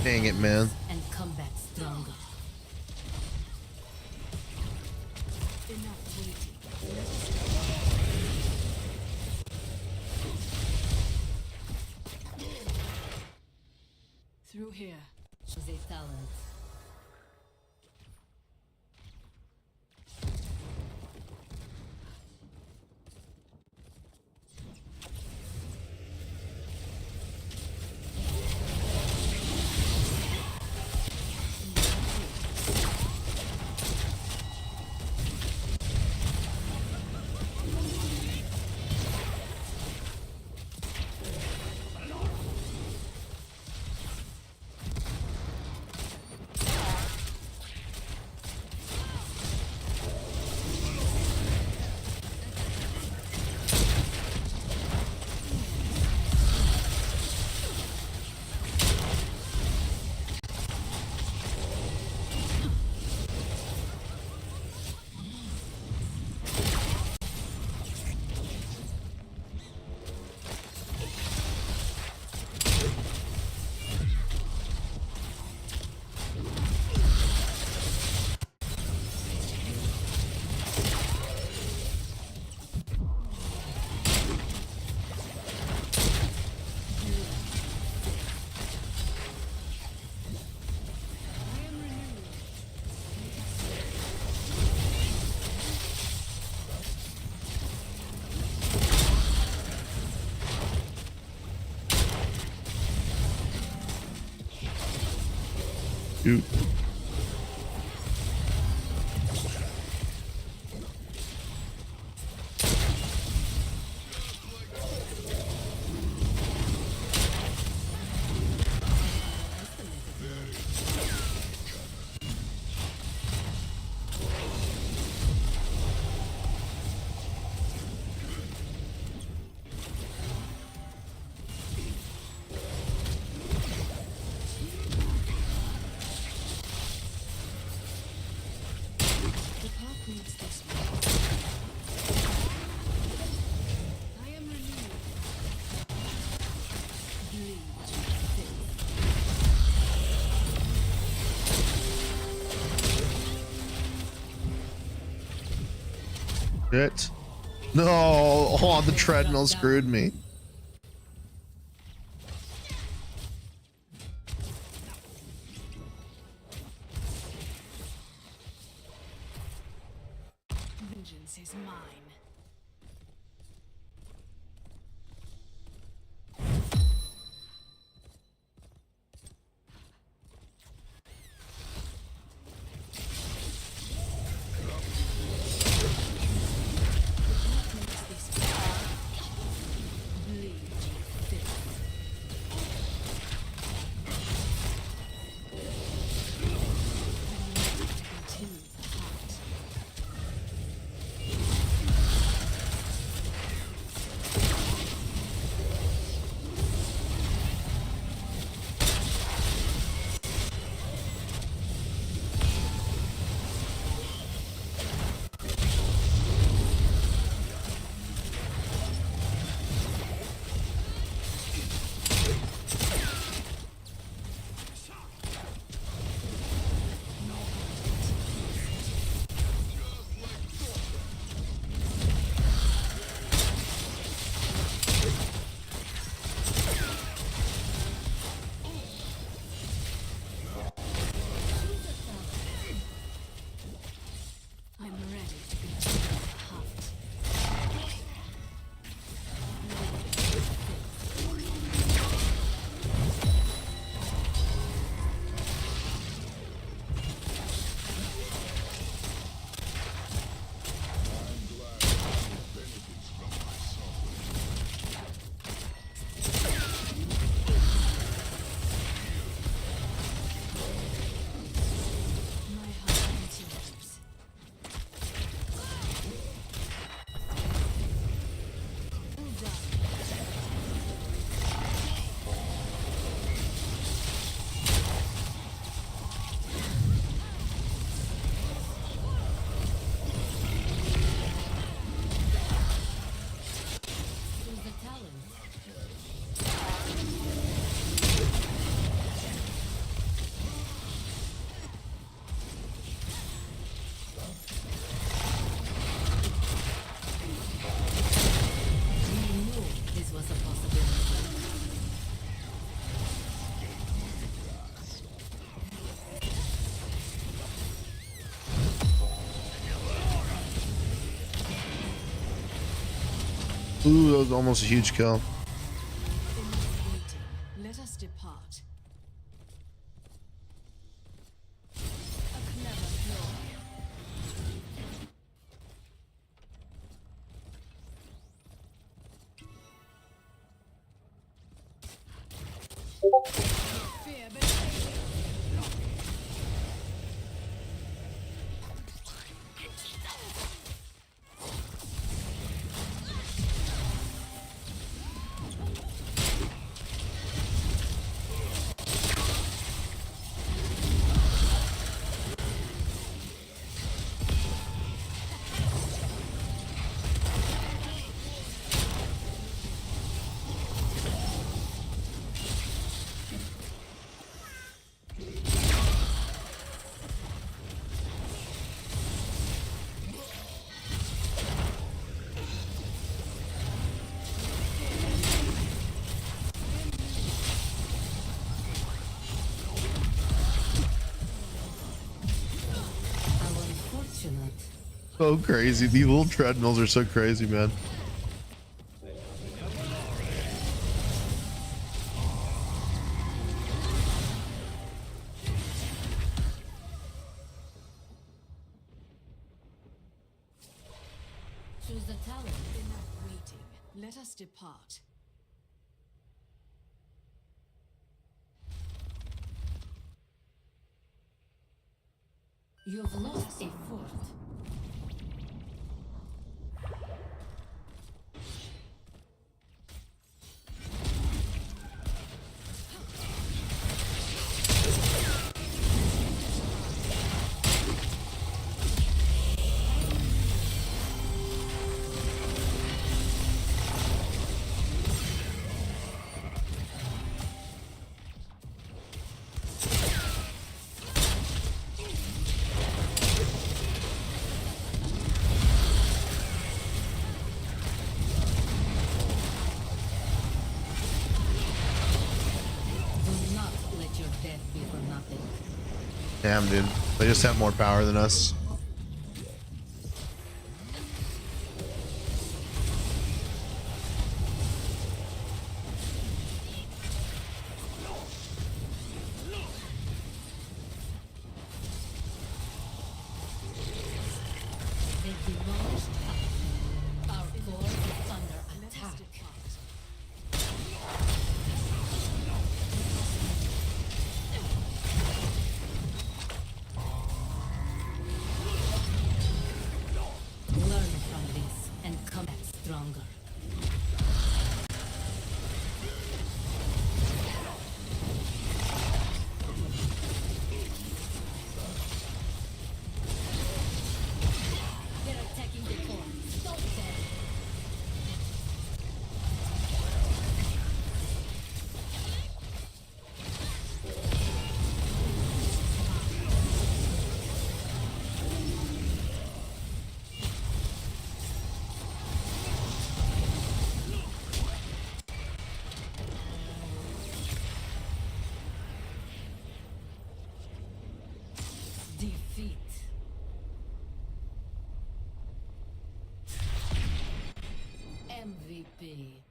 Dang it, man. And come back stronger. Enough waiting. Through here. The talent. Shoot. Shit. No, oh, the treadmill screwed me. Vengeance is mine. Ooh, that was almost a huge kill. Let us depart. So crazy. These little treadmills are so crazy, man. Choose the talent. Enough waiting. Let us depart. You've lost a fort. Damn, dude. They just have more power than us. Defeat. MVP.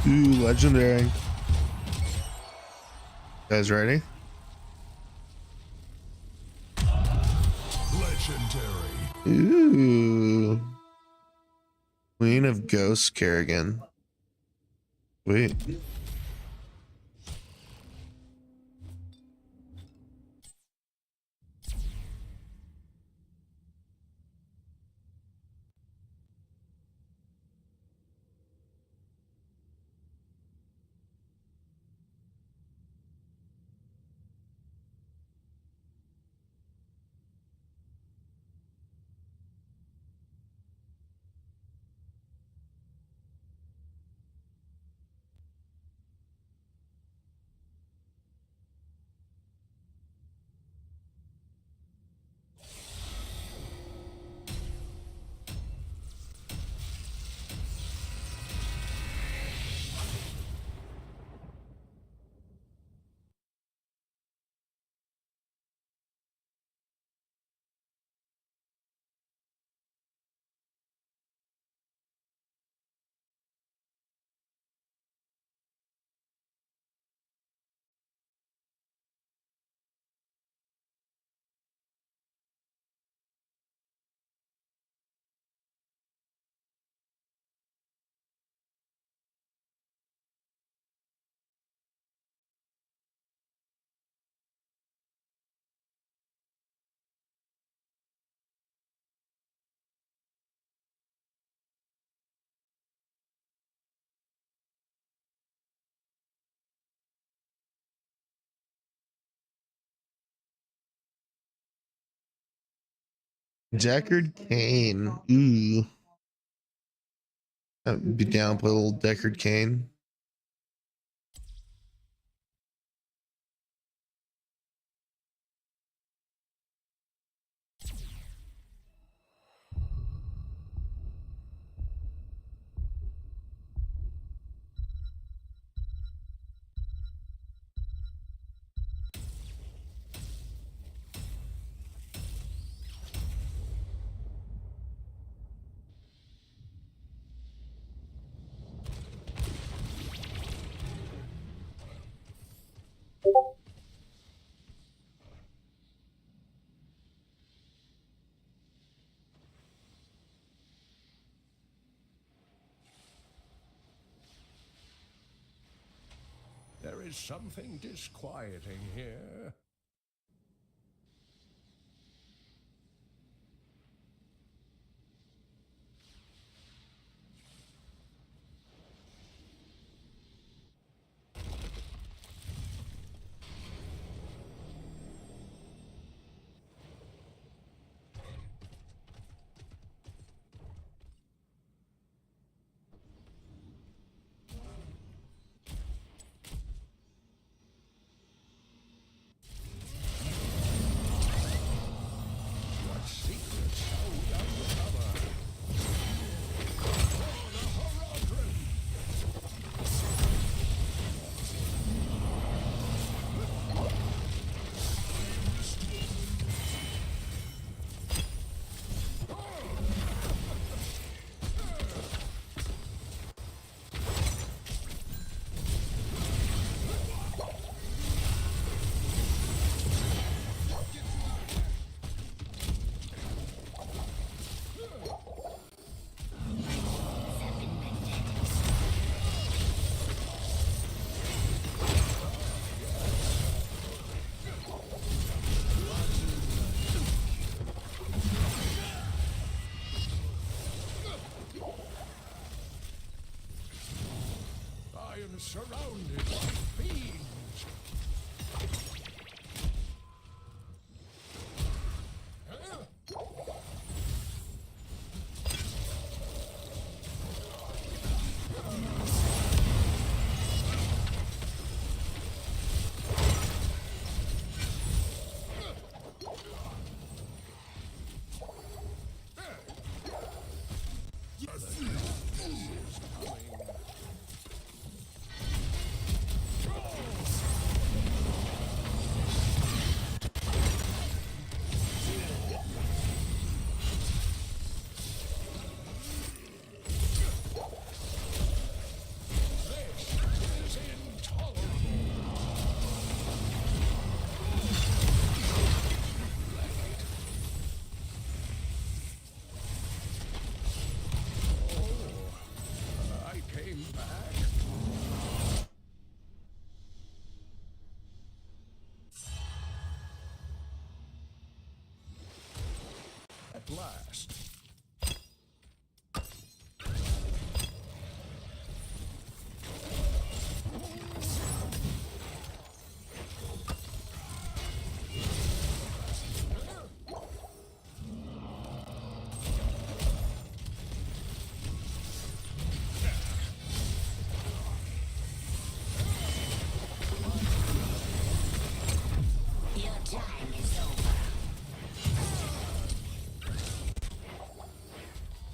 Ooh, legendary. You guys ready? Ooh. Queen of Ghosts Kerrigan. Wait. Deckard Cain. Ooh. I'd be down with a little Deckard Cain. There is something disquieting here. Surrounded by fiends. At last. Your time is over.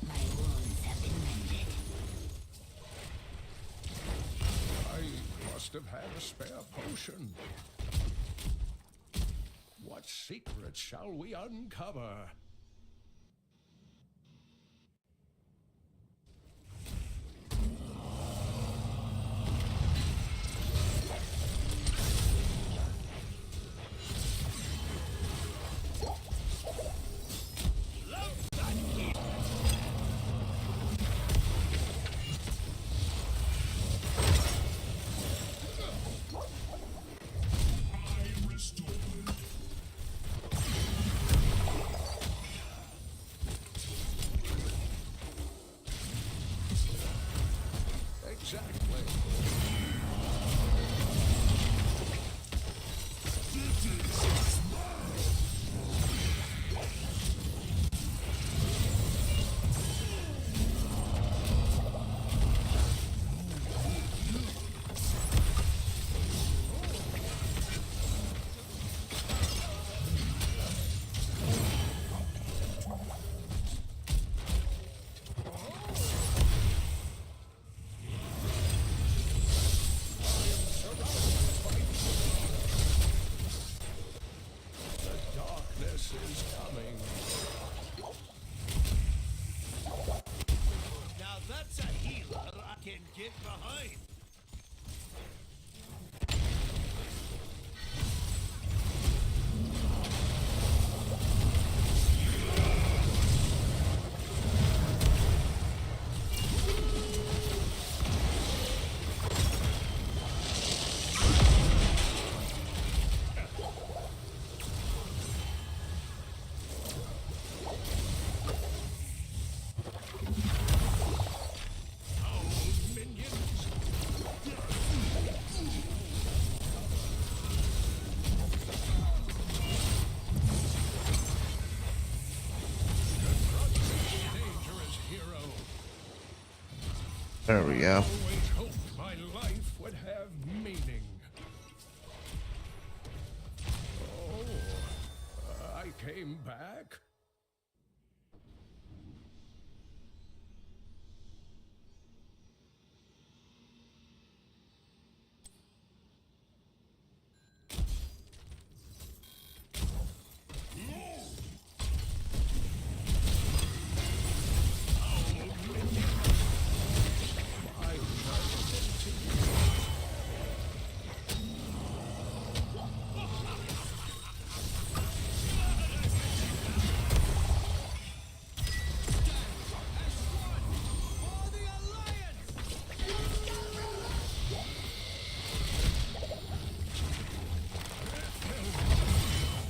My wounds have been mended. I must have had a spare potion. What secrets shall we uncover? Exactly. The darkness is coming. Now that's a healer I can get behind. Dangerous hero. There we go. Always hoped my life would have meaning. Oh, I came back.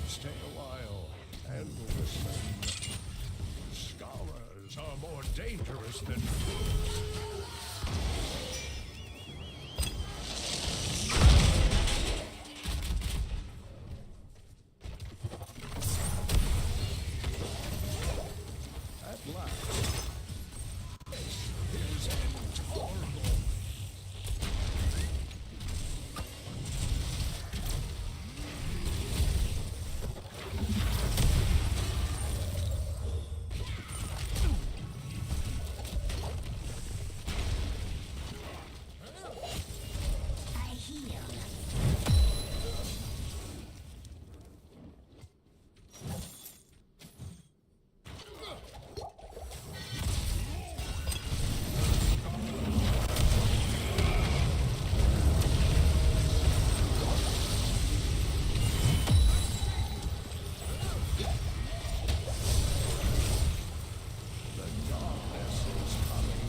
Stay a while and listen. Scholars are more dangerous than fools. At last, this is intolerable. I heal. The darkness is coming.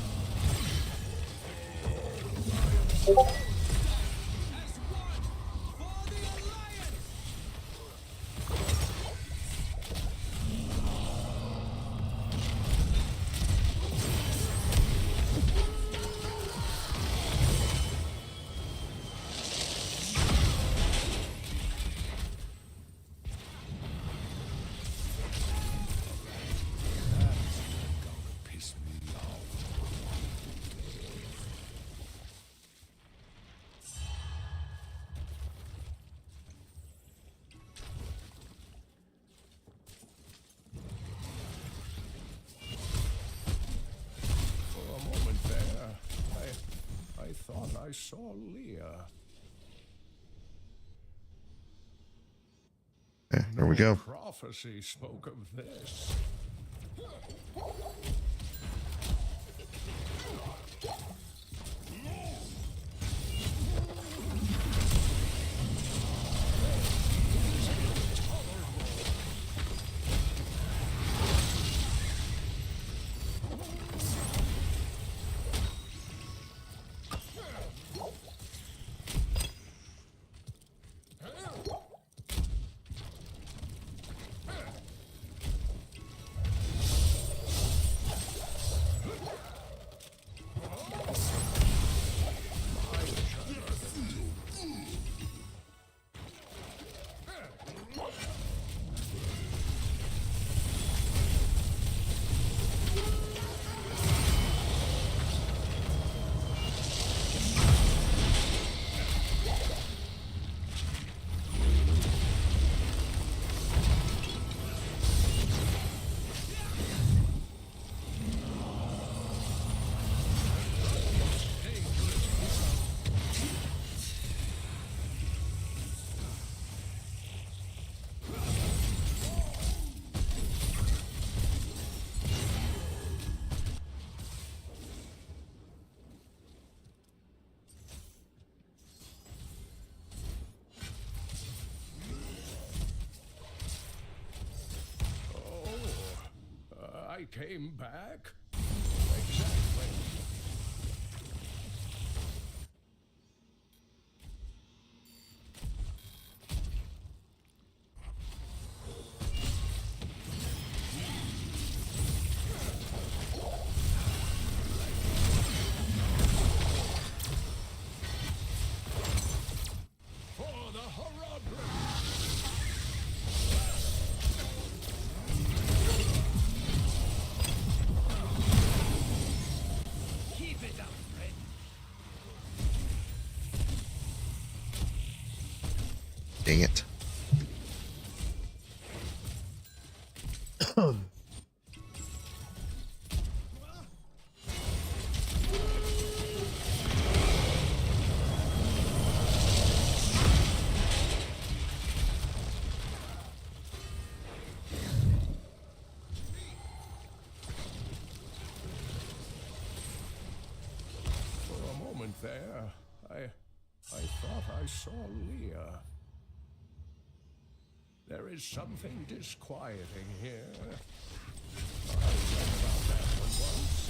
saw Leah. Okay, there we go. Prophecy spoke of this. I came back? Exactly. For the horror Keep it up, friend. Dang it. For a moment there, I thought I saw Leah. There is something disquieting here. I read about that one once.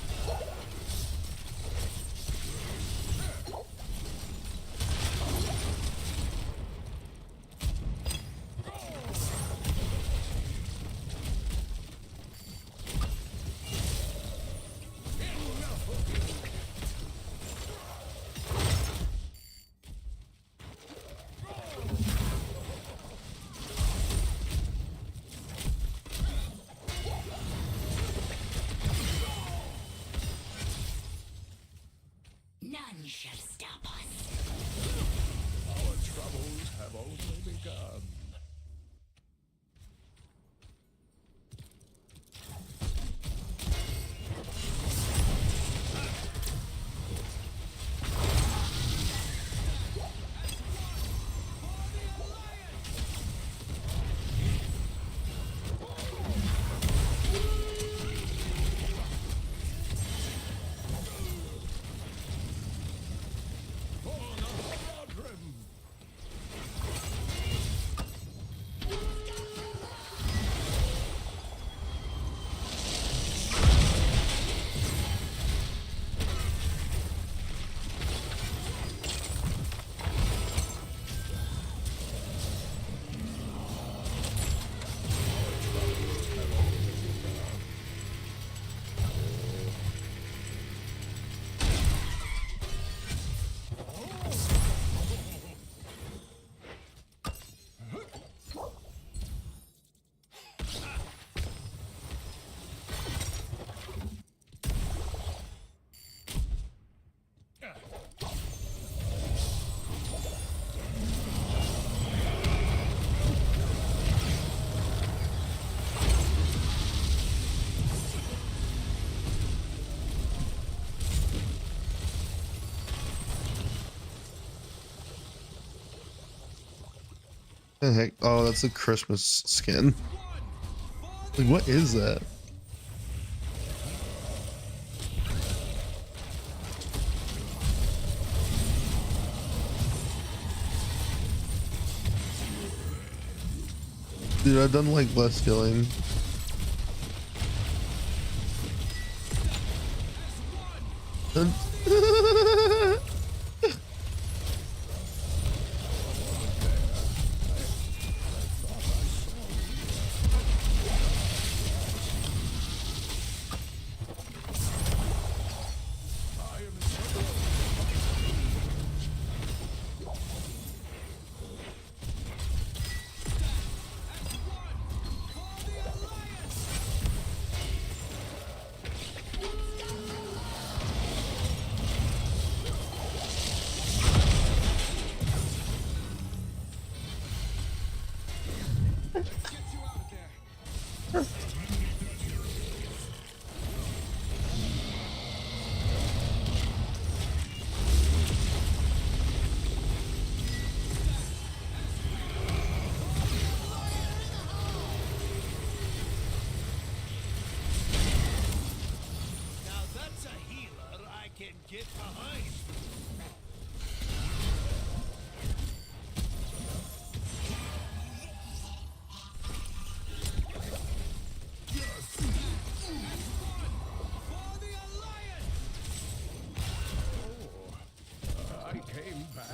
The heck? Oh, that's a Christmas skin. Like, what is that? Dude, I've done like less killing. I came back.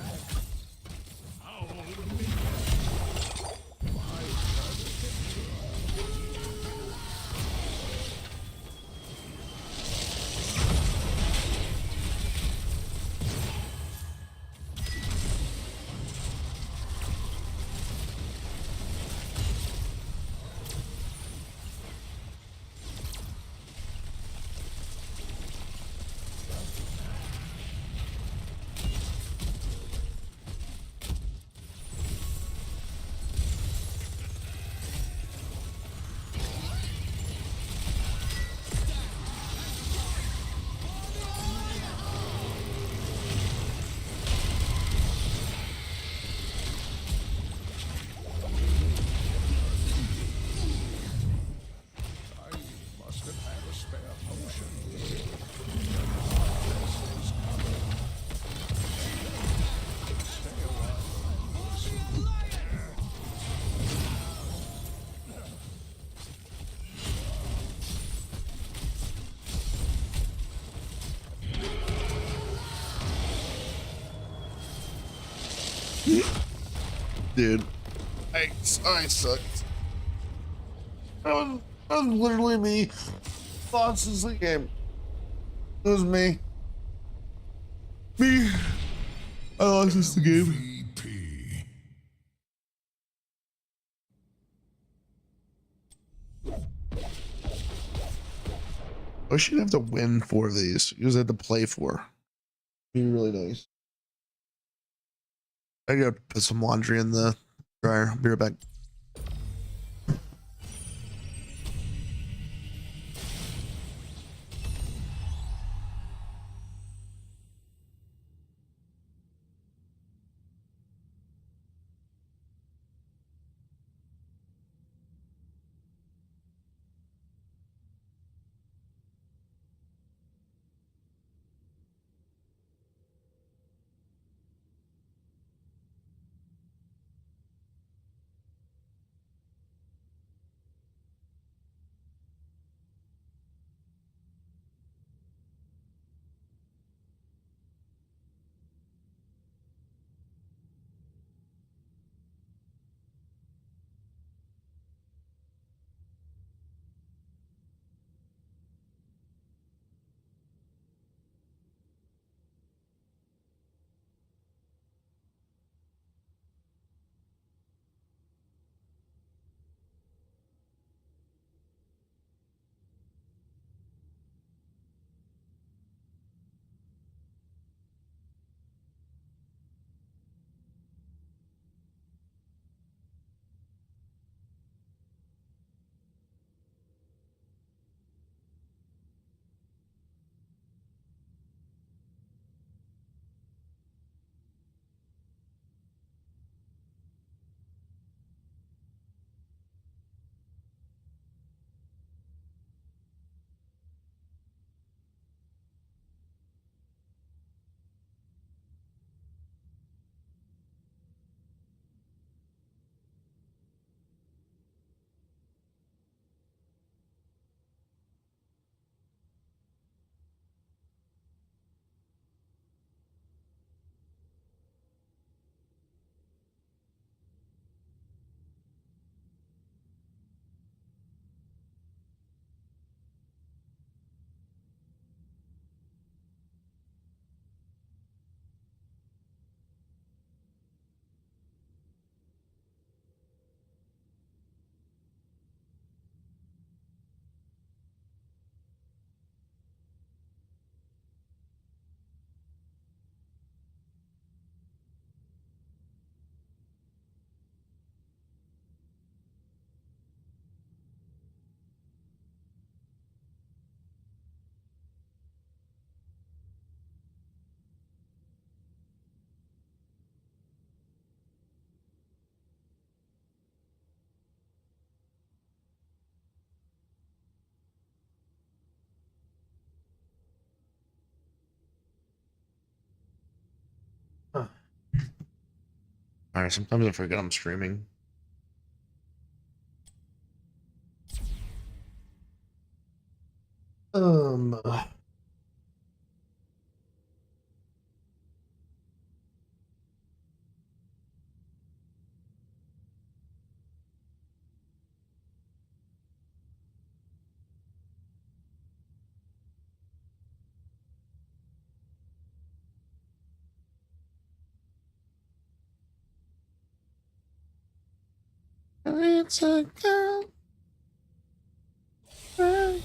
Dude, I sucked. That was literally me. Lost this game. It was me. Me. I lost this game. I should have to win 4 of these. You just have to play 4. Be really nice. I gotta put some laundry in the dryer. I'll be right back. All right, sometimes I forget I'm streaming. It's a girl right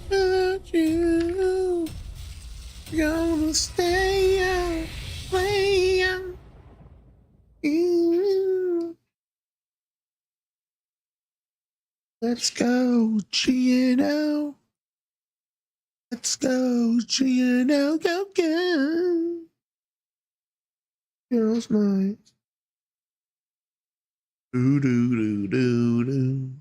without you. Gonna stay out, play out. You. Let's go, Gino. Let's go, Gino. Go, go. Girls' night. Do, do, do, do, do.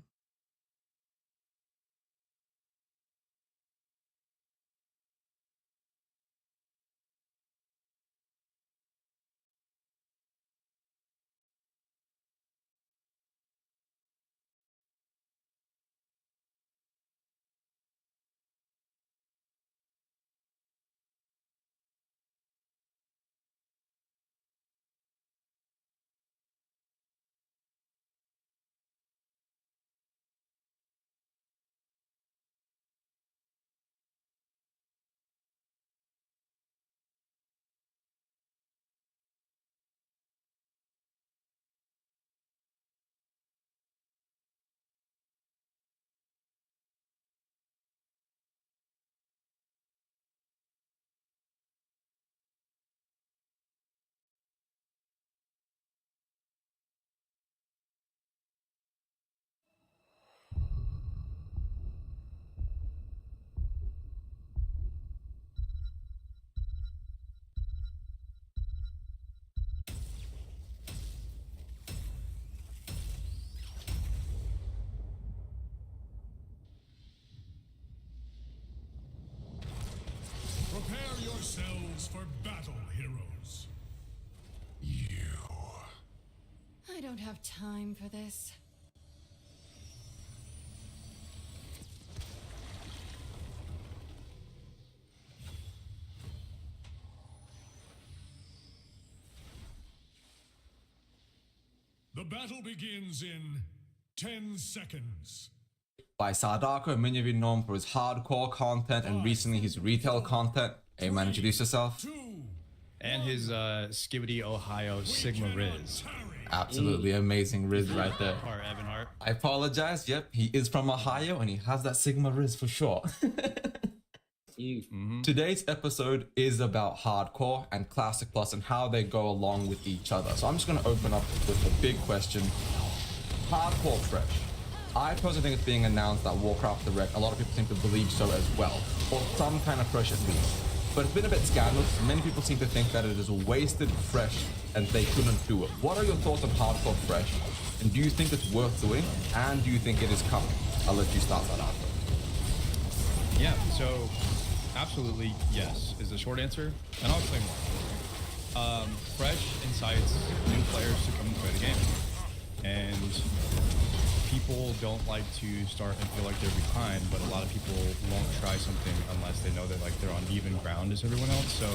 Prepare yourselves for battle, heroes. I don't have time for this. The battle begins in 10 seconds. By Sadako, many of you know him for his hardcore content and recently his retail content. Hey man, introduce yourself. And his Skibbity Ohio Sigma Riz. Absolutely amazing Riz right there. Or Evan Hart. I apologize. Yep, he is from Ohio and he has that Sigma Riz for sure. Today's episode is about hardcore and classic plus and how they go along with each other. So I'm just going to open up with a big question. Hardcore fresh. I personally think it's being announced at Warcraft Direct. A lot of people seem to believe so as well, or some kind of fresh at least. But it's been a bit scandalous. Many people seem to think that it is wasted fresh and they couldn't do it. What are your thoughts on hardcore fresh? And do you think it's worth doing? And do you think it is coming? I'll let you start that after. Yeah, so absolutely yes is the short answer, and I'll explain why. Fresh incites new players to come and play the game, and people don't like to start and feel like they're behind, but a lot of people won't try something unless they know that like they're on even ground as everyone else. So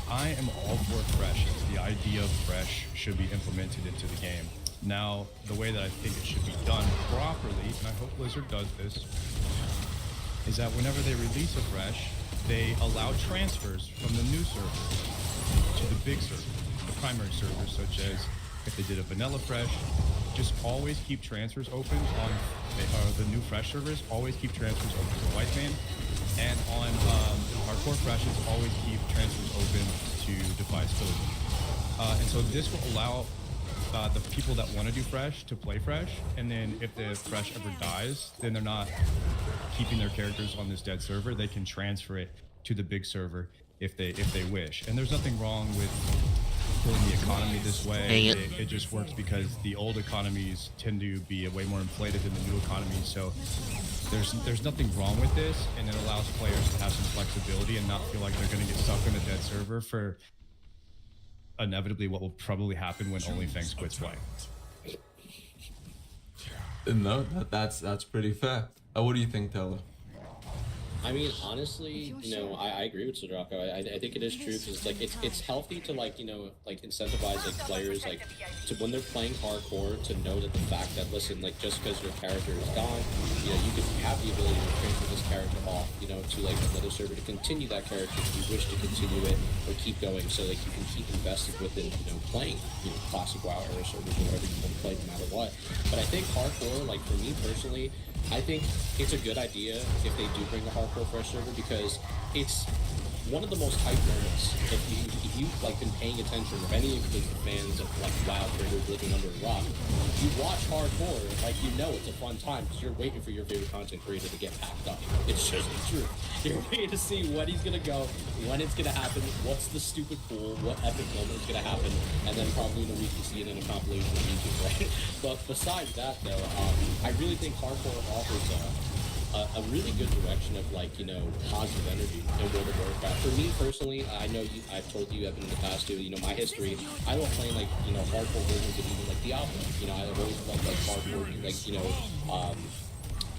I am all for fresh. The idea of fresh should be implemented into the game. Now, the way that I think it should be done properly, and I hope Blizzard does this, is that whenever they release a fresh, they allow transfers from the new server to the big server, the primary server, such as if they did a vanilla fresh, just always keep transfers open on the new fresh servers, always keep transfers open to White Man, and on hardcore freshes, always keep transfers open to Defiance Trilogy. And so this will allow the people that want to do fresh to play fresh, and then if the fresh ever dies, then they're not keeping their characters on this dead server. They can transfer it to the big server if they wish. And there's nothing wrong with doing the economy this way. It just works because the old economies tend to be way more inflated than the new economies. So there's nothing wrong with this, and it allows players to have some flexibility and not feel like they're going to get stuck on a dead server for inevitably what will probably happen when OnlyFans quits playing. No, that's pretty fair. What do you think, Taylor? I mean, honestly, you know, I agree with Sodraco. I think it is true because like it's healthy to like, you know, like incentivize like players like to when they're playing hardcore to know that the fact that listen, like just because your character is gone, you know, you can have the ability to transfer this character off, you know, to like another server to continue that character if you wish to continue it or keep going, so like you can keep invested within, you know, playing, you know, classic WoW era servers or whatever you want to play no matter what. But I think hardcore, like for me personally, I think it's a good idea if they do bring a hardcore fresh server because it's one of the most hype moments. If you've like been paying attention, if any of the fans of like WoW creators living under a rock, you watch hardcore, like you know it's a fun time because you're waiting for your favorite content creator to get packed up. It's just the truth. You're waiting to see when he's gonna go, when it's gonna happen, what's the stupid pool, what epic moment is gonna happen, and then probably in a week you see it in a compilation on YouTube, right? But besides that though, I really think hardcore offers a really good direction of like, you know, positive energy in World of Warcraft. For me personally, I know I've told you in the past too, you know, my history, I love playing like, you know, hardcore versions of even like Diablo. You know, I always love like hardcore, like, you know,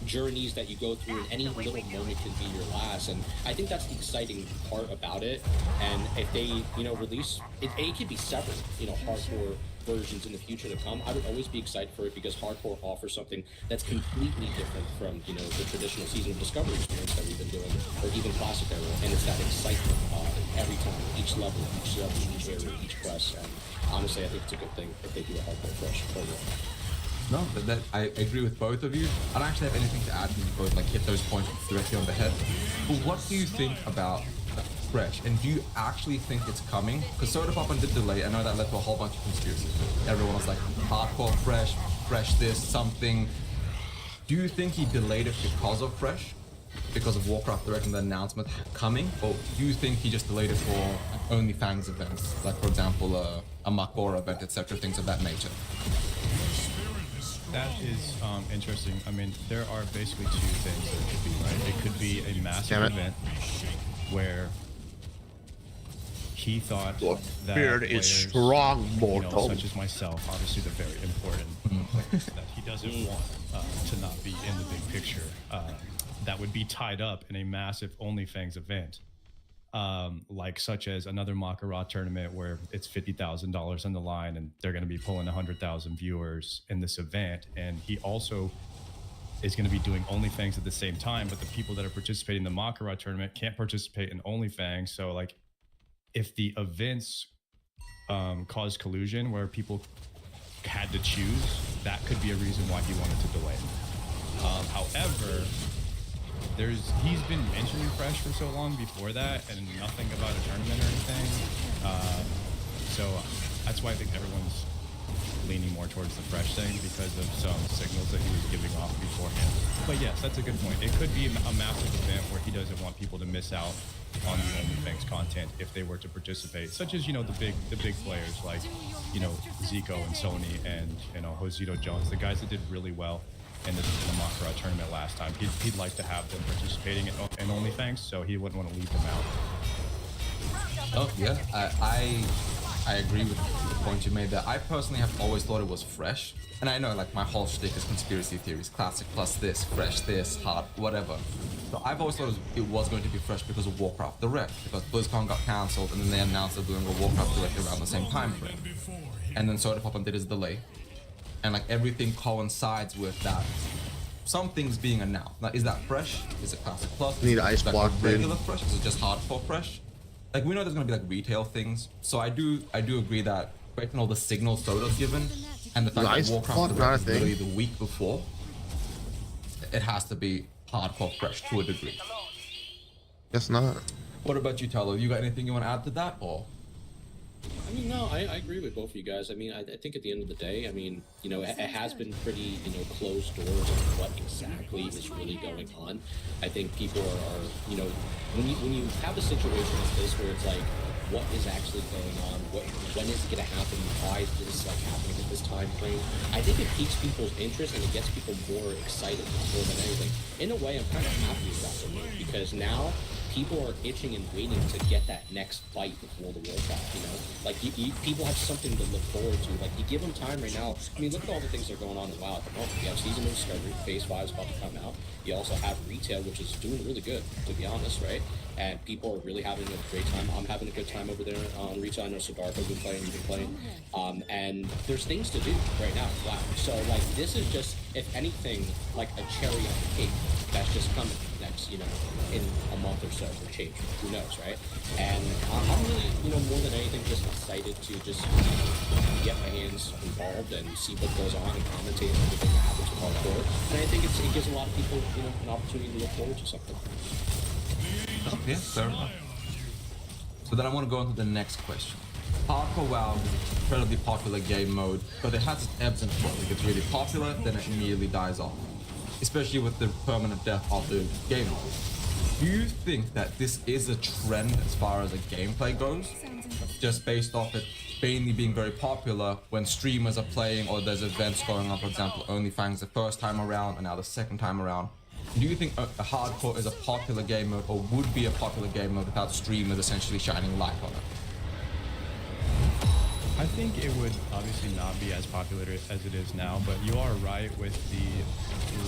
journeys that you go through and any little moment can be your last, and I think that's the exciting part about it. And if they, you know, release it could be separate, you know, hardcore versions in the future to come, I would always be excited for it because hardcore offers something that's completely different from, you know, the traditional Season of Discovery experience that we've been doing, or even Classic Era, and it's that excitement every time, each level, each area, each quest, and honestly I think it's a good thing if they do a hardcore fresh program. No, that I agree with both of you. I don't actually have anything to add. You both like hit those points directly on the head. But what do you think about Fresh? And do you actually think it's coming? Because Soda Pop did delay. I know that led to a whole bunch of conspiracies. Everyone was like, hardcore Fresh this, something. Do you think he delayed it because of Fresh? Because of Warcraft Direct and the announcement coming? Or do you think he just delayed it for OnlyFans events? Like, for example, a Makora event, etc., things of that nature? That is interesting. I mean, there are basically two things that it could be, right? It could be a massive event where he thought that Beard is strong, mortal. You know, such as myself, obviously they're very important, that he doesn't want to not be in the big picture. That would be tied up in a massive OnlyFans event. Like such as another Makara tournament where it's $50,000 on the line and they're going to be pulling 100,000 viewers in this event. And he also is going to be doing OnlyFans at the same time, but the people that are participating in the Makara tournament can't participate in OnlyFans. So like if the events cause collusion where people had to choose, that could be a reason why he wanted to delay. However, he's been mentioning Fresh for so long before that and nothing about a tournament or anything. So that's why I think everyone's leaning more towards the Fresh thing because of some signals that he was giving off beforehand. But yes, that's a good point. It could be a massive event where he doesn't want people to miss out on the OnlyFans content if they were to participate, such as, you know, the big players like, you know, Zico and Sony and, you know, Josito Jones, the guys that did really well in the Makara tournament last time. He'd like to have them participating in OnlyFans, so he wouldn't want to leave them out. Oh yeah, I agree with the point you made there. I personally have always thought it was Fresh, and I know like my whole shtick is conspiracy theories, classic plus this, Fresh this, hard, whatever. So I've always thought it was going to be Fresh because of Warcraft Direct, because BlizzCon got cancelled and then they announced they're doing a Warcraft Direct around the same time frame, and then Soda Pop did his delay. And like everything coincides with that. Some things being announced. Now, is that Fresh? Is it Classic Plus? Need ice block, regular Fresh? Is it just hardcore Fresh? Like we know there's gonna be like retail things. So I do agree that based on all the signals Soda's given and the fact that Warcraft Direct is literally the week before, it has to be hardcore Fresh to a degree. Guess not. What about you, Talo? You got anything you want to add to that, or? I mean, no, I agree with both of you guys. I mean, I think at the end of the day, I mean, you know, it has been pretty, you know, closed doors on what exactly is really going on. I think people are you know, when you have a situation like this where it's like, what is actually going on? When is it going to happen? Why is this like happening at this time frame? I think it piques people's interest and it gets people more excited more than anything. In a way, I'm kind of happy about it because now people are itching and waiting to get that next bite with World of Warcraft, you know? Like, people have something to look forward to. Like, you give them time right now. I mean, look at all the things that are going on in WoW at the moment. You have Season of Discovery, Phase 5 is about to come out. You also have retail, which is doing really good, to be honest, right? And people are really having a great time. I'm having a good time over there on retail. I know Siddhartha's been playing, you've been playing. And there's things to do right now. Wow. So, like, this is just, if anything, like a cherry on the cake that's just coming next, you know, in a month or so or change. Who knows, right? And I'm really, you know, more than anything, just excited to just get my hands involved and see what goes on and commentate on everything that happens with hardcore. And I think it gives a lot of people, you know, an opportunity to look forward to something. Yeah, fair enough. So then I want to go on to the next question. Hardcore WoW is an incredibly popular game mode, but it has its ebbs and flows. It gets really popular, then it immediately dies off, especially with the permanent death of the game mode. Do you think that this is a trend as far as the gameplay goes? Just based off it mainly being very popular when streamers are playing or there's events going on, for example, OnlyFans the first time around and now the second time around. Do you think a hardcore is a popular game mode or would be a popular game mode without streamers essentially shining light on it? I think it would obviously not be as popular as it is now, but you are right with the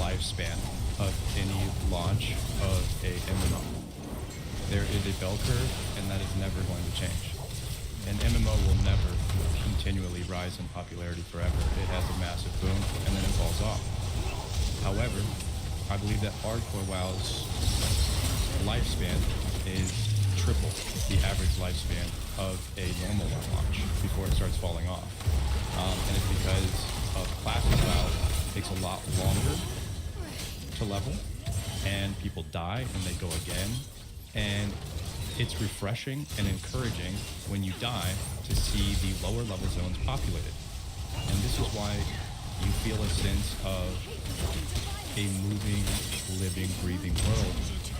lifespan of any launch of a MMO. There is a bell curve, and that is never going to change. An MMO will never continually rise in popularity forever. It has a massive boom, and then it falls off. However, I believe that hardcore WoW's lifespan is triple the average lifespan of a normal WoW launch before it starts falling off. And it's because of classic WoW takes a lot longer to level, and people die and they go again. And it's refreshing and encouraging when you die to see the lower level zones populated. And this is why you feel a sense of a moving, living, breathing world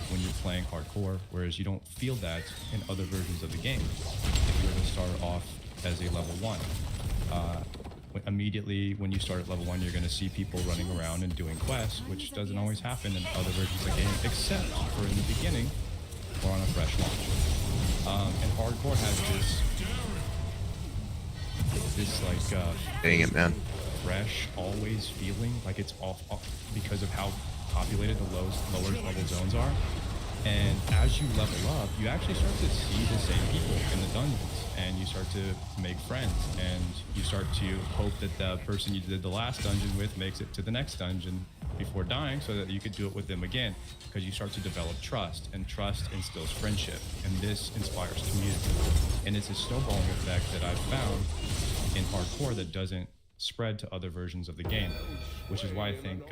when you're playing hardcore, whereas you don't feel that in other versions of the game. If you were to start off as a level 1, immediately when you start at level 1, you're going to see people running around and doing quests, which doesn't always happen in other versions of the game, except for in the beginning or on a fresh launch. And hardcore has this like dang it, man, fresh, always feeling like it's off because of how populated the lower level zones are. And as you level up, you actually start to see the same people in the dungeons, and you start to make friends, and you start to hope that the person you did the last dungeon with makes it to the next dungeon before dying so that you could do it with them again, because you start to develop trust, and trust instills friendship, and this inspires community. And it's a snowballing effect that I've found in hardcore that doesn't spread to other versions of the game, which is why I think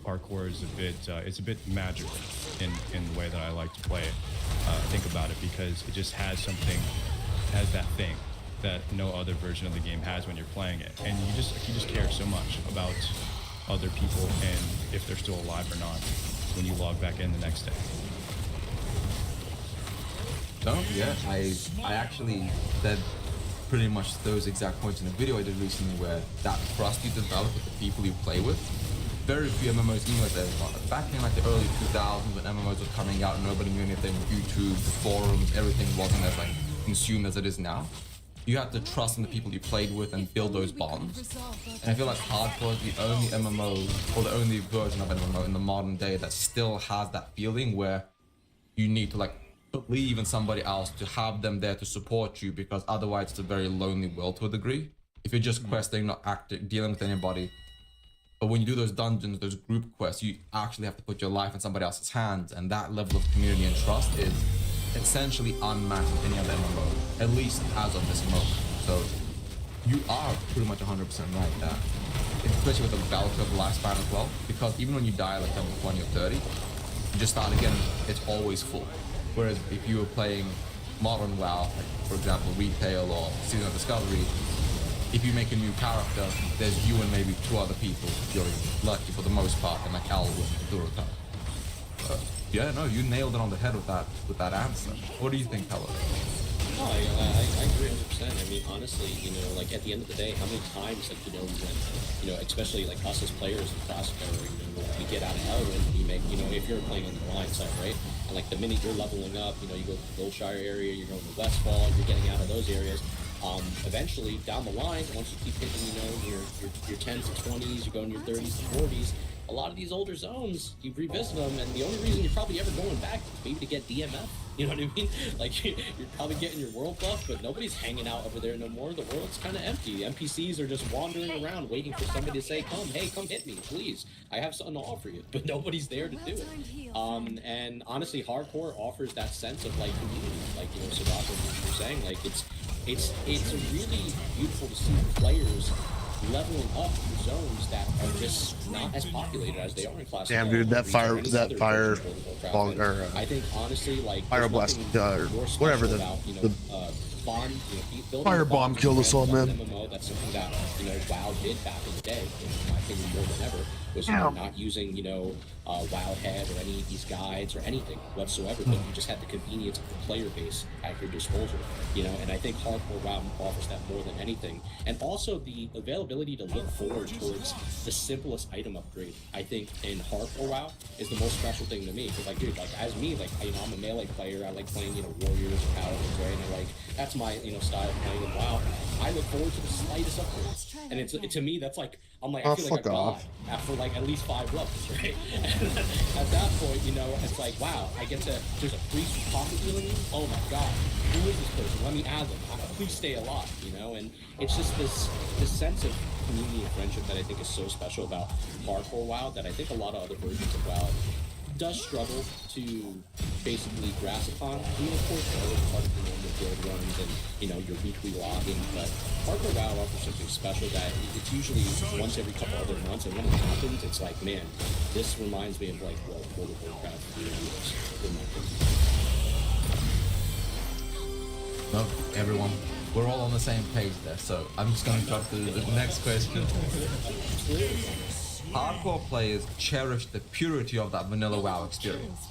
hardcore is it's a bit magical in the way that I like to play it. Think about it, because it just has that thing that no other version of the game has when you're playing it, and you just care so much about other people and if they're still alive or not when you log back in the next day. Oh yeah, I actually said pretty much those exact points in a video I did recently, where that trust you develop with the people you play with. Very few MMOs, even like back in like the early 2000s when MMOs were coming out and nobody knew anything, YouTube, forums, everything wasn't as like consumed as it is now. You have to trust in the people you played with and build those bonds. And I feel like hardcore is the only MMO, or the only version of an MMO in the modern day that still has that feeling where you need to like believe in somebody else to have them there to support you, because otherwise it's a very lonely world to a degree. If you're just questing, not dealing with anybody. But when you do those dungeons, those group quests, you actually have to put your life in somebody else's hands, and that level of community and trust is essentially unmatched in any other MMO, at least as of this moment. So you are pretty much 100% right there, especially with the bell curve lifespan as well, because even when you die like level 20 or 30, you just start again, it's always full. Whereas if you were playing modern WoW, like for example Retail or Season of Discovery, if you make a new character, there's you and maybe 2 other people. You're lucky for the most part, and like Alwyn and Durota. Yeah, no, you nailed it on the head with that answer. What do you think, Hello? No, I agree 100%. I mean, honestly, you know, like at the end of the day, how many times, like, you know, when, you know, especially like us as players in Classic, or, you know, we get out of hell and we make, you know, if you're playing on the line side, right? And like the minute you're leveling up, you know, you go to the Goldshire area, you're going to Westfall, you're getting out of those areas. Eventually, down the line, once you keep hitting, you know, your 10s to 20s, you're going your 30s to 40s, a lot of these older zones, you revisit them, and the only reason you're probably ever going back is maybe to get DMF. You know what I mean? Like, you're probably getting your world buff, but nobody's hanging out over there no more. The world's kind of empty. The NPCs are just wandering around waiting for somebody to say, come hit me, please. I have something to offer you. But nobody's there to do it. And honestly, hardcore offers that sense of, like, community. Like, you know, Sadaka, what you're saying, like, it's really beautiful to see players leveling up zones that are just not as populated as they are in Classic. Damn, dude, that fire ball, or I think honestly, like fire blast, whatever the bomb, you know, fire bomb killed us all, man. MMO, that's something that, you know, WoW did back in the day, in my opinion, more than ever, was, you know, not using, you know, Wildhead or any of these guides or anything whatsoever, but you just had the convenience of the player base at your disposal, you know, and I think hardcore WoW offers that more than anything. And also the availability to look forward towards the simplest item upgrade, I think, in hardcore WoW is the most special thing to me. Because, like, dude, like, as me, like, you know, I'm a melee player, I like playing, you know, warriors, paladins, right, and like, that's my, you know, style of playing in WoW. I look forward to the slightest upgrades, and it's to me, that's like, I'm like, I feel like a god after like at least 5 levels, right? And at that point, you know, it's like, wow, I get to, there's a priest who's pocket healing me. Oh my god, who is this person? Let me add them. Please stay alive, you know? And it's just this sense of community and friendship that I think is so special about hardcore WoW that I think a lot of other versions of WoW does struggle to basically grasp upon. I mean, of course, it's part of the normal guild runs and, you know, your weekly logging, but hardcore WoW offers something special that it's usually once every couple other months, and when it happens, it's like, man, this reminds me of like what World of Warcraft really is, in my opinion. No, everyone, we're all on the same page there, so I'm just going to jump to the next question. Hardcore players cherish the purity of that vanilla WoW experience.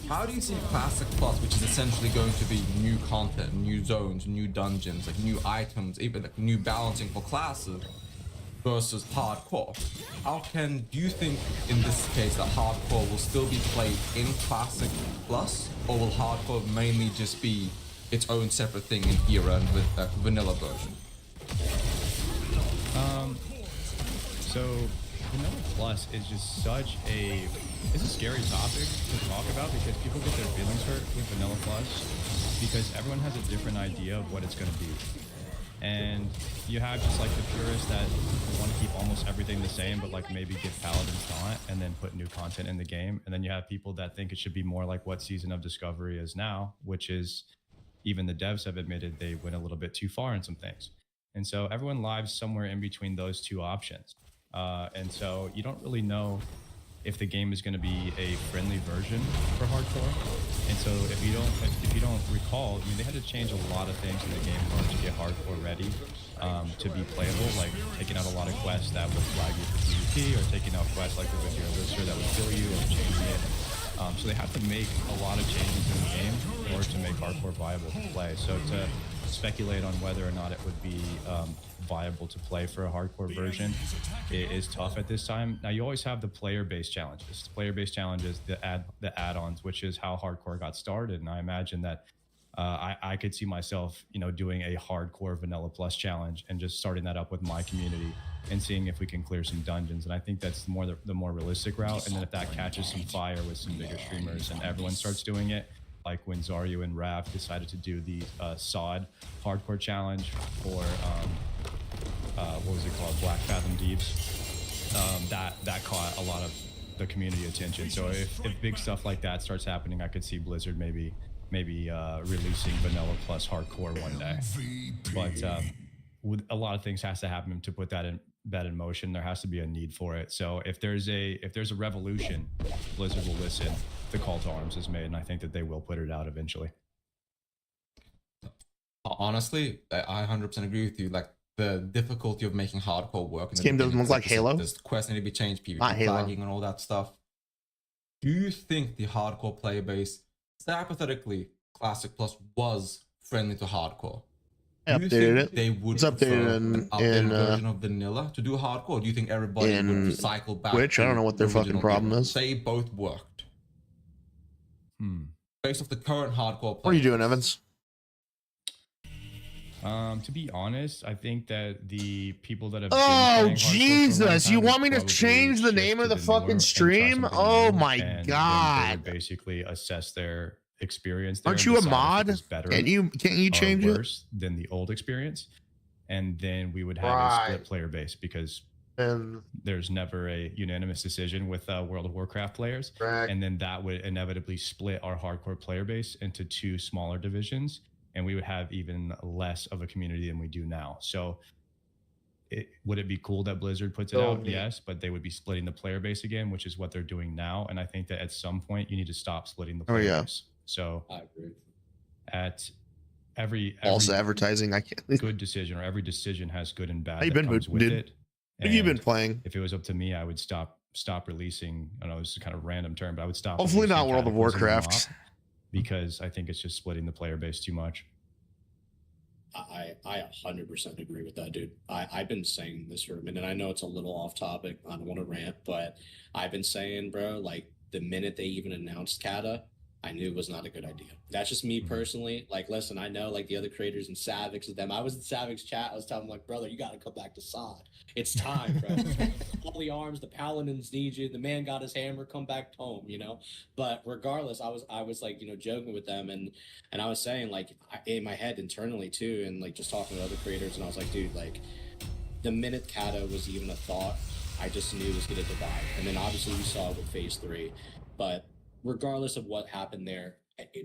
How do you see Classic Plus, which is essentially going to be new content, new zones, new dungeons, like new items, even like new balancing for classes, versus hardcore? Do you think in this case that hardcore will still be played in Classic Plus, or will hardcore mainly just be its own separate thing in era and with a vanilla version? So Vanilla Plus is just such it's a scary topic to talk about because people get their feelings hurt with Vanilla Plus because everyone has a different idea of what it's going to be. And you have just like the purists that want to keep almost everything the same, but like maybe give Paladins taunt and then put new content in the game. And then you have people that think it should be more like what Season of Discovery is now, which is, even the devs have admitted they went a little bit too far in some things. And so everyone lives somewhere in between those two options. And so you don't really know if the game is going to be a friendly version for hardcore. And so if you don't recall, I mean, they had to change a lot of things in the game in order to get hardcore ready to be playable, like taking out a lot of quests that would flag you for PvP, or taking out quests like the Vizier Lister that would kill you, or changing it. So they have to make a lot of changes in the game in order to make hardcore viable to play. So to speculate on whether or not it would be viable to play for a hardcore version is tough at this time. Now you always have the player-based challenges. Player-based challenges, the add-ons, which is how hardcore got started. And I imagine that I could see myself, you know, doing a hardcore Vanilla Plus challenge and just starting that up with my community and seeing if we can clear some dungeons. And I think that's the more realistic route. And then if that catches some fire with some bigger streamers and everyone starts doing it, like when Zaryu and Raph decided to do the SOD hardcore challenge for what was it called, Black Fathom Deeps, that caught a lot of the community attention. So if big stuff like that starts happening, I could see Blizzard maybe releasing Vanilla Plus hardcore one day. But with a lot of things has to happen to put that in motion. There has to be a need for it. So if there's a revolution, Blizzard will listen. The call to arms is made, and I think that they will put it out eventually. Honestly, I 100% agree with you. Like, the difficulty of making hardcore work. This game doesn't look like Halo. There's quests need to be changed, PvP Halo. flagging and all that stuff. Do you think the hardcore player base, say hypothetically, Classic Plus was friendly to hardcore? Do you think they would prefer an updated version of vanilla to do hardcore? Or do you think everybody would cycle back? Which I don't know what their fucking problem is. They both work. Based off the current hardcore. What are you doing, Evans? To be honest, I think that the people that have Oh Jesus! You want me to change the name of the fucking stream? Oh my god! Basically, assess their experience. Aren't you a mod? Can't you change it? Worse than the old experience, and then we would have a split player base because there's never a unanimous decision with World of Warcraft players, and then that would inevitably split our hardcore player base into 2 smaller divisions. And we would have even less of a community than we do now. So would it be cool that Blizzard puts it out? Yes, but they would be splitting the player base again, which is what they're doing now. And I think that at some point you need to stop splitting the player base. So I agree. At every false advertising, I can't. Good decision, or every decision has good and bad. How you been, with dude? it. What have you been playing? If it was up to me, I would stop releasing. I know this is a kind of random term, but I would stop. Hopefully not World of Warcraft. Because I think it's just splitting the player base too much. I 100% agree with that, dude. I've been saying this for a minute. I know it's a little off topic. I don't want to rant, but I've been saying, bro, like the minute they even announced Kata, I knew it was not a good idea. That's just me personally. Like, listen, I know like the other creators in Savix and them. I was in Savix chat. I was telling them like, brother, you got to come back to Sod. It's time, bro. All the arms, the paladins need you. The man got his hammer. Come back home, you know. But regardless, I was like, you know, joking with them, and I was saying like in my head internally too, and like just talking to other creators, and I was like, dude, like the minute Kata was even a thought, I just knew it was gonna divide. And then obviously we saw it with Phase 3, but regardless of what happened there,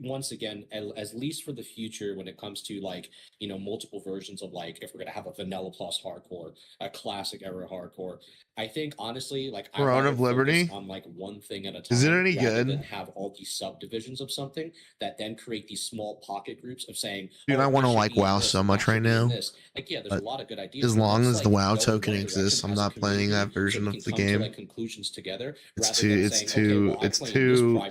once again, at least for the future, when it comes to like, you know, multiple versions of like, if we're going to have a vanilla plus hardcore, a classic era hardcore, I think honestly, like Throne of Liberty on like one thing at a time. Is it any rather good? Than have all these subdivisions of something that then create these small pocket groups of saying, dude, I want to like WoW so much right now. Like, yeah, there's a lot of good ideas. As long as the like, WoW token exists, I'm not playing that version of the game. Like conclusions together. It's too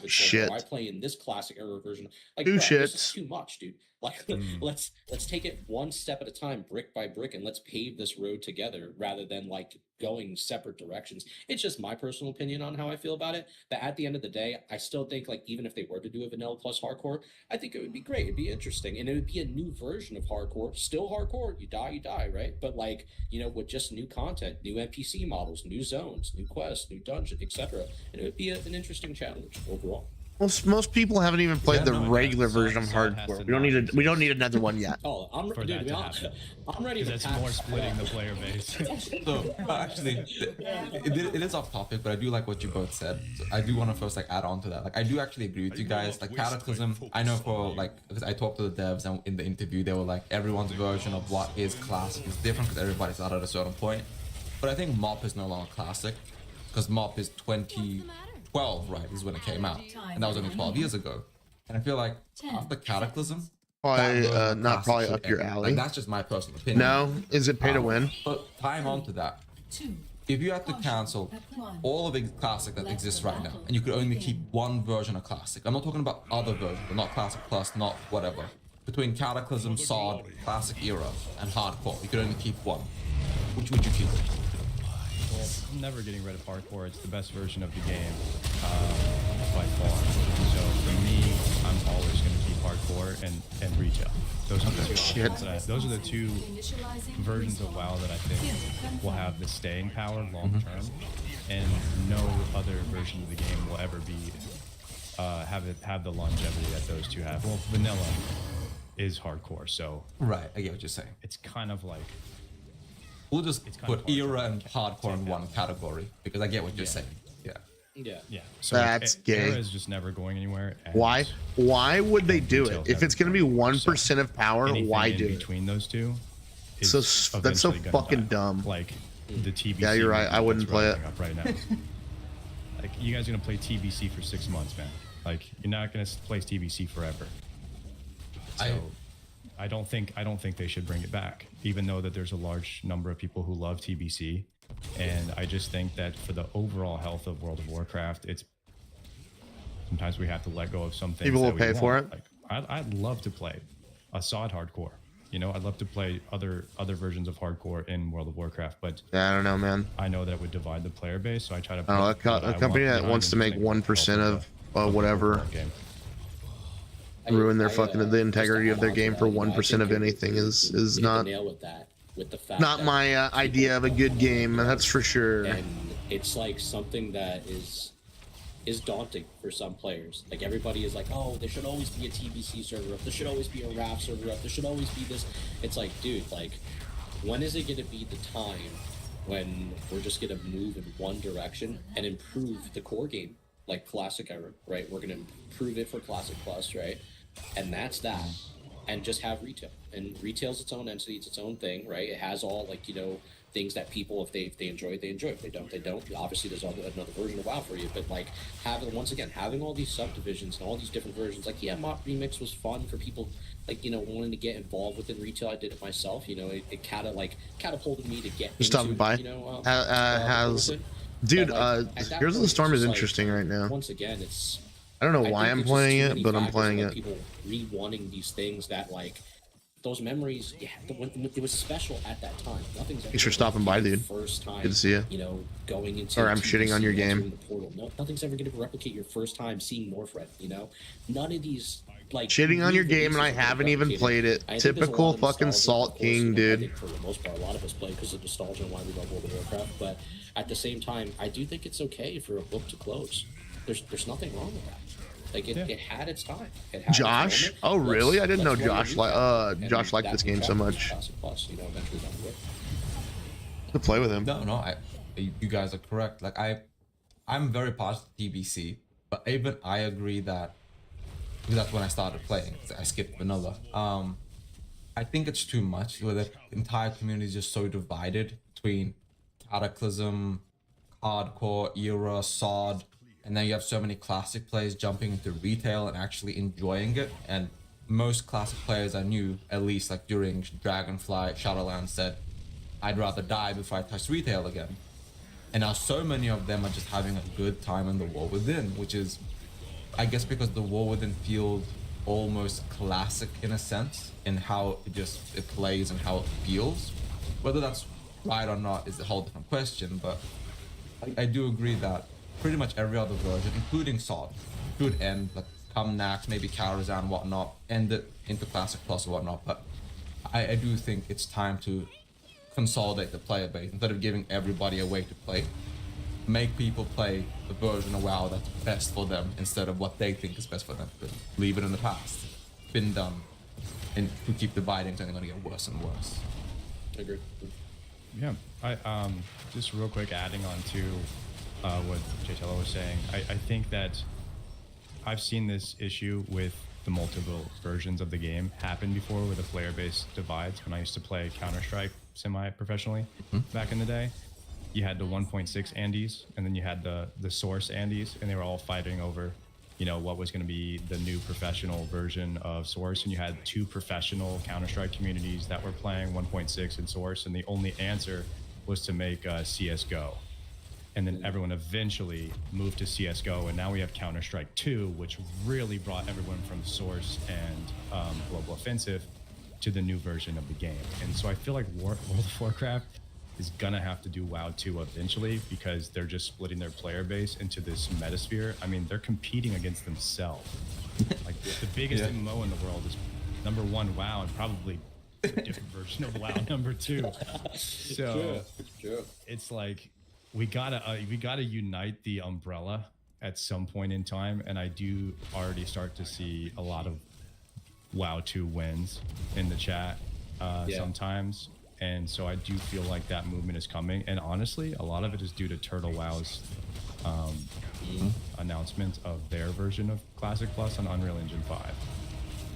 shit. I play in this classic era version. Like, Two bro, this is shits. too much, dude. Like, let's take it one step at a time, brick by brick, and let's pave this road together rather than like going separate directions. It's just my personal opinion on how I feel about it. But at the end of the day, I still think like even if they were to do a vanilla plus hardcore, I think it would be great. It'd be interesting, and it would be a new version of hardcore. Still hardcore. You die, right? But like, you know, with just new content, new NPC models, new zones, new quests, new dungeon, etc. And it would be an interesting challenge overall. Most people haven't even played the regular version of hardcore. We don't need another one yet. Oh, I'm ready. I'm ready. That's more splitting the player base. So actually, it is off topic, but I do like what you both said. So I do want to first like add on to that. Like I do actually agree with you guys. Like Cataclysm, I know for like because I talked to the devs and in the interview they were like everyone's version of what is classic is different because everybody's out at a certain point. But I think MOP is no longer classic because MOP is 2012, right? Is when it came out, and that was only 12 years ago. And I feel like after Cataclysm. Probably not probably up your alley. Like, that's just my personal opinion. No, is it pay to win? But tying on to that, if you had to cancel all of the classic that exists right now, and you could only keep one version of classic, I'm not talking about other versions, not classic plus, not whatever. Between Cataclysm, SOD, classic era, and hardcore, you could only keep one. Which would you keep? Well, I'm never getting rid of hardcore. It's the best version of the game by far. So for me, I'm always going to keep hardcore and retail. Those are the two options that those are the two versions of WoW that I think will have the staying power long term, and no other version of the game will ever be have the longevity that those two have. Well, vanilla is hardcore, so right. I get what you're saying. It's kind of like. We'll just put era and hardcore in one category because I get what you're saying. Yeah. So that's gay. Era is just never going anywhere. Why? Why would they do it? If it's going to be 1% of power, why do it? Between those two, so that's so fucking dumb. Like the TBC. Yeah, you're right. I wouldn't play it right now. Like you guys are gonna play TBC for 6 months, man. Like you're not gonna play TBC forever. So I don't think they should bring it back, even though that there's a large number of people who love TBC. And I just think that for the overall health of World of Warcraft, it's sometimes we have to let go of some things. People will that we pay want. for it. Like I'd love to play a SOD hardcore. You know, I'd love to play other versions of hardcore in World of Warcraft, but yeah, I don't know, man. I know that it would divide the player base, so I try to. A company that wants to make 1% of whatever. ruin their fucking the integrity of their game for 1% of anything is not nail with that, with the fact not that my idea of a good game. That's for sure. and it's like something that is daunting for some players. Like everybody is like, oh, there should always be a TBC server up. There should always be a RAF server up. There should always be this. It's like, dude, like, when is it going to be the time when we're just going to move in one direction and improve the core game, like Classic era, right? We're going to improve it for Classic Plus, right? And that's that. And just have retail. And retail's its own entity, it's its own thing, right? It has all, like, you know, things that people, if they enjoy it, they enjoy it. If they don't, they don't. Obviously, there's another version of WoW for you. But, like, having all these subdivisions and all these different versions, like, yeah, Mop Remix was fun for people, like, you know, wanting to get involved within retail. I did it myself. You know, it kind of, like, catapulted me to get Stopping by. You know, Dude, at that Heroes of the point, Storm it's is just, interesting right now. Once again, it's... I don't know why think I'm there's just playing too it, many but I'm factors playing about it. People re-wanting these things that, like, those memories, yeah, it was special at that time. Nothing's ever Thanks for stopping by, dude. First time, Good to see you. You know, going into Or I'm shitting on your game. the portal. No, nothing's ever going to replicate your first time seeing Northrend. You know, none of these like Shitting on your game and I haven't even played it. Typical fucking Salt King, dude. For the most part, a lot of us play because of nostalgia and why we love World of Warcraft. But at the same time, I do think it's okay for a book to close. There's nothing wrong with that. Like it had its time. It had Josh? its Oh, really? I didn't know let's Josh liked this game so much. Plus, you know, eventually down the road. To play with him. No, you guys are correct. Like I'm very positive TBC, but even I agree that that's when I started playing. I skipped vanilla. I think it's too much where the entire community is just so divided between Cataclysm, Hardcore, Era, SOD, and then you have so many classic players jumping into retail and actually enjoying it. And most classic players I knew, at least like during Dragonflight, Shadowlands, said, I'd rather die before I touch retail again. And now so many of them are just having a good time in the War Within, which is, I guess, because the War Within feels almost classic in a sense in how it plays and how it feels. Whether that's right or not is a whole different question, but I do agree that pretty much every other version, including SOD, could end, like come Nax, maybe Karazhan, whatnot, end it into Classic Plus or whatnot. But I do think it's time to consolidate the player base instead of giving everybody a way to play. Make people play the version of WoW that's best for them instead of what they think is best for them. Leave it in the past. Been done. And if we keep dividing, it's only going to get worse and worse. I agree. Yeah, I just real quick adding on to what JTello was saying, I think that I've seen this issue with the multiple versions of the game happen before where the player base divides. When I used to play Counter-Strike semi-professionally back in the day, you had the 1.6 Andes, and then you had the Source Andes, and they were all fighting over, you know, what was going to be the new professional version of Source. And you had two professional Counter-Strike communities that were playing 1.6 and Source, and the only answer was to make CSGO. And then everyone eventually moved to CSGO, and now we have Counter-Strike 2, which really brought everyone from Source and Global Offensive to the new version of the game. And so I feel like World of Warcraft is gonna have to do WoW 2 eventually, because they're just splitting their player base into this metasphere. I mean, they're competing against themselves. Like the biggest MMO in the world is #1 WoW, and probably a different version of WoW #2. So it's like we gotta unite the umbrella at some point in time, and I do already start to see a lot of WoW 2 wins in the chat sometimes. And so I do feel like that movement is coming. And honestly, a lot of it is due to Turtle WoW's announcement of their version of Classic Plus on Unreal Engine 5.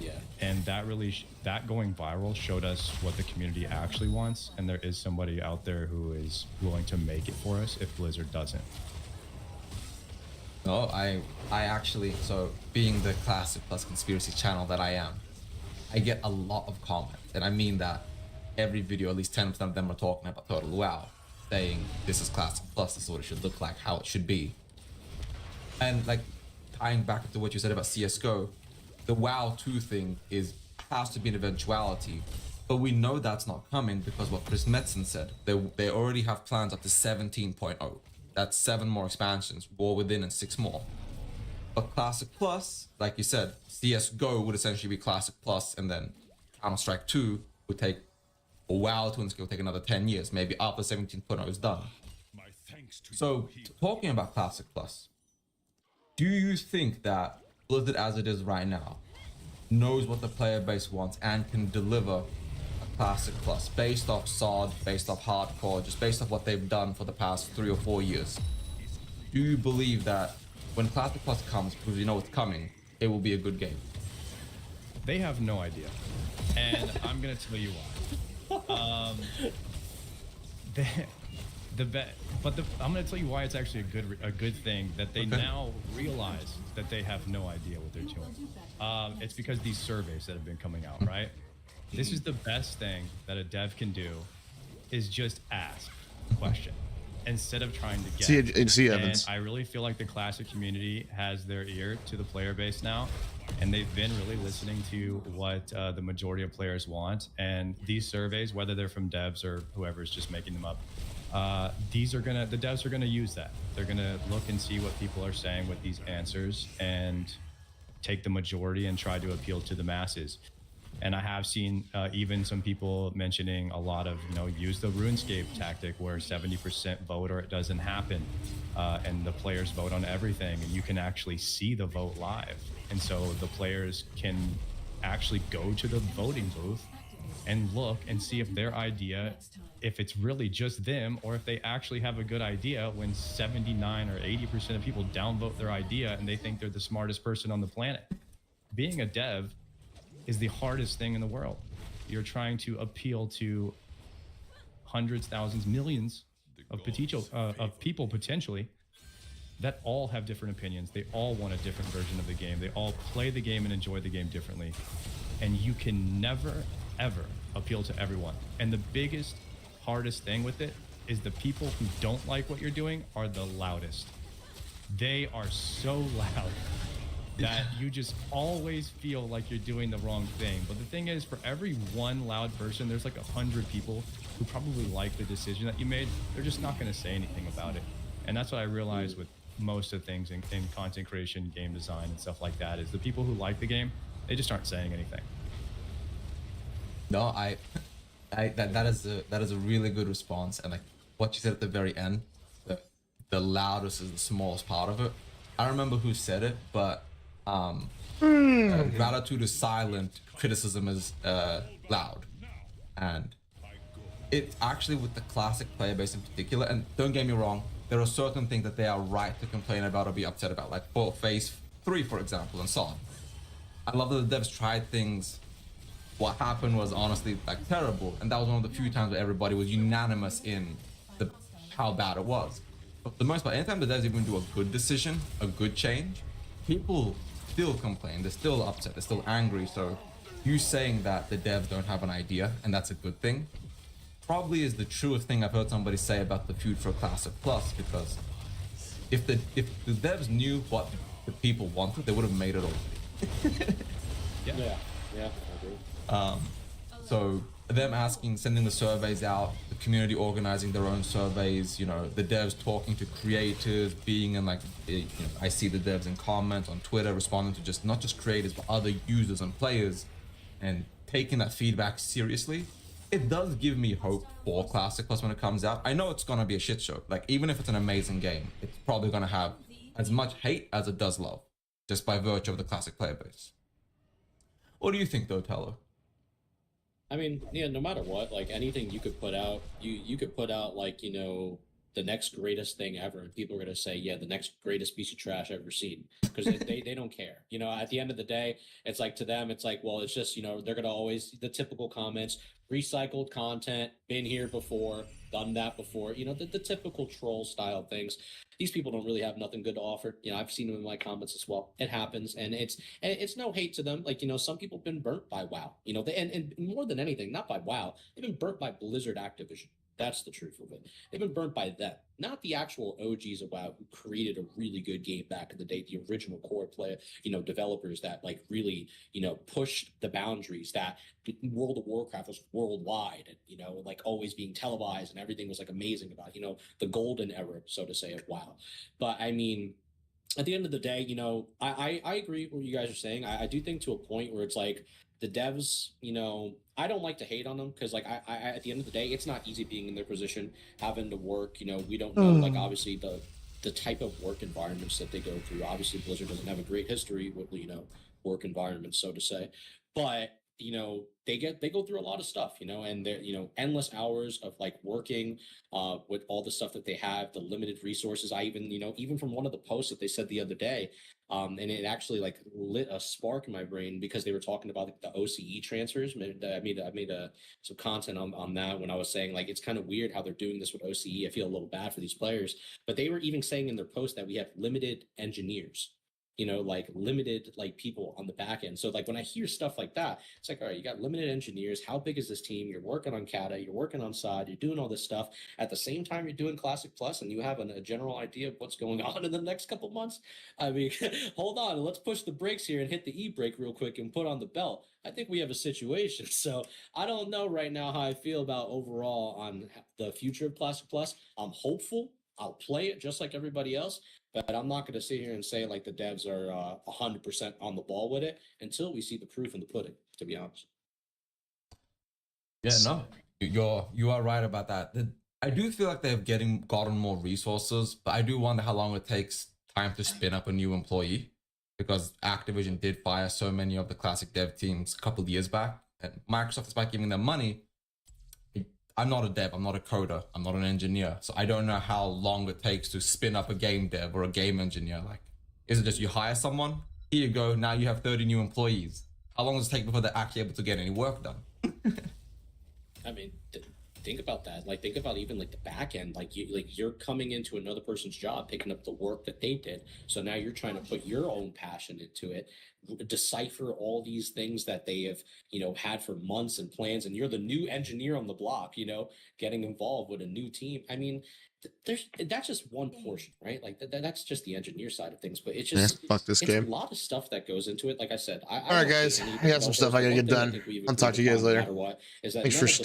Yeah. And that really, that going viral showed us what the community actually wants. And there is somebody out there who is willing to make it for us if Blizzard doesn't. No, I actually, so being the Classic Plus conspiracy channel that I am, I get a lot of comments. And I mean that every video, at least 10% of them are talking about Total WoW, saying this is Classic Plus, this is what it should look like, how it should be. And like tying back to what you said about CSGO, the WoW 2 thing has to be an eventuality, but we know that's not coming because what Chris Metzen said, they already have plans up to 17.0. That's 7 more expansions, War Within and 6 more. But Classic Plus, like you said, CSGO would essentially be Classic Plus, and then Counter-Strike 2 would take a while to unskill, take another 10 years, maybe after 17.0 is done. So, talking about Classic Plus, do you think that Blizzard as it is right now knows what the player base wants and can deliver a Classic Plus based off SOD, based off hardcore, just based off what they've done for the past 3 or 4 years? Do you believe that when Classic Plus comes, because you know it's coming, it will be a good game? They have no idea, and I'm gonna tell you why. I'm gonna tell you why it's actually a good thing that they now realize that they have no idea what they're doing. It's because these surveys that have been coming out, right? This is the best thing that a dev can do, is just ask a question instead of trying to get. See Evans. And I really feel like the Classic community has their ear to the player base now, and they've been really listening to what the majority of players want. And these surveys, whether they're from devs or whoever's just making them up, the devs are gonna use that. They're gonna look and see what people are saying with these answers and take the majority and try to appeal to the masses. And I have seen even some people mentioning a lot of, use the RuneScape tactic where 70% vote or it doesn't happen. And the players vote on everything, and you can actually see the vote live. And so the players can actually go to the voting booth and look and see if their idea, if it's really just them, or if they actually have a good idea when 79 or 80% of people downvote their idea and they think they're the smartest person on the planet. Being a dev is the hardest thing in the world. You're trying to appeal to hundreds, thousands, millions of people potentially that all have different opinions. They all want a different version of the game. They all play the game and enjoy the game differently. And you can never, ever appeal to everyone. And the biggest, hardest thing with it is the people who don't like what you're doing are the loudest. They are so loud that you just always feel like you're doing the wrong thing. But the thing is, for every one loud person, there's like 100 people who probably like the decision that you made. They're just not going to say anything about it. And that's what I realized with most of things in content creation, game design, and stuff like that, is the people who like the game, they just aren't saying anything. No, that is a really good response. And like what you said at the very end, the loudest is the smallest part of it. I remember who said it, but gratitude is silent, criticism is loud. And it's actually with the Classic player base in particular, and don't get me wrong, there are certain things that they are right to complain about or be upset about, like for Phase 3, for example, and so on. I love that the devs tried things. What happened was honestly like terrible, and that was one of the few times where everybody was unanimous in how bad it was. But for the most part, anytime the devs even do a good decision, a good change, people still complain, they're still upset, they're still angry. So you saying that the devs don't have an idea and that's a good thing probably is the truest thing I've heard somebody say about the future of Classic Plus, because if the devs knew what the people wanted, they would have made it already. Yeah, I agree. So them sending the surveys out, the community organizing their own surveys, the devs talking to creators, being in I see the devs in comments on Twitter responding to just not just creators but other users and players, and taking that feedback seriously. It does give me hope for Classic Plus when it comes out. I know it's gonna be a shit show. Like, even if it's an amazing game, it's probably gonna have as much hate as it does love, just by virtue of the Classic player base. What do you think though, Tello? I mean, yeah, no matter what, like anything you could put out, you could put out like, the next greatest thing ever, and people are going to say, yeah, the next greatest piece of trash I've ever seen, because they don't care. At the end of the day, it's like, to them, it's like, well, it's just, they're going to always, the typical comments, recycled content, been here before, done that before, the typical troll style things. These people don't really have nothing good to offer. I've seen them in my comments as well. It happens, and it's no hate to them. Like, some people have been burnt by WoW, and more than anything, not by WoW, they've been burnt by Blizzard Activision. That's the truth of it. They've been burnt by them, not the actual OGs of WoW who created a really good game back in the day, the original core play, developers that like really, pushed the boundaries, that World of Warcraft was worldwide and, like always being televised and everything was like amazing about, the golden era, so to say, of WoW. But I mean, at the end of the day, you know, I agree with what you guys are saying. I do think to a point where it's like the devs, you know, I don't like to hate on them because like I at the end of the day, it's not easy being in their position, having to work. You know, we don't know like obviously the type of work environments that they go through. Obviously, Blizzard doesn't have a great history with, you know, work environments, so to say. But you know, they go through a lot of stuff, you know, and they're, you know, endless hours of like working with all the stuff that they have, the limited resources. I even, you know, even from one of the posts that they said the other day, and it actually like lit a spark in my brain because they were talking about like, the OCE transfers. I made some content on that when I was saying like it's kind of weird how they're doing this with OCE. I feel a little bad for these players, but they were even saying in their post that we have limited engineers, you know, like limited like people on the back end. So like when I hear stuff like that, it's like, all right, you got limited engineers. How big is this team? You're working on Kata, you're working on SOD, you're doing all this stuff. At the same time, you're doing Classic Plus and you have a general idea of what's going on in the next couple months. I mean, hold on, let's push the brakes here and hit the e-brake real quick and put on the belt. I think we have a situation. So I don't know right now how I feel about overall on the future of Classic Plus. I'm hopeful. I'll play it just like everybody else, but I'm not going to sit here and say like the devs are 100% on the ball with it until we see the proof in the pudding, to be honest. Yeah, no, you are right about that. I do feel like they've gotten more resources, but I do wonder how long it takes time to spin up a new employee, because Activision did fire so many of the classic dev teams a couple of years back, and Microsoft, despite giving them money, I'm not a dev, I'm not a coder, I'm not an engineer, so I don't know how long it takes to spin up a game dev or a game engineer. Like, is it just you hire someone, here you go, now you have 30 new employees? How long does it take before they're actually able to get any work done? I mean, think about that. Like, think about even like the back end. Like you're coming into another person's job, picking up the work that they did. So now you're trying to put your own passion into it, decipher all these things that they have, you know, had for months and plans. And you're the new engineer on the block, you know, getting involved with a new team. I mean, that's just one portion, right? Like that's just the engineer side of things. But it's just fuck this it's game. a lot of stuff that goes into it. Like I said, all right, guys, I got some stuff I gotta get done. I'll talk to you guys later. Thanks for stopping.